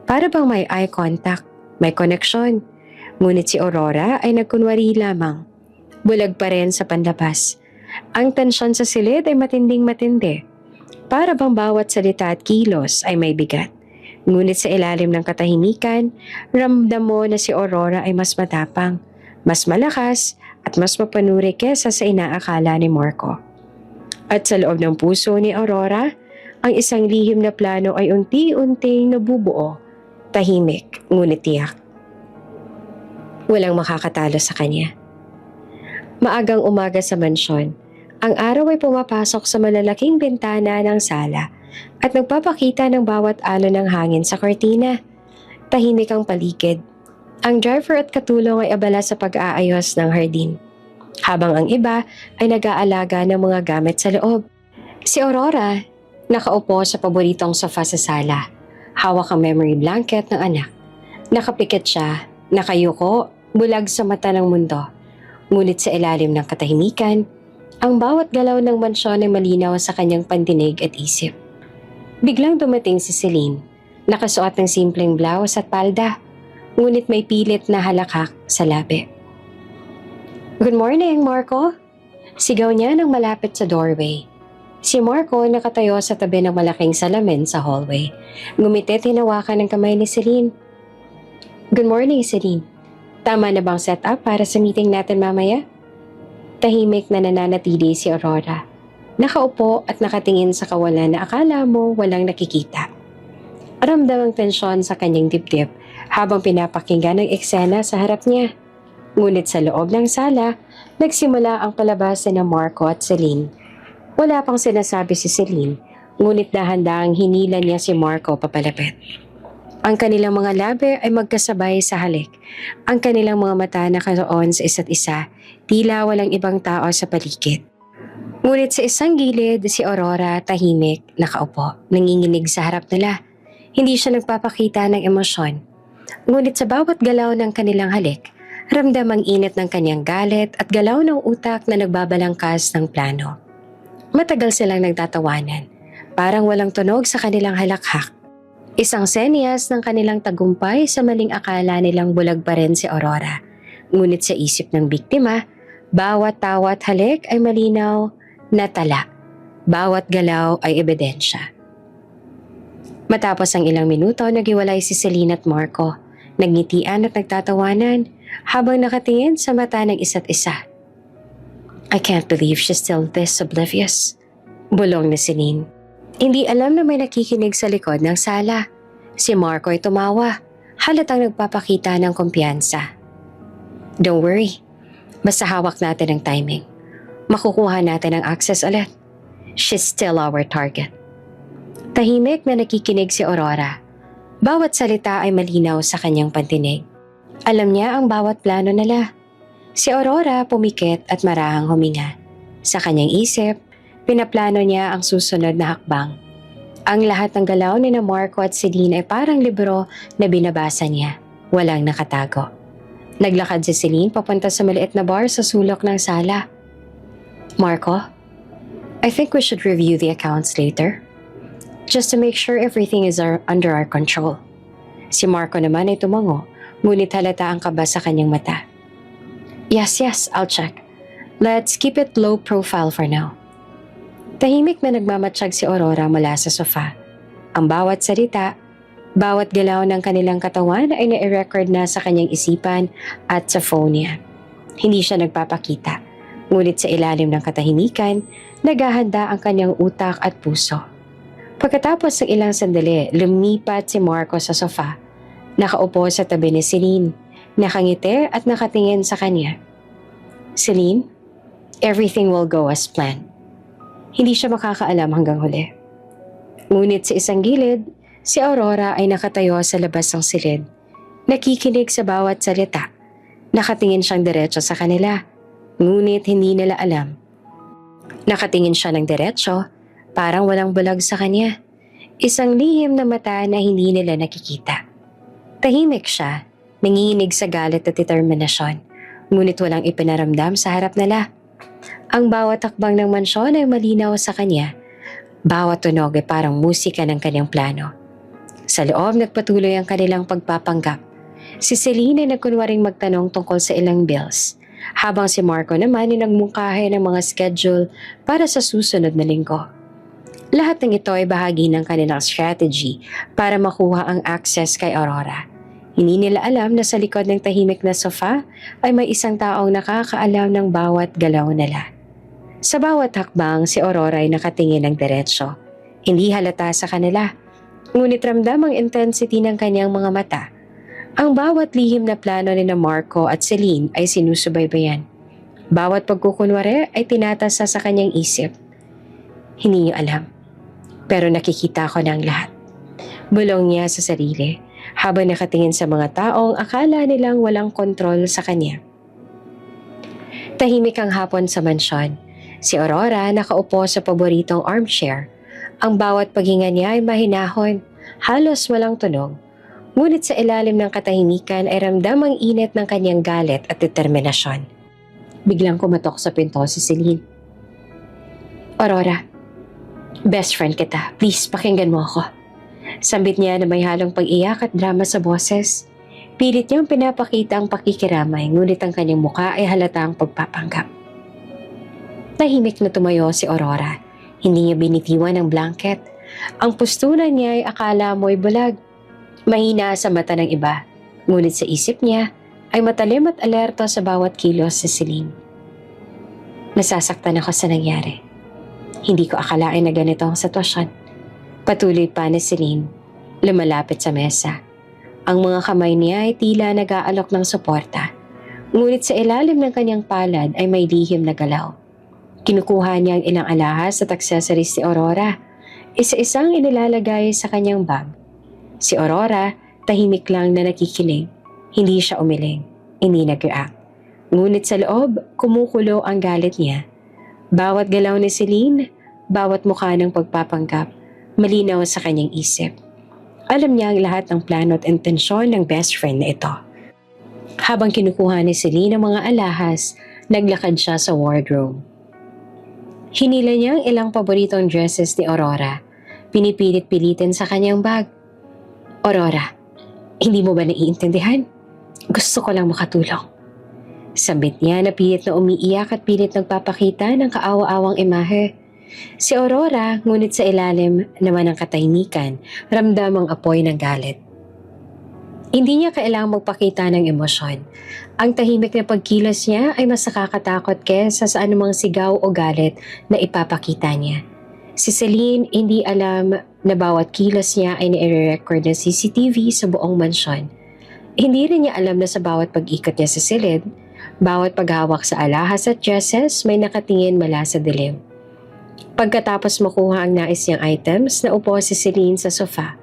Para bang may eye contact, may koneksyon. Ngunit si Aurora ay nagkunwari lamang. Bulag pa rin sa panlabas. Ang tensyon sa silid ay matinding matindi. Para bang bawat salita at kilos ay may bigat. Ngunit sa ilalim ng katahimikan, ramdam mo na si Aurora ay mas matapang, mas malakas at mas mapanuri kesa sa inaakala ni Marco. At sa loob ng puso ni Aurora, ang isang lihim na plano ay unti-unting nabubuo, tahimik ngunit tiyak. Walang makakatalo sa kanya. Maagang umaga sa mansyon, ang araw ay pumapasok sa malalaking bintana ng sala at nagpapakita ng bawat alon ng hangin sa kortina. Tahimik ang paligid. Ang driver at katulong ay abala sa pag-aayos ng hardin. habang ang iba ay nag-aalaga ng mga gamit sa loob. Si Aurora, nakaupo sa paboritong sofa sa sala. Hawak ang memory blanket ng anak. Nakapikit siya, nakayuko, bulag sa mata ng mundo. Ngunit sa ilalim ng katahimikan, ang bawat galaw ng mansyon ay malinaw sa kanyang pandinig at isip. Biglang dumating si Celine, nakasuot ng simpleng blouse at palda, ngunit may pilit na halakhak sa labi. "Good morning, Marco!" Sigaw niya nang malapit sa doorway. Si Marco nakatayo sa tabi ng malaking salamin sa hallway. Ngumiti at hinawakan ng kamay ni Celine. "Good morning, Celine. Tama na bang setup para sa meeting natin mamaya?" Tahimik na nananatili si Aurora. Nakaupo at nakatingin sa kawalan na akala mo walang nakikita. Ramdam ang tensyon sa kanyang dibdib habang pinapakinggan ang eksena sa harap niya. Ngunit sa loob ng sala, nagsimula ang palabasan ng Marco at Celine. Wala pang sinasabi si Celine, ngunit dahan-dahang hinila niya si Marco papalapit. Ang kanilang mga labi ay magkasabay sa halik. Ang kanilang mga mata nakaroon sa isa't isa, tila walang ibang tao sa paligid. Ngunit sa isang gilid, si Aurora tahimik, nakaupo, nanginginig sa harap nila. Hindi siya nagpapakita ng emosyon. Ngunit sa bawat galaw ng kanilang halik, ramdam ang init ng kanyang galit at galaw ng utak na nagbabalangkas ng plano. Matagal silang nagtatawanan, parang walang tunog sa kanilang halakhak. Isang senyas ng kanilang tagumpay sa maling akala nilang bulag pa rin si Aurora. Ngunit sa isip ng biktima, bawat tawa at halik ay malinaw na tala. Bawat galaw ay ebidensya. Matapos ang ilang minuto, naghiwalay si Celine at Marco. Nagngitian at nagtatawanan habang nakatingin sa mata ng isa't isa. "I can't believe she's still this oblivious," bulong ni Celine. Hindi alam na may nakikinig sa likod ng sala. Si Marco ay tumawa, halatang nagpapakita ng kumpiyansa. "Don't worry, basta hawak natin ang timing. Makukuha natin ang access ulit. She's still our target." Tahimik na nakikinig si Aurora. Bawat salita ay malinaw sa kanyang pantinig. Alam niya ang bawat plano nila. Si Aurora pumikit at marahang huminga. Sa kanyang isip, pinaplano niya ang susunod na hakbang. Ang lahat ng galaw ni Marco at Celine ay parang libro na binabasa niya. Walang nakatago. Naglakad si Celine papunta sa maliit na bar sa sulok ng sala. "Marco, I think we should review the accounts later. Just to make sure everything is under our control." Si Marco naman ay tumango, ngunit halata ang kaba sa kanyang mata. Yes, I'll check. Let's keep it low profile for now." Tahimik na nagmamatsyag si Aurora mula sa sofa. Ang bawat salita, bawat galaw ng kanilang katawan ay na-record na sa kanyang isipan at sa phone niya. Hindi siya nagpapakita, ngunit sa ilalim ng katahimikan, naghahanda ang kanyang utak at puso. Pagkatapos ng ilang sandali, lumipat si Marco sa sofa. Nakaupo sa tabi ni Celine, nakangiti at nakatingin sa kanya. "Celine, everything will go as planned." Hindi siya makakaalam hanggang huli. Ngunit sa isang gilid, si Aurora ay nakatayo sa labas ng silid. Nakikinig sa bawat salita. Nakatingin siyang diretso sa kanila, ngunit hindi nila alam. Nakatingin siya ng diretso, parang walang bulag sa kanya. Isang lihim na mata na hindi nila nakikita. Tahimik siya, nanginginig sa galit at determinasyon, ngunit walang ipinaramdam sa harap nila. Ang bawat hakbang ng mansyon ay malinaw sa kanya. Bawat tunog ay parang musika ng kanyang plano. Sa loob, nagpatuloy ang kanilang pagpapanggap. Si Celine ay nagkunwaring magtanong tungkol sa ilang bills, habang si Marco naman ay nagmungkahi ng mga schedule para sa susunod na linggo. Lahat ng ito ay bahagi ng kanilang strategy para makuha ang access kay Aurora. Hindi nila alam na sa likod ng tahimik na sofa ay may isang taong nakakaalam ng bawat galaw nila. Sa bawat hakbang, si Aurora ay nakatingin ng diretsyo. Hindi halata sa kanila, ngunit ramdam ang intensity ng kanyang mga mata. Ang bawat lihim na plano ni Marco at Celine ay sinusubaybayan. Bawat pagkukunwari ay tinatasa sa kanyang isip. Hindi niyo alam, pero nakikita ko na ang lahat. Bulong niya sa sarili habang nakatingin sa mga taong akala nilang walang kontrol sa kanya. Tahimik ang hapon sa mansyon. Si Aurora nakaupo sa paboritong armchair. Ang bawat paghinga niya ay mahinahon, halos walang tunog. Ngunit sa ilalim ng katahimikan ay ramdam ang init ng kanyang galit at determinasyon. Biglang kumatok sa pinto si Celine. Aurora, best friend kita. Please, pakinggan mo ako. Sambit niya na may halong pag-iyak at drama sa boses. Pilit niyang pinapakita ang pakikiramay, ngunit ang kanyang muka ay halata ang pagpapanggap. Tahimik na tumayo si Aurora. Hindi niya binitiwan ang blanket. Ang posturan niya ay akala mo'y bulag. Mahina sa mata ng iba, ngunit sa isip niya ay matalim at alerto sa bawat kilos si Celine. Nasasaktan ako sa nangyari. Hindi ko akalain na ganito ang sitwasyon. Patuloy pa ni Celine, lumalapit sa mesa. Ang mga kamay niya ay tila nag-aalok ng suporta, ngunit sa ilalim ng kanyang palad ay may lihim na galaw. Kinukuha niya ang ilang alahas at accessories ni Aurora, isa-isang inilalagay sa kanyang bag. Si Aurora, tahimik lang na nakikinig. Hindi siya umiling, hindi nag-react. Ngunit sa loob, kumukulo ang galit niya. Bawat galaw ni Celine, bawat mukha ng pagpapanggap, malinaw sa kanyang isip. Alam niya ang lahat ng plano at intensyon ng best friend na ito. Habang kinukuha ni Celine ang mga alahas, naglakad siya sa wardrobe. Hinila niya ang ilang paboritong dresses ni Aurora. Pinipilit-pilitin sa kanyang bag. Aurora, hindi mo ba naiintindihan? Gusto ko lang makatulong. Sambit niya na pilit na umiiyak at pilit nagpapakita ng kaawa-awang imahe. Si Aurora, ngunit sa ilalim naman ng katahimikan, ramdam ang apoy ng galit. Hindi niya kailangang magpakita ng emosyon. Ang tahimik na pagkilos niya ay mas nakakatakot kesa sa anumang sigaw o galit na ipapakita niya. Si Celine hindi alam na bawat kilos niya ay nire-record ng CCTV sa buong mansyon. Hindi rin niya alam na sa bawat pag-ikot niya sa silid, bawat paghawak sa alahas at dresses may nakatingin mula sa dilim. Pagkatapos makuha ang nais niyang items, naupo si Celine sa sofa.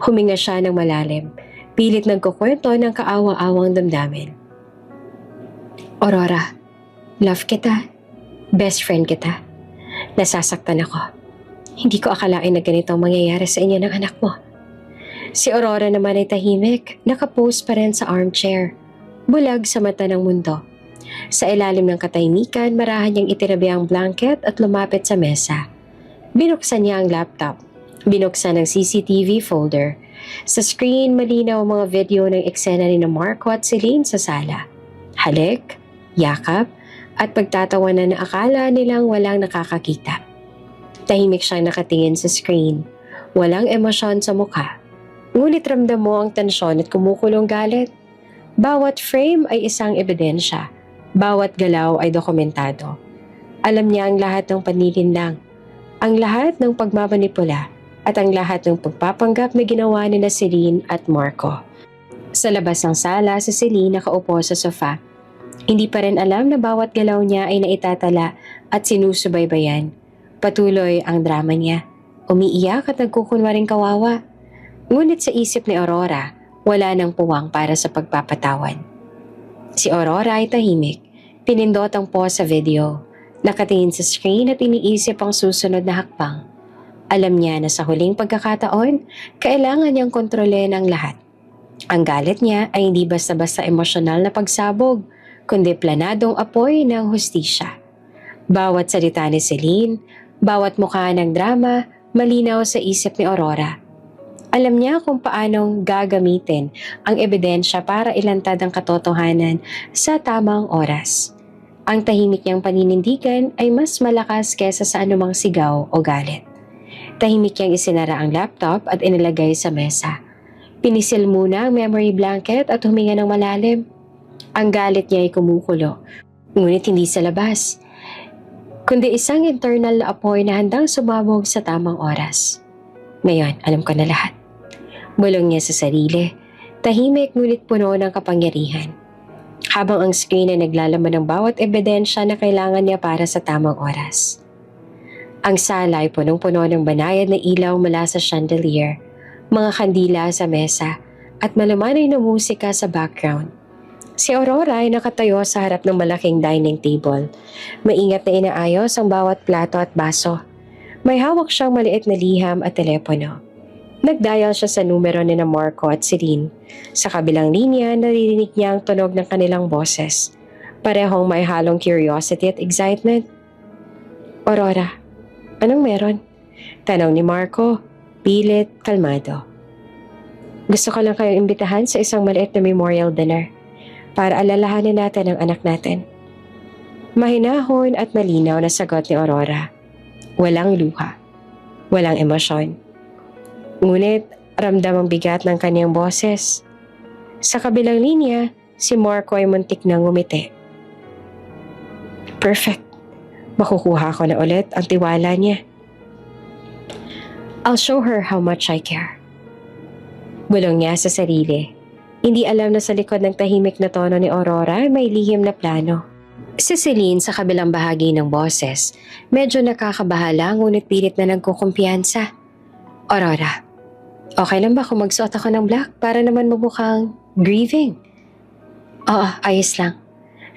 Huminga siya ng malalim, pilit nagkukwento ng kaawa-awang damdamin. Aurora, love kita, best friend kita. Nasasaktan ako. Hindi ko akalain na ganito ang mangyayari sa inyo ng anak mo. Si Aurora naman ay tahimik, nakapose pa rin sa armchair, bulag sa mata ng mundo. Sa ilalim ng katahimikan, marahan niyang itinabi ang blanket at lumapit sa mesa. Binuksan niya ang laptop. Binuksan ang CCTV folder. Sa screen, malinaw ang mga video ng eksena ni Marco at Celine sa sala. Halik, yakap, at pagtatawanan na akala nilang walang nakakakita. Tahimik siyang nakatingin sa screen. Walang emosyon sa mukha. Ngunit ramdam mo ang tensyon at kumukulong galit. Bawat frame ay isang ebidensya. Bawat galaw ay dokumentado. Alam niya ang lahat ng panlilinlang, ang lahat ng pagmamanipula, at ang lahat ng pagpapanggap na ginawa ni Celine at Marco. Sa labas ng sala, si Celine nakaupo sa sofa. Hindi pa rin alam na bawat galaw niya ay naitatala at sinusubaybayan. Patuloy ang drama niya. Umiiyak at nagkukunwaring kawawa. Ngunit sa isip ni Aurora, wala nang puwang para sa pagpapatawan. Si Aurora ay tahimik. Pinindot ang pause sa video. Nakatingin sa screen at iniisip ang susunod na hakbang. Alam niya na sa huling pagkakataon, kailangan niyang kontrolin ang lahat. Ang galit niya ay hindi basta-basta emosyonal na pagsabog, kundi planadong apoy ng hustisya. Bawat salita ni Celine, bawat mukha ng drama, malinaw sa isip ni Aurora. Alam niya kung paanong gagamitin ang ebidensya para ilantad ang katotohanan sa tamang oras. Ang tahimik niyang paninindigan ay mas malakas kesa sa anumang sigaw o galit. Tahimik niyang isinara ang laptop at inilagay sa mesa. Pinisil muna ang memory blanket at huminga ng malalim. Ang galit niya ay kumukulo, ngunit hindi sa labas, kundi isang internal na apoy na handang sumabog sa tamang oras. Ngayon, alam ko na lahat. Bulong niya sa sarili, tahimik ngunit puno ng kapangyarihan. Habang ang screen ay naglalaman ng bawat ebidensya na kailangan niya para sa tamang oras. Ang sala ay punong-puno ng banayad na ilaw mula sa chandelier, mga kandila sa mesa, at malumanay na musika sa background. Si Aurora ay nakatayo sa harap ng malaking dining table. Maingat na inaayos ang bawat plato at baso. May hawak siyang maliit na liham at telepono. Nag-dial siya sa numero ni na Marco at Celine. Sa kabilang linya, naririnig niya ang tunog ng kanilang boses. Parehong may halong curiosity at excitement. Aurora, anong meron? Tanong ni Marco, pilit, kalmado. Gusto ko lang kayong imbitahan sa isang maliit na memorial dinner para alalahanin natin ang anak natin. Mahinahon at malinaw na sagot ni Aurora. Walang luha. Walang emosyon. Ngunit ramdam ang bigat ng kanyang boses. Sa kabilang linya, si Marco ay muntik na ngumiti. Perfect. Makukuha ko na ulit ang tiwala niya. I'll show her how much I care. Bulong niya sa sarili. Hindi alam na sa likod ng tahimik na tono ni Aurora may lihim na plano. Si Celine sa kabilang bahagi ng boses, medyo nakakabahala ngunit pilit na nagkukumpiyansa. Aurora, okay lang ba kung magsuot ako ng black para naman mamukhang grieving? Oo, ayos lang.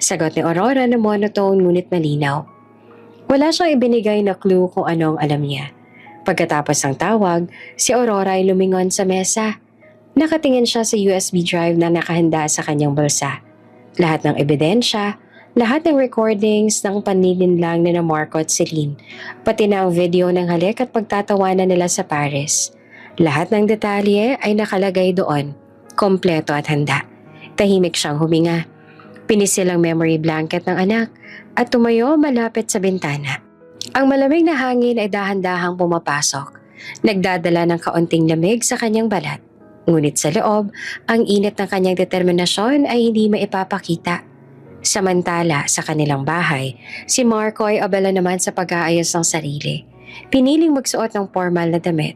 Sagot ni Aurora na monotone ngunit malinaw. Wala siyang ibinigay na clue kung anong alam niya. Pagkatapos ng tawag, si Aurora ay lumingon sa mesa. Nakatingin siya sa USB drive na nakahanda sa kanyang bulsa. Lahat ng ebidensya, lahat ng recordings ng panininlang ni na Marco at Celine, pati na ang video ng halik at pagtatawanan nila sa Paris. Lahat ng detalye ay nakalagay doon, kompleto at handa. Tahimik siyang huminga. Pinisil ang memory blanket ng anak at tumayo malapit sa bintana. Ang malamig na hangin ay dahan-dahang pumapasok, nagdadala ng kaunting lamig sa kanyang balat. Ngunit sa loob, ang init ng kanyang determinasyon ay hindi maipapakita. Samantala sa kanilang bahay, si Marco ay abala naman sa pag-aayos ng sarili. Piniling magsuot ng formal na damit.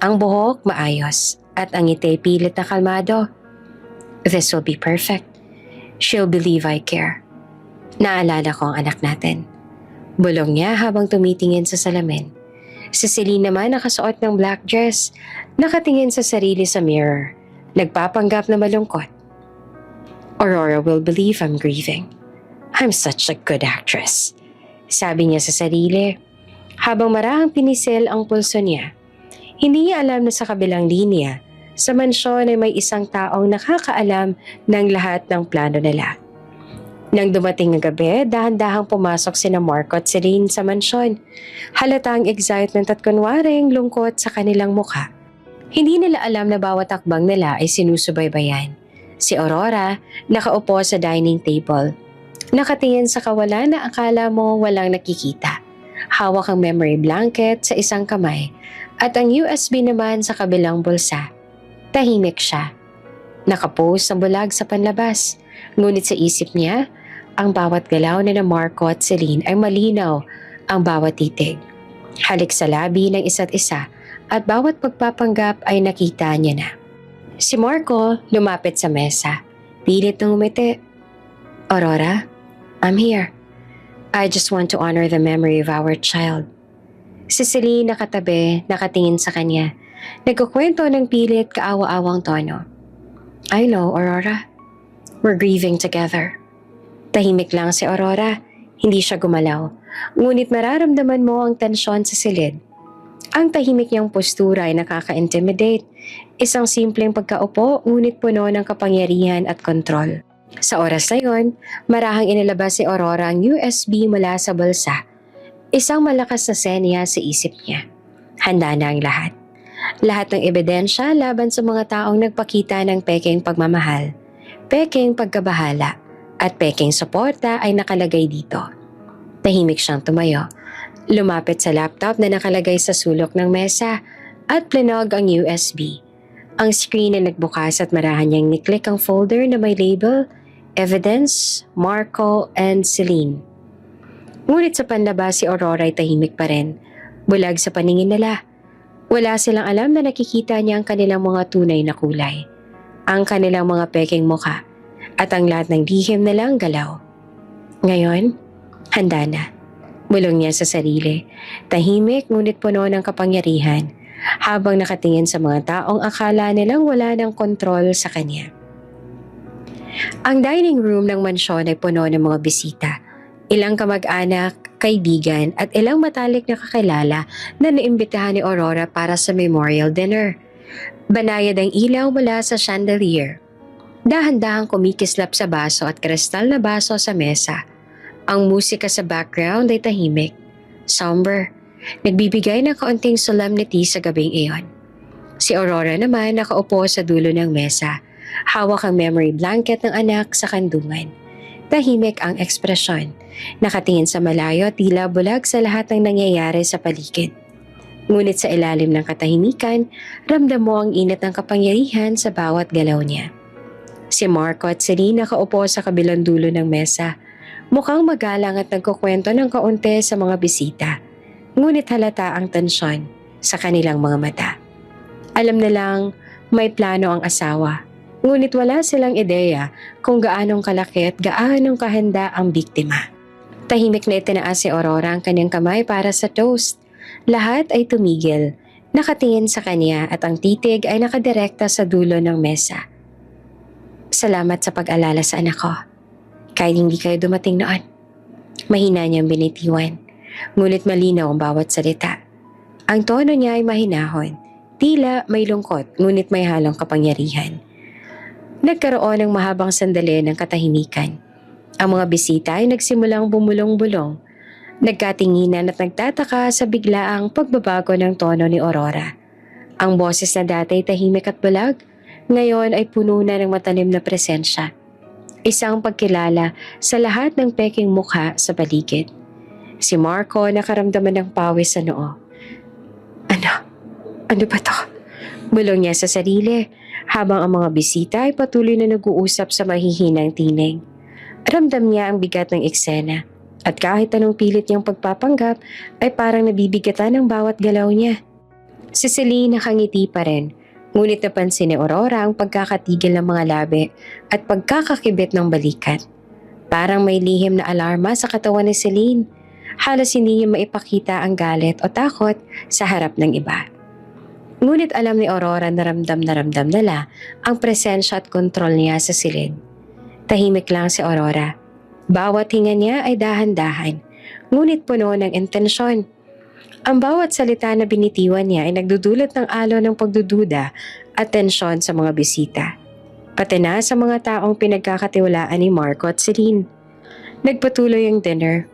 Ang buhok maayos at ang ngiti pilit na kalmado. This will be perfect. She'll believe I care. Naalala ko ang anak natin. Bulong niya habang tumitingin sa salamin. Si Celine naman nakasuot ng black dress, nakatingin sa sarili sa mirror, nagpapanggap na malungkot. Aurora will believe I'm grieving. I'm such a good actress. Sabi niya sa sarili, habang marahang pinisil ang pulso niya. Hindi niya alam na sa kabilang linya, sa mansyon ay may isang taong nakakaalam ng lahat ng plano nila. Nang dumating ang gabi, dahan-dahang pumasok sina Marco at Celine sa mansyon. Halatang excitement at kunwaring lungkot sa kanilang mukha. Hindi nila alam na bawat akbang nila ay sinusubaybayan. Si Aurora, nakaupo sa dining table. Nakatingin sa kawalan na akala mo walang nakikita. Hawak ang memory blanket sa isang kamay at ang USB naman sa kabilang bulsa. Tahimik siya. Nakapost ang bulag sa panlabas. Ngunit sa isip niya, ang bawat galaw ni na Marco at Celine ay malinaw ang bawat titig. Halik sa labi ng isa't isa at bawat pagpapanggap ay nakita niya na. Si Marco lumapit sa mesa. Pilit ng umiti. Aurora, I'm here. I just want to honor the memory of our child. Si Celine nakatabi, nakatingin sa kanya. Nagkukwento ng pilit kaawa-awang tono. I know, Aurora. We're grieving together. Tahimik lang si Aurora. Hindi siya gumalaw. Ngunit mararamdaman mo ang tensyon sa silid. Ang tahimik niyang postura ay nakaka-intimidate. Isang simpleng pagkaupo, ngunit puno ng kapangyarihan at kontrol. Sa oras na yon, marahang inilabas si Aurora ang USB mula sa bulsa. Isang malakas na senya sa isip niya. Handa na ang lahat. Lahat ng ebidensya laban sa mga taong nagpakita ng pekeng pagmamahal, pekeng pagkabahala, at pekeng suporta ay nakalagay dito. Tahimik siyang tumayo. Lumapit sa laptop na nakalagay sa sulok ng mesa at plinog ang USB. Ang screen ay nagbukas at marahan niyang niklik ang folder na may label, Evidence, Marco, and Celine. Ngunit sa panlabas si Aurora ay tahimik pa rin. Bulag sa paningin nila. Wala silang alam na nakikita niya ang kanilang mga tunay na kulay, ang kanilang mga peking mukha, at ang lahat ng lihim nilang galaw. Ngayon, handa na. Bulong niya sa sarili, tahimik ngunit puno ng kapangyarihan, habang nakatingin sa mga taong akala nilang wala ng kontrol sa kanya. Ang dining room ng mansyon ay puno ng mga bisita. Ilang kamag-anak, kaibigan at ilang matalik na kakilala na naimbitahan ni Aurora para sa memorial dinner. Banayad ang ilaw mula sa chandelier. Dahan-dahang kumikislap sa baso at kristal na baso sa mesa. Ang musika sa background ay tahimik, somber, nagbibigay ng kaunting solemnity sa gabing iyon. Si Aurora naman nakaupo sa dulo ng mesa, hawak ang memory blanket ng anak sa kandungan. Tahimik ang ekspresyon, nakatingin sa malayo tila bulag sa lahat ng nangyayari sa paligid. Ngunit sa ilalim ng katahimikan, ramdam mo ang init ng kapangyarihan sa bawat galaw niya. Si Marco at Celine nakaupo sa kabilang dulo ng mesa, mukhang magalang at nagkukwento ng kaunti sa mga bisita. Ngunit halata ang tensyon sa kanilang mga mata. Alam na lang may plano ang asawa, ngunit wala silang ideya kung gaanong kalaki at gaanong kahanda ang biktima. Tahimik na itinaas si Aurora ang kanyang kamay para sa toast. Lahat ay tumigil, nakatingin sa kanya at ang titig ay nakadirekta sa dulo ng mesa. Salamat sa pag-alala sa anak ko. Kahit hindi kayo dumating noon. Mahina niyang binitiwan, ngunit malinaw ang bawat salita. Ang tono niya ay mahinahon, tila may lungkot ngunit may halong kapangyarihan. Nagkaroon ng mahabang sandali ng katahimikan. Ang mga bisita ay nagsimulang bumulong-bulong, nagkatinginan at nagtataka sa biglaang pagbabago ng tono ni Aurora. Ang boses na dati tahimik at bulag, ngayon ay puno na ng matalim na presensya. Isang pagkilala sa lahat ng peking mukha sa paligid. Si Marco nakaramdaman ng pawis sa noo. Ano ba to? Bulong niya sa sarili, habang ang mga bisita ay patuloy na nag-uusap sa mahihinang tinig. Ramdam niya ang bigat ng eksena, at kahit anong pilit niyang pagpapanggap ay parang nabibigatan ng bawat galaw niya. Si Celine nakangiti pa rin, ngunit napansin ni Aurora ang pagkakatigil ng mga labi at pagkakakibit ng balikat. Parang may lihim na alarma sa katawan ni Celine. Halos hindi niya maipakita ang galit o takot sa harap ng iba. Ngunit alam ni Aurora na ramdam nila ang presensya at kontrol niya sa Celine. Tahimik lang si Aurora. Bawat hinga niya ay dahan-dahan, ngunit puno ng intensyon. Ang bawat salita na binitiwan niya ay nagdudulot ng alon ng pagdududa at tensyon sa mga bisita. Pati na sa mga taong pinagkakatiwalaan ni Marco at Celine. Nagpatuloy ang dinner.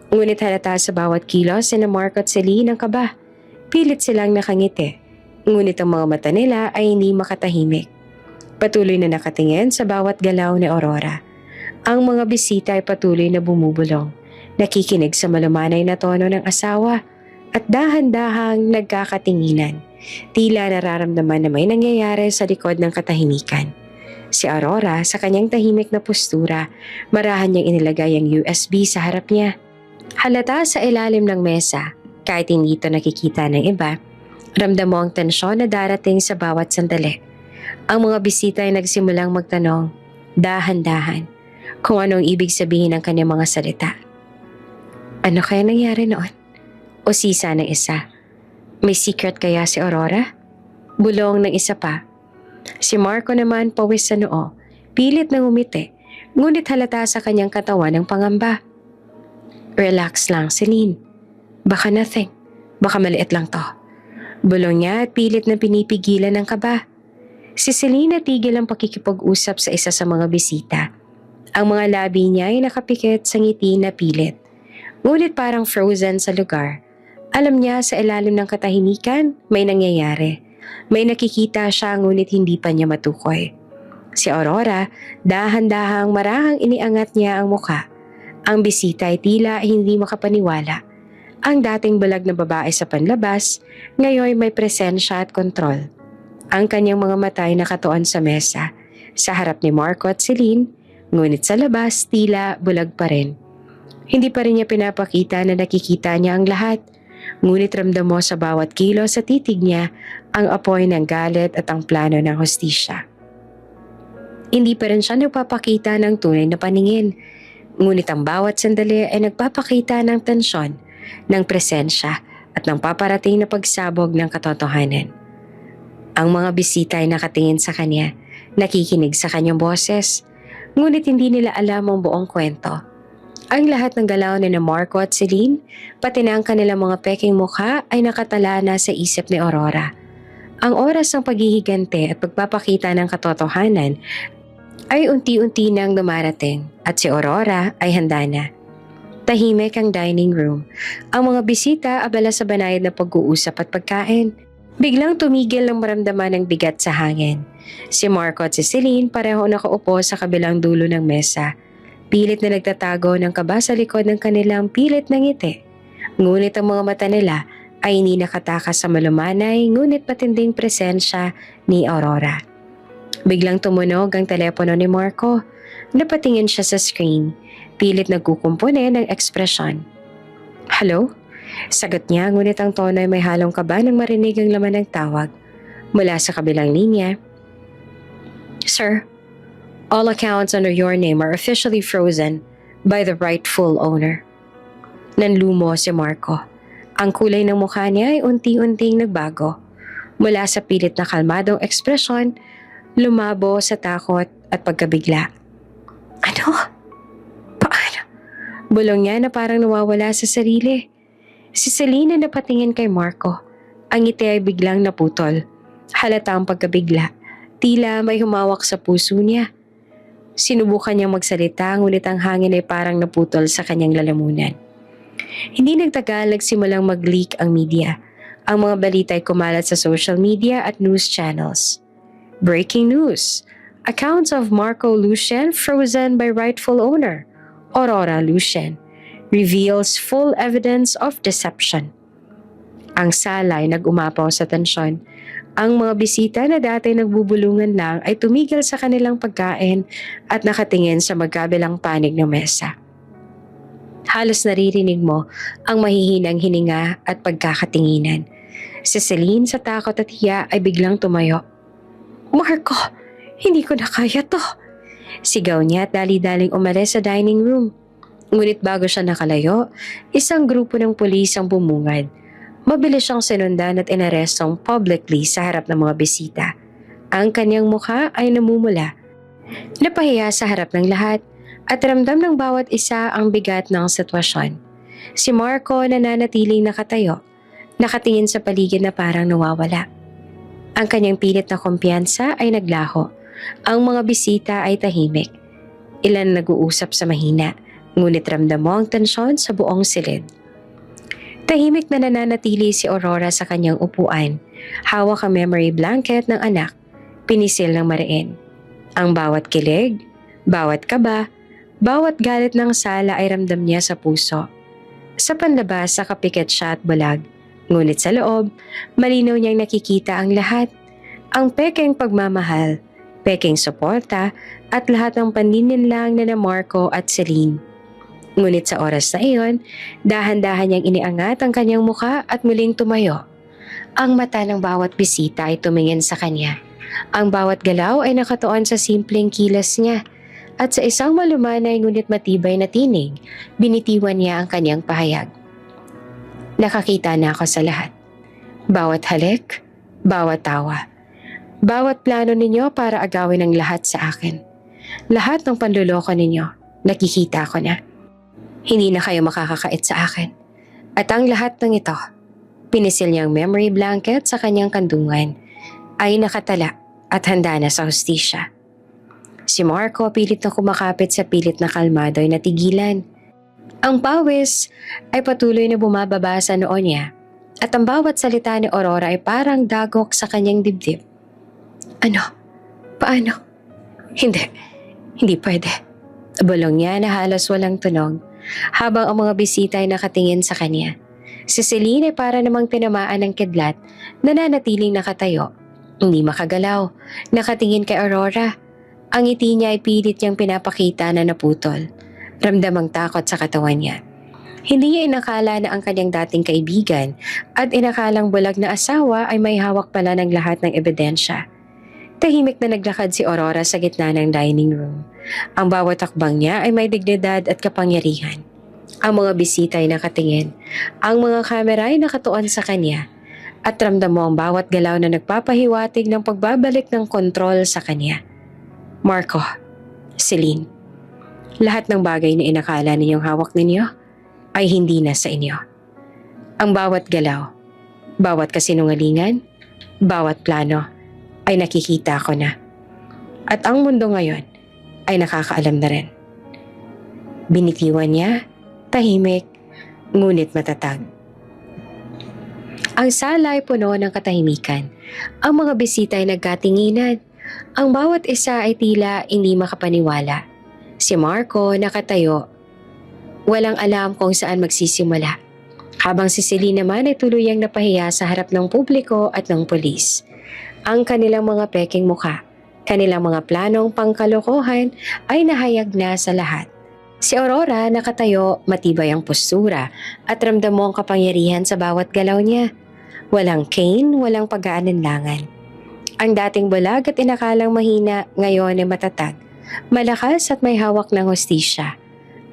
Ngunit halata sa bawat kilos ni Marco at Celine ang kaba. Pilit silang nakangiti. Ngunit ang mga mata nila ay hindi makatahimik. Patuloy na nakatingin sa bawat galaw ni Aurora. Ang mga bisita ay patuloy na bumubulong, nakikinig sa malumanay na tono ng asawa at dahan-dahang nagkakatinginan. Tila nararamdaman na may nangyayari sa likod ng katahimikan. Si Aurora sa kanyang tahimik na postura, marahan niyang inilagay ang USB sa harap niya. Halata sa ilalim ng mesa, kahit hindi ito nakikita ng iba, ramdam mo ang tensyon na darating sa bawat sandali. Ang mga bisita ay nagsimulang magtanong, dahan-dahan, kung anong ibig sabihin ng kanyang mga salita. Ano kaya nangyari noon? O sisa ng isa? May secret kaya si Aurora? Bulong ng isa pa. Si Marco naman pawis sa noo, pilit na ngumiti, ngunit halata sa kanyang katawan ng pangamba. Relax lang, Celine. Baka nothing. Baka maliit lang to. Bulong niya at pilit na pinipigilan ng kaba. Si Celine tigil ang pakikipag-usap sa isa sa mga bisita. Ang mga labi niya ay nakapikit sa ngiti na pilit. Ngunit parang frozen sa lugar. Alam niya sa ilalim ng katahimikan may nangyayari. May nakikita siya ngunit hindi pa niya matukoy. Si Aurora, dahan-dahang marahang iniangat niya ang muka. Ang bisita ay tila hindi makapaniwala. Ang dating balag na babae sa panlabas, ngayon may presensya at kontrol. Ang kanyang mga mata ay nakatuon sa mesa, sa harap ni Marco at Celine, ngunit sa labas tila bulag pa rin. Hindi pa rin niya pinapakita na nakikita niya ang lahat, ngunit ramdam mo sa bawat kilos sa titig niya ang apoy ng galit at ang plano ng hustisya. Hindi pa rin siya nagpapakita ng tunay na paningin, ngunit ang bawat sandali ay nagpapakita ng tensyon, ng presensya at ng paparating na pagsabog ng katotohanan. Ang mga bisita ay nakatingin sa kanya, nakikinig sa kanyang boses, Ngunit hindi nila alam ang buong kwento. Ang lahat ng galaw ni na Marco at Celine, pati na ang kanilang mga peking mukha ay nakatala na sa isip ni Aurora. Ang oras ng paghihigante at pagpapakita ng katotohanan ay unti-unti nang dumarating at si Aurora ay handa na. Tahimik ang dining room. Ang mga bisita abala sa banayad na pag-uusap at pagkain. Biglang tumigil ng maramdaman ng bigat sa hangin. Si Marco at si Celine pareho nakaupo sa kabilang dulo ng mesa. Pilit na nagtatago ng kaba sa likod ng kanilang pilit na ngiti. Ngunit ang mga mata nila ay hindi nakatakas sa malumanay ngunit matinding presensya ni Aurora. Biglang tumunog ang telepono ni Marco. Napatingin siya sa screen. Pilit nagkukumpone ng ekspresyon. Hello? Sagot niya ngunit ang tono ay may halong kaba nang marinig ang laman ng tawag. Mula sa kabilang linya. Sir, all accounts under your name are officially frozen by the rightful owner. Nanlumo si Marco. Ang kulay ng mukha niya ay unti-unting nagbago. Mula sa pilit na kalmadong ekspresyon, lumabo sa takot at pagkabigla. Ano? Paano? Bulong niya na parang nawawala sa sarili. Si Celine na napatingin kay Marco. Ang ngiti ay biglang naputol. Halata ang pagkabigla. Tila may humawak sa puso niya. Sinubukan niyang magsalita ngunit ang hangin ay parang naputol sa kanyang lalamunan. Hindi nagtagal nagsimulang mag-leak ang media. Ang mga balita ay kumalat sa social media at news channels. Breaking news! Accounts of Marco Lucien frozen by rightful owner, Aurora Lucien, reveals full evidence of deception. Ang sala ay nag-umapaw sa tensyon. Ang mga bisita na dati nagbubulungan lang ay tumigil sa kanilang pagkain at nakatingin sa magkabilang panig ng mesa. Halos naririnig mo ang mahihinang hininga at pagkakatinginan. Si Celine sa takot at hiya ay biglang tumayo. Marco, hindi ko na kaya to. Sigaw niya at dali-daling umalis sa dining room. Ngunit bago siya nakalayo, isang grupo ng pulis ang bumungad. Mabilis siyang sinundan at inarestong publicly sa harap ng mga bisita. Ang kanyang mukha ay namumula. Napahiya sa harap ng lahat at ramdam ng bawat isa ang bigat ng sitwasyon. Si Marco nananatiling nakatayo, nakatingin sa paligid na parang nawawala. Ang kanyang pilit na kumpiyansa ay naglaho. Ang mga bisita ay tahimik. Ilan nag-uusap sa mahina, ngunit ramdam mo ang tensyon sa buong silid. Tahimik na nananatili si Aurora sa kanyang upuan. Hawak ang memory blanket ng anak, pinisil ng mariin. Ang bawat kilig, bawat kaba, bawat galit ng sala ay ramdam niya sa puso. Sa panlabas, nakapikit siya at bulag. Ngunit sa loob, malinaw niyang nakikita ang lahat. Ang pekeng pagmamahal, pekeng suporta, at lahat ng panininlang na Marco at Celine. Ngunit sa oras na iyon, dahan-dahan niyang iniangat ang kanyang mukha at muling tumayo. Ang mata ng bawat bisita ay tumingin sa kanya. Ang bawat galaw ay nakatuon sa simpleng kilas niya. At sa isang malumanay ngunit matibay na tinig, binitiwan niya ang kanyang pahayag. Nakakita na ako sa lahat. Bawat halik, bawat tawa. Bawat plano ninyo para agawin ang lahat sa akin. Lahat ng panluloko ninyo, nakikita ko na. Hindi na kayo makakakait sa akin. At ang lahat ng ito, pinisil niyang memory blanket sa kanyang kandungan, ay nakatala at handa na sa hustisya. Si Marco pilit na kumakapit sa pilit na kalmado ay natigilan. Ang pawis ay patuloy na bumababa sa noo niya at ang bawat salita ni Aurora ay parang dagok sa kanyang dibdib. Ano? Paano? Hindi pwede. Bulong niya na halos walang tunog habang ang mga bisita ay nakatingin sa kanya. Si Celine ay para namang tinamaan ng kidlat, nananatiling nakatayo. Hindi makagalaw, nakatingin kay Aurora. Ang ngiti niya ay pilit niyang pinapakita na naputol. Ramdam ang takot sa katawan niya. Hindi niya inakala na ang kanyang dating kaibigan at inakalang bulag na asawa ay may hawak pala ng lahat ng ebidensya. Tahimik na naglakad si Aurora sa gitna ng dining room. Ang bawat takbang niya ay may dignidad at kapangyarihan. Ang mga bisita ay nakatingin. Ang mga kamera ay nakatuon sa kanya. At ramdam mo ang bawat galaw na nagpapahiwatig ng pagbabalik ng kontrol sa kanya. Marco, Celine, lahat ng bagay na inakala ninyong hawak ninyo ay hindi na sa inyo. Ang bawat galaw, bawat kasinungalingan, bawat plano ay nakikita ko na. At ang mundo ngayon ay nakakaalam na rin. Binitiwan niya, tahimik, ngunit matatag. Ang sala ay puno ng katahimikan. Ang mga bisita ay nagkatinginan. Ang bawat isa ay tila hindi makapaniwala. Si Marco nakatayo, walang alam kung saan magsisimula. Habang si Celine naman ay tuluyang napahiya sa harap ng publiko at ng pulis. Ang kanilang mga peking mukha, kanilang mga planong pangkalokohan ay nahayag na sa lahat. Si Aurora nakatayo, matibay ang postura at ramdam mo ang kapangyarihan sa bawat galaw niya. Walang cane, walang pag-aalinlangan. Ang dating bulag at inakalang mahina ngayon ay matatag, malakas at may hawak ng hustisya.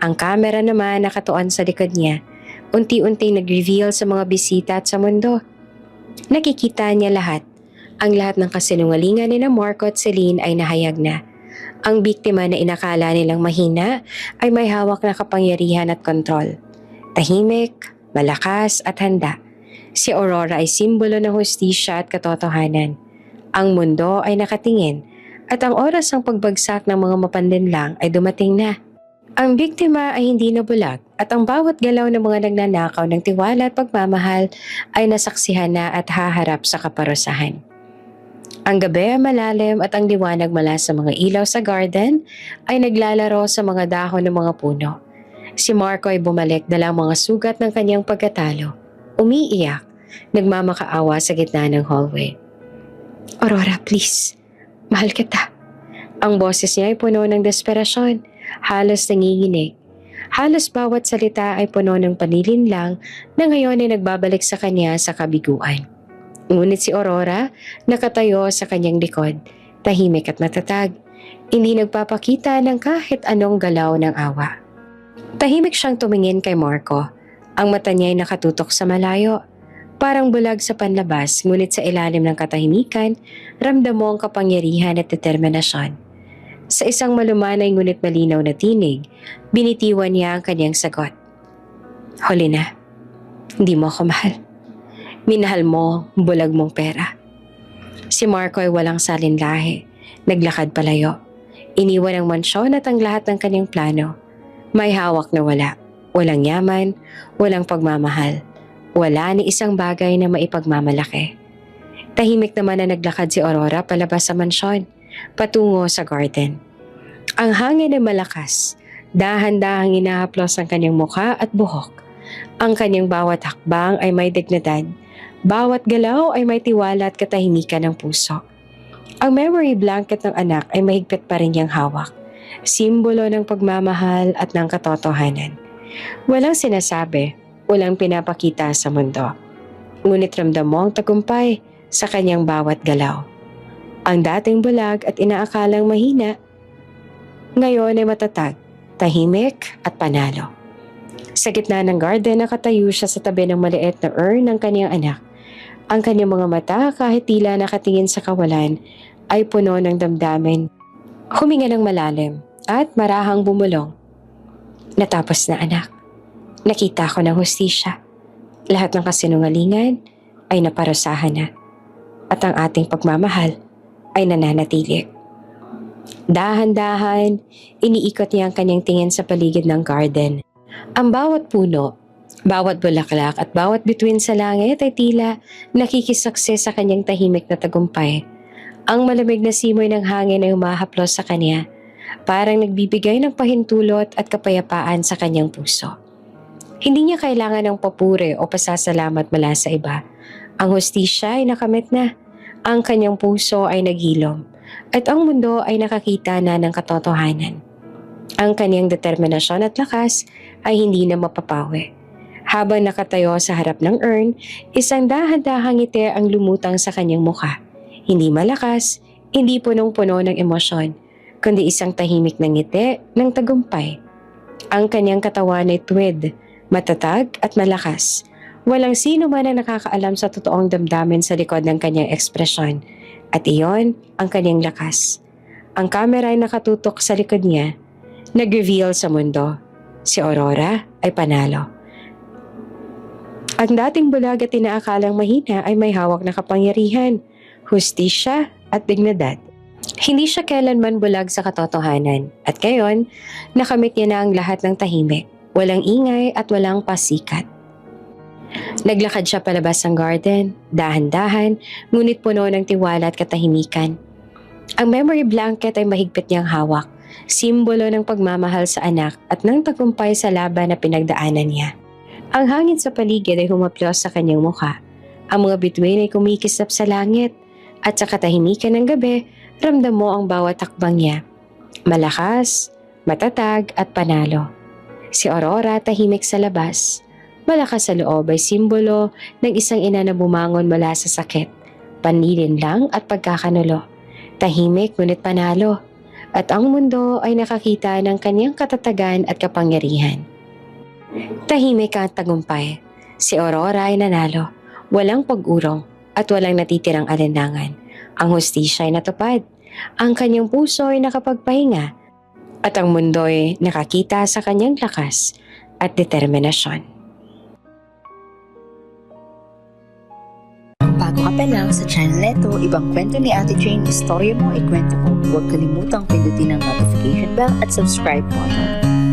Ang kamera naman nakatuon sa likod niya, unti-unti nag-reveal sa mga bisita at sa mundo. Nakikita niya lahat. Ang lahat ng kasinungalingan ni Marco at Celine ay nahayag na. Ang biktima na inakala nilang mahina ay may hawak na kapangyarihan at kontrol. Tahimik, malakas at handa. Si Aurora ay simbolo ng hustisya at katotohanan. Ang mundo ay nakatingin at ang oras ng pagbagsak ng mga mapanlinlang ay dumating na. Ang biktima ay hindi nabulag at ang bawat galaw ng mga nagnanakaw ng tiwala at pagmamahal ay nasaksihan na at haharap sa kaparusahan. Ang gabi ay malalim at ang liwanag mula sa mga ilaw sa garden ay naglalaro sa mga dahon ng mga puno. Si Marco ay bumalik dalang mga sugat ng kanyang pagkatalo. Umiiyak, nagmamakaawa sa gitna ng hallway. Aurora, please. Mahal kita. Ang boses niya ay puno ng desperasyon, halos nanginginig. Halos bawat salita ay puno ng panilinlang na ngayon ay nagbabalik sa kanya sa kabiguan. Ngunit si Aurora nakatayo sa kanyang likod, tahimik at matatag. Hindi nagpapakita ng kahit anong galaw ng awa. Tahimik siyang tumingin kay Marco. Ang mata niya ay nakatutok sa malayo. Parang bulag sa panlabas, ngunit sa ilalim ng katahimikan, ramdam mo ang kapangyarihan at determinasyon. Sa isang malumanay ngunit malinaw na tinig, binitiwan niya ang kanyang sagot. Huli na. Hindi mo ako mahal. Minahal mo, bulag mong pera. Si Marco ay walang salinlahi. Naglakad palayo. Iniwan ang mansyon at ang lahat ng kanyang plano. May hawak na wala. Walang yaman, walang pagmamahal. Wala ni isang bagay na maipagmamalaki. Tahimik naman na naglakad si Aurora palabas sa mansyon, patungo sa garden. Ang hangin ay malakas. Dahan-dahang inahaplos ang kanyang mukha at buhok. Ang kanyang bawat hakbang ay may dignidad. Bawat galaw ay may tiwala at katahimikan ng puso. Ang memory blanket ng anak ay mahigpit pa rin niyang hawak. Simbolo ng pagmamahal at ng katotohanan. Walang sinasabi, walang pinapakita sa mundo. Ngunit ramdam mo ang tagumpay sa kanyang bawat galaw. Ang dating bulag at inaakalang mahina, ngayon ay matatag, tahimik at panalo. Sa gitna ng garden, nakatayo siya sa tabi ng maliit na urn ng kanyang anak. Ang kanyang mga mata, kahit tila nakatingin sa kawalan, ay puno ng damdamin. Huminga ng malalim at marahang bumulong. Natapos na, anak. Nakita ko ng hustisya. Lahat ng kasinungalingan ay naparusahan na. At ang ating pagmamahal ay nananatili. Dahan-dahan, iniikot niya ang kanyang tingin sa paligid ng garden. Ang bawat puno, bawat bulaklak at bawat bituin sa langit ay tila nakikisaksi sa kanyang tahimik na tagumpay. Ang malamig na simoy ng hangin ay humahaplos sa kanya, parang nagbibigay ng pahintulot at kapayapaan sa kanyang puso. Hindi niya kailangan ng papuri o pasasalamat mula sa iba. Ang hustisya ay nakamit na, ang kanyang puso ay naghilom, at ang mundo ay nakakita na ng katotohanan. Ang kanyang determinasyon at lakas ay hindi na mapapawi. Habang nakatayo sa harap ng urn, isang dahan-dahang ngiti ang lumutang sa kanyang mukha. Hindi malakas, hindi punong-puno ng emosyon, kundi isang tahimik na ngiti ng tagumpay. Ang kanyang katawan ay tuwid, matatag at malakas. Walang sino man ang nakakaalam sa totoong damdamin sa likod ng kanyang ekspresyon. At iyon ang kanyang lakas. Ang kamera ay nakatutok sa likod niya. Nag-reveal sa mundo. Si Aurora ay panalo. Ang dating bulag at inaakalang mahina ay may hawak na kapangyarihan, hustisya at dignidad. Hindi siya kailanman bulag sa katotohanan at ngayon, nakamit niya na ang lahat ng tahimik. Walang ingay at walang pasikat. Naglakad siya palabas ng garden, dahan-dahan, ngunit puno ng tiwala at katahimikan. Ang memory blanket ay mahigpit niyang hawak, simbolo ng pagmamahal sa anak at ng tagumpay sa laban na pinagdaanan niya. Ang hangin sa paligid ay humaplos sa kanyang mukha. Ang mga bituin ay kumikislap sa langit at sa katahimikan ng gabi, ramdam mo ang bawat takbang niya. Malakas, matatag at panalo. Si Aurora tahimik sa labas. Malakas sa loob ay simbolo ng isang ina na bumangon mula sa sakit, panlilin lang at pagkakanulo. Tahimik ngunit panalo. At ang mundo ay nakakita ng kanyang katatagan at kapangyarihan. Tahimik ang tagumpay. Si Aurora ay nanalo. Walang pag-urong at walang natitirang alinlangan. Ang hustisya ay natupad. Ang kanyang puso ay nakapagpahinga. At ang mundo ay nakakita sa kanyang lakas at determinasyon. Bago ka pa lang sa channel neto, ibang kwento ni Ate Jane, istorya mo, ikwento ko. Huwag kalimutang pindutin ang notification bell at subscribe button.